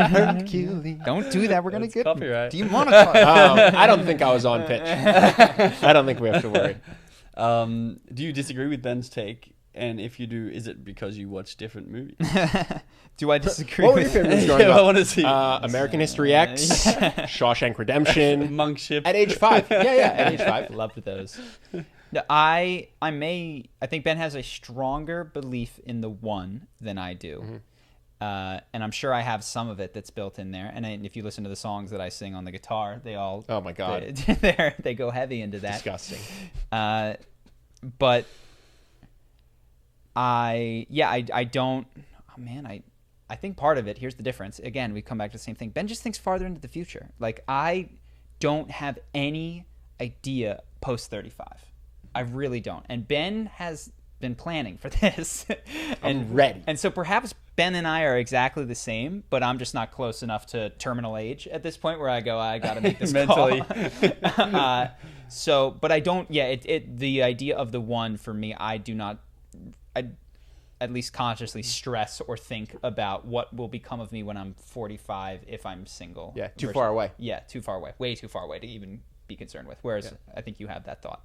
Hercules. Don't do that, we're gonna get copyright. Demonetized. I don't think I was on pitch. I don't think we have to worry. Do you disagree with Ben's take? And if you do, is it because you watch different movies? Do I disagree? What were your favorite movies growing up? I want to see. American History X, Shawshank Redemption, Monkship. At age 5. Yeah, at age 5. Loved those. No, I think Ben has a stronger belief in the one than I do. And I'm sure I have some of it that's built in there. And if you listen to the songs that I sing on the guitar, they all... Oh, my God. They go heavy into that. Disgusting. But... I don't... Oh, man, I think part of it, here's the difference. Again, we come back to the same thing. Ben just thinks farther into the future. Like, I don't have any idea post-35. I really don't. And Ben has been planning for this. I'm ready. And so perhaps Ben and I are exactly the same, but I'm just not close enough to terminal age at this point where I go, I got to make this mentally. But I don't... Yeah, the idea of the one, for me, I do not... I at least consciously stress or think about what will become of me when I'm 45 if I'm single. Yeah, far away. Yeah, too far away. Way too far away to even be concerned with. Whereas I think you have that thought.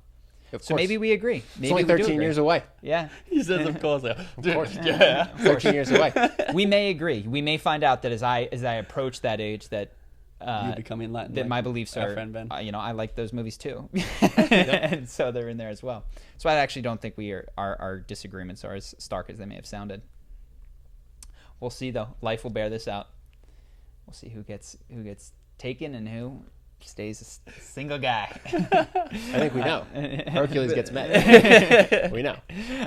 Of so maybe we agree. Maybe it's only 13 years away. Yeah. He says, of course. Of course. Yeah. 13 years away. We may agree. We may find out that as I approach that age that you become enlightened. That my beliefs are, friend Ben. I like those movies too. And so they're in there as well. So I actually don't think our disagreements are as stark as they may have sounded. We'll see though. Life will bear this out. We'll see who gets taken and who stays a single guy. I think we know. Hercules gets met. We know.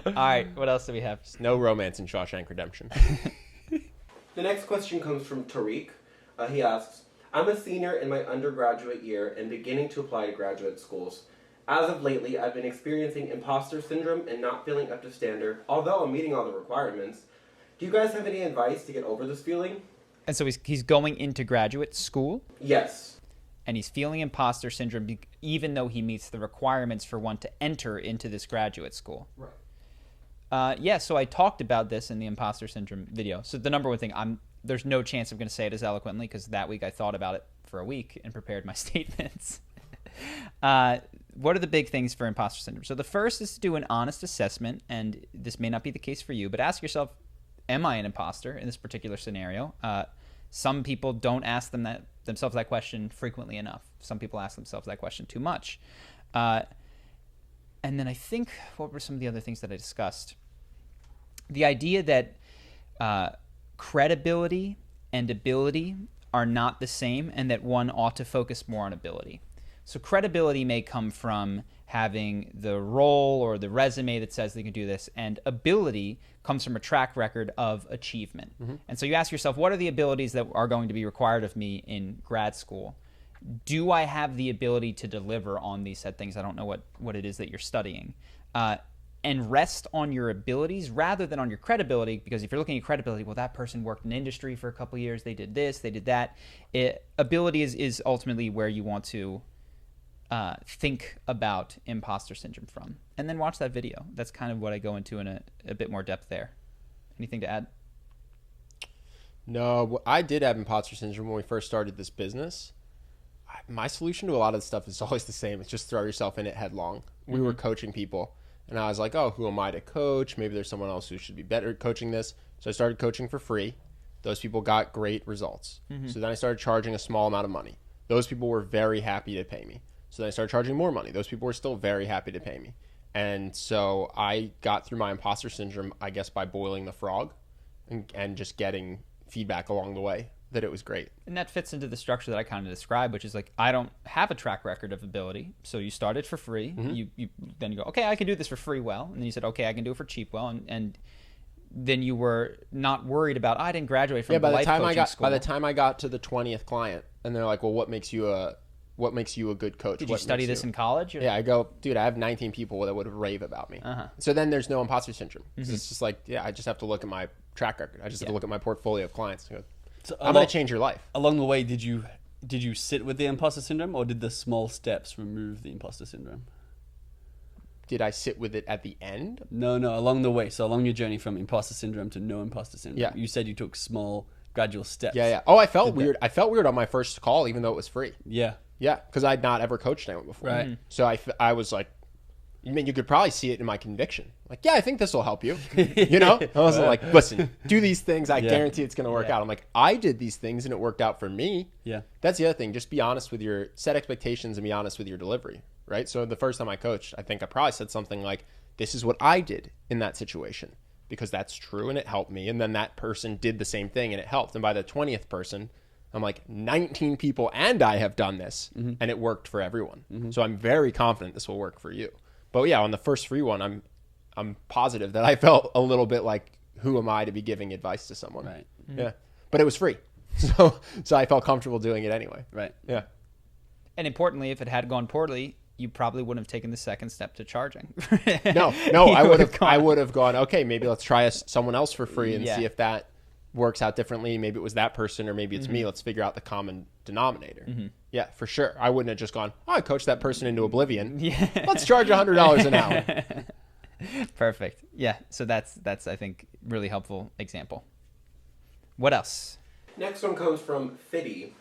All right. What else do we have? No romance in Shawshank Redemption. The next question comes from Tariq. He asks, I'm a senior in my undergraduate year and beginning to apply to graduate schools. As of lately, I've been experiencing imposter syndrome and not feeling up to standard, although I'm meeting all the requirements. Do you guys have any advice to get over this feeling? And so he's going into graduate school? Yes. And he's feeling imposter syndrome even though he meets the requirements for one to enter into this graduate school. Right. So I talked about this in the imposter syndrome video. So the number one thing, there's no chance I'm going to say it as eloquently because that week I thought about it for a week and prepared my statements. what are the big things for imposter syndrome? So the first is to do an honest assessment, and this may not be the case for you, but ask yourself, am I an imposter in this particular scenario? Some people don't ask themselves that question frequently enough. Some people ask themselves that question too much. And then I think, what were some of the other things that I discussed? The idea that credibility and ability are not the same, and that one ought to focus more on ability. So credibility may come from having the role or the resume that says they can do this, and ability comes from a track record of achievement. Mm-hmm. And so you ask yourself, what are the abilities that are going to be required of me in grad school? Do I have the ability to deliver on these said things? I don't know what it is that you're studying. And rest on your abilities rather than on your credibility, because if you're looking at credibility, well, that person worked in industry for a couple of years, they did this, they did that. Ability is ultimately where you want to think about imposter syndrome from. And then watch that video. That's kind of what I go into in a bit more depth there. Anything to add? No, I did have imposter syndrome when we first started this business. My solution to a lot of the stuff is always the same. It's just throw yourself in it headlong. We were coaching people, and I was like, oh, who am I to coach? Maybe there's someone else who should be better at coaching this. So I started coaching for free. Those people got great results. Mm-hmm. So then I started charging a small amount of money. Those people were very happy to pay me. So then I started charging more money. Those people were still very happy to pay me. And so I got through my imposter syndrome, I guess, by boiling the frog and just getting feedback along the way that it was great. And that fits into the structure that I kind of described, which is like, I don't have a track record of ability. So you started for free. Mm-hmm. Then you go, okay, I can do this for free well. And then you said, okay, I can do it for cheap well. And then you were not worried about, I didn't graduate from life coaching school. By the time I got to the 20th client, and they're like, well, what makes you a good coach? Did you study this in college? Yeah, I go, dude, I have 19 people that would rave about me. Uh-huh. So then there's no imposter syndrome. Mm-hmm. It's just like, yeah, I just have to look at my track record. I just have to look at my portfolio of clients. So I'm going to change your life. Along the way, did you sit with the imposter syndrome, or did the small steps remove the imposter syndrome? Did I sit with it at the end? No, along the way. So along your journey from imposter syndrome to no imposter syndrome. Yeah. You said you took small, gradual steps. Yeah. Oh, I felt weird. I felt weird on my first call, even though it was free. Yeah. Yeah, because I'd not ever coached anyone before. Right. Mm-hmm. So I was like, I mean, you could probably see it in my conviction. Like, yeah, I think this will help you. You know? I wasn't like, listen, do these things. I guarantee it's going to work out. I'm like, I did these things and it worked out for me. Yeah. That's the other thing. Just be honest with set expectations and be honest with your delivery, right? So the first time I coached, I think I probably said something like, this is what I did in that situation, because that's true and it helped me. And then that person did the same thing and it helped. And by the 20th person, I'm like, 19 people and I have done this, and it worked for everyone. Mm-hmm. So I'm very confident this will work for you. But yeah, on the first free one, I'm positive that I felt a little bit like, who am I to be giving advice to someone? Right. Mm-hmm. Yeah. But it was free. So I felt comfortable doing it anyway. Right. Yeah. And importantly, if it had gone poorly, you probably wouldn't have taken the second step to charging. No, I would have gone, okay, maybe let's try someone else for free and see if that works out differently. Maybe it was that person, or maybe it's me. Let's figure out the common denominator. Mm-hmm. Yeah, for sure. I wouldn't have just gone, I coached that person into oblivion. Yeah. Let's charge $100 an hour. Perfect. Yeah. So that's I think really helpful example. What else? Next one comes from Fitty.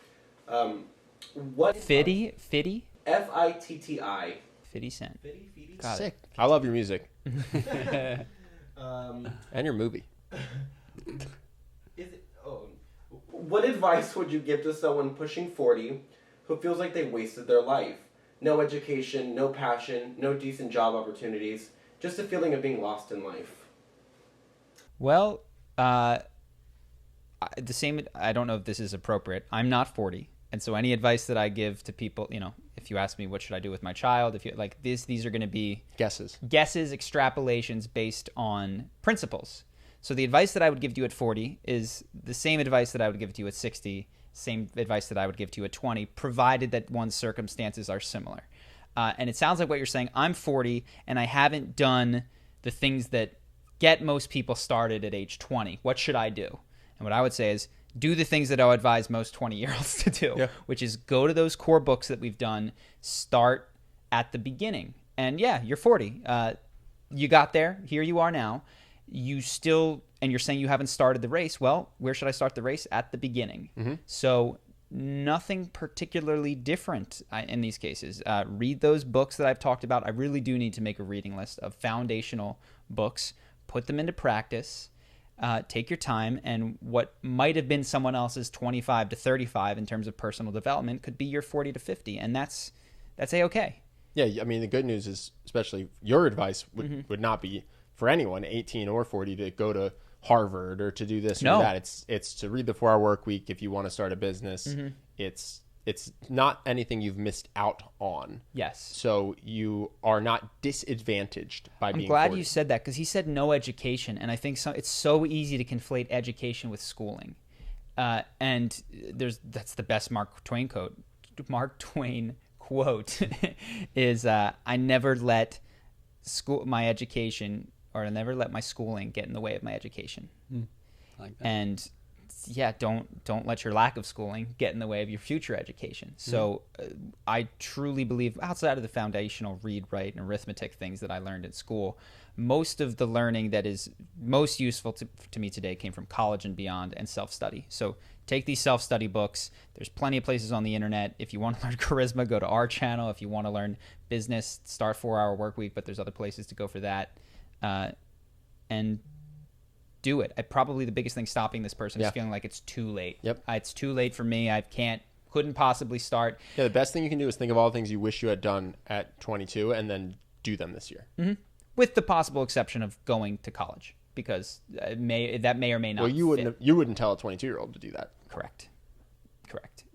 Fitty? Fitti. Fitty Cent. Fitty. Sick. I love your music. And your movie. What advice would you give to someone pushing 40 who feels like they wasted their life? No education, no passion, no decent job opportunities, just a feeling of being lost in life. Well, the same. I don't know if this is appropriate. I'm not 40, and so any advice that I give to people, if you ask me what should I do with my child, if you like this, these are going to be guesses, extrapolations based on principles. So the advice that I would give to you at 40 is the same advice that I would give to you at 60, same advice that I would give to you at 20, provided that one's circumstances are similar. And it sounds like what you're saying, I'm 40 and I haven't done the things that get most people started at age 20. What should I do? And what I would say is do the things that I would advise most 20-year-olds to do, which is go to those core books that we've done, start at the beginning. And yeah, you're 40. You got there. Here you are now. You still, and you're saying you haven't started the race. Well, where should I start the race? At the beginning. Mm-hmm. So nothing particularly different in these cases. Read those books that I've talked about. I really do need to make a reading list of foundational books, put them into practice, take your time, and what might have been someone else's 25 to 35 in terms of personal development could be your 40 to 50, and that's A-okay. Yeah, I mean, the good news is, especially your advice would not be for anyone, 18 or 40, to go to Harvard or to do this or that. It's to read the 4-Hour Work Week if you want to start a business. It's not anything you've missed out on. Yes. So you are not disadvantaged by being 40. I'm glad you said that, because he said no education, and I think it's so easy to conflate education with schooling. And that's the best Mark Twain quote. Mark Twain quote is, I never let my education, or I never let my schooling get in the way of my education. Like that. And yeah, don't let your lack of schooling get in the way of your future education. So I truly believe, outside of the foundational read, write, and arithmetic things that I learned at school, most of the learning that is most useful to me today came from college and beyond, and self-study. So take these self-study books. There's plenty of places on the internet. If you want to learn charisma, go to our channel. If you want to learn business, start 4-Hour Work Week, but there's other places to go for that. And do it. Probably the biggest thing stopping this person is feeling like it's too late. Yep. It's too late for me. Couldn't possibly start. Yeah, the best thing you can do is think of all the things you wish you had done at 22 and then do them this year. Mm-hmm. With the possible exception of going to college, because that may or may not. Well, you wouldn't tell a 22-year-old to do that. Correct.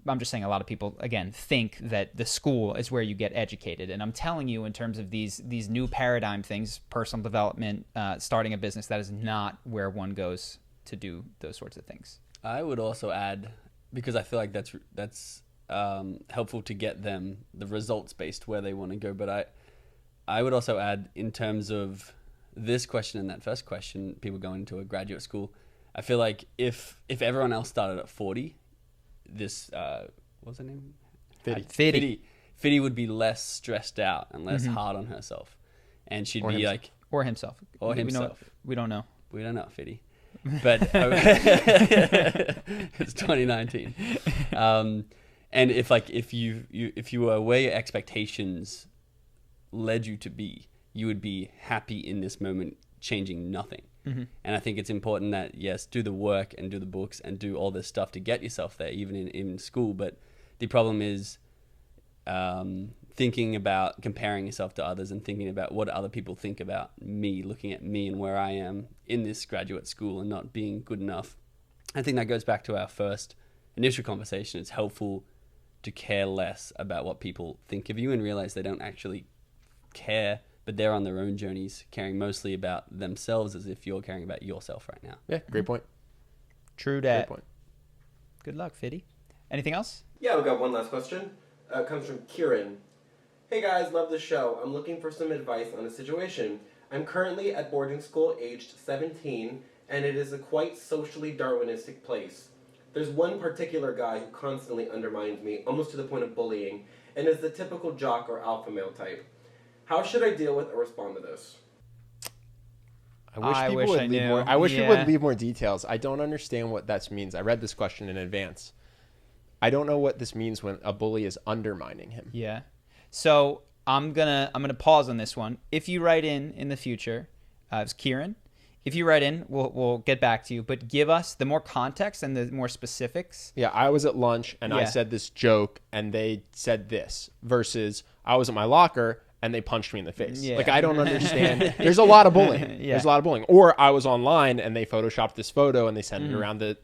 I'm just saying, a lot of people, again, think that the school is where you get educated. And I'm telling you, in terms of these new paradigm things, personal development, starting a business, that is not where one goes to do those sorts of things. I would also add, because I feel like that's helpful to get them the results based where they want to go. But I would also add, in terms of this question and that first question, people going into a graduate school, I feel like if everyone else started at 40, this what's her name? Fiddy would be less stressed out and less hard on herself, and she'd be like, or himself. We don't know. We don't know, Fiddy, but it's 2019. And if you were where your expectations led you to be, you would be happy in this moment, changing nothing. And I think it's important that, yes, do the work and do the books and do all this stuff to get yourself there, even in school. But the problem is thinking about comparing yourself to others and thinking about what other people think about me, looking at me and where I am in this graduate school and not being good enough. I think that goes back to our first initial conversation. It's helpful to care less about what people think of you and realize they don't actually care, but they're on their own journeys, caring mostly about themselves as if you're caring about yourself right now. Yeah, great point. True dat. Great point. Good luck, Fiddy. Anything else? Yeah, we've got one last question. It comes from Kieran. Hey guys, love the show. I'm looking for some advice on a situation. I'm currently at boarding school aged 17, and it is a quite socially Darwinistic place. There's one particular guy who constantly undermines me, almost to the point of bullying, and is the typical jock or alpha male type. How should I deal with or respond to this? I wish people would leave more details. I don't understand what that means. I read this question in advance. I don't know what this means when a bully is undermining him. Yeah. So I'm gonna pause on this one. If you write in the future, it's Kieran. If you write in, we'll get back to you. But give us the more context and the more specifics. Yeah, I was at lunch and I said this joke and they said this, versus I was at my locker and they punched me in the face. Yeah. Like, I don't understand. There's a lot of bullying. There's a lot of bullying. Or I was online and they photoshopped this photo and they sent it around the...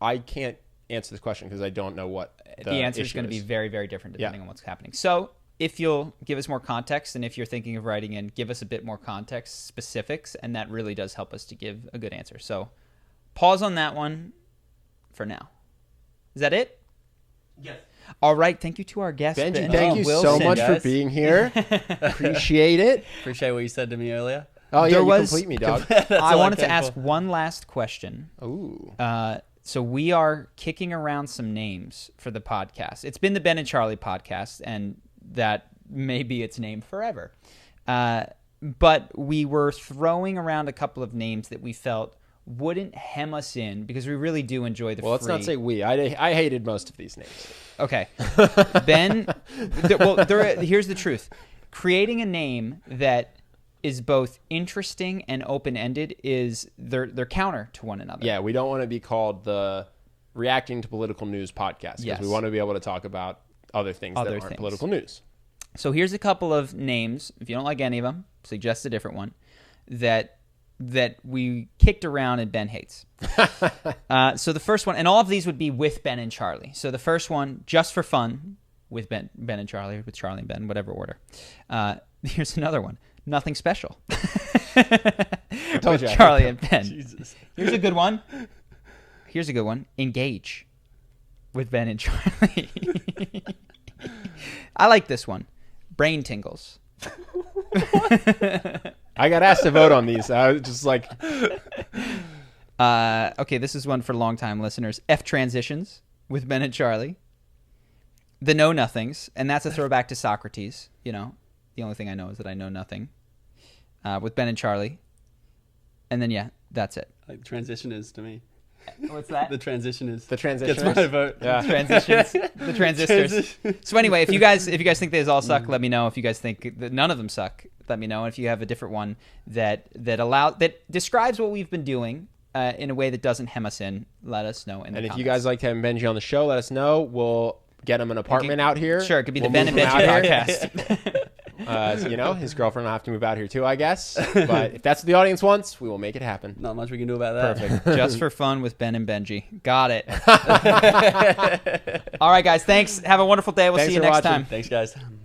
I can't answer this question because I don't know what the answer is going to be very, very different depending on what's happening. So if you'll give us more context, and if you're thinking of writing in, give us a bit more context, specifics, and that really does help us to give a good answer. So pause on that one for now. Is that it? Yes. All right. Thank you to our guest, Benji. Thank you so much for being here. Appreciate it. Appreciate what you said to me earlier. Oh, yeah, you complete me, dog. I wanted to ask one last question. Ooh. So we are kicking around some names for the podcast. It's been the Ben and Charlie podcast, and that may be its name forever. But we were throwing around a couple of names that we felt wouldn't hem us in because we really do enjoy the Well, let's not say we. I hated most of these names. Okay. Ben, here's the truth. Creating a name that is both interesting and open-ended is they're counter to one another. Yeah, we don't want to be called the Reacting to Political News podcast because we want to be able to talk about other things that aren't political news. So here's a couple of names. If you don't like any of them, suggest a different one that we kicked around and Ben hates. So the first one, and all of these would be with Ben and Charlie. So the first one, just for fun, with Ben and Charlie, with Charlie and Ben, whatever order. Here's another one. Nothing special. With Charlie and Ben. Jesus. Here's a good one. Engage. With Ben and Charlie. I like this one. Brain tingles. I got asked to vote on these. I was just like... Okay, this is one for longtime listeners. F transitions with Ben and Charlie. The Know Nothings, and that's a throwback to Socrates. You know, the only thing I know is that I know nothing. With Ben and Charlie. And then, yeah, that's it. Like, transition is to me. What's that? The transition is. The transition gets my vote. Yeah. Transitions. The transistors. So anyway, if you guys think these all suck, let me know. If you guys think that none of them suck, let me know. And if you have a different one that describes what we've been doing in a way that doesn't hem us in, let us know in the comments. And if you guys like having Benji on the show, let us know. We'll get him an apartment out here. Sure, it could be the Ben and Benji podcast. So, you know, his girlfriend will have to move out here too, I guess. But if that's what the audience wants, we will make it happen. Not much we can do about that. Perfect. Just for fun with Ben and Benji. Got it. All right, guys. Thanks. Have a wonderful day. We'll see you next time. Thanks, guys.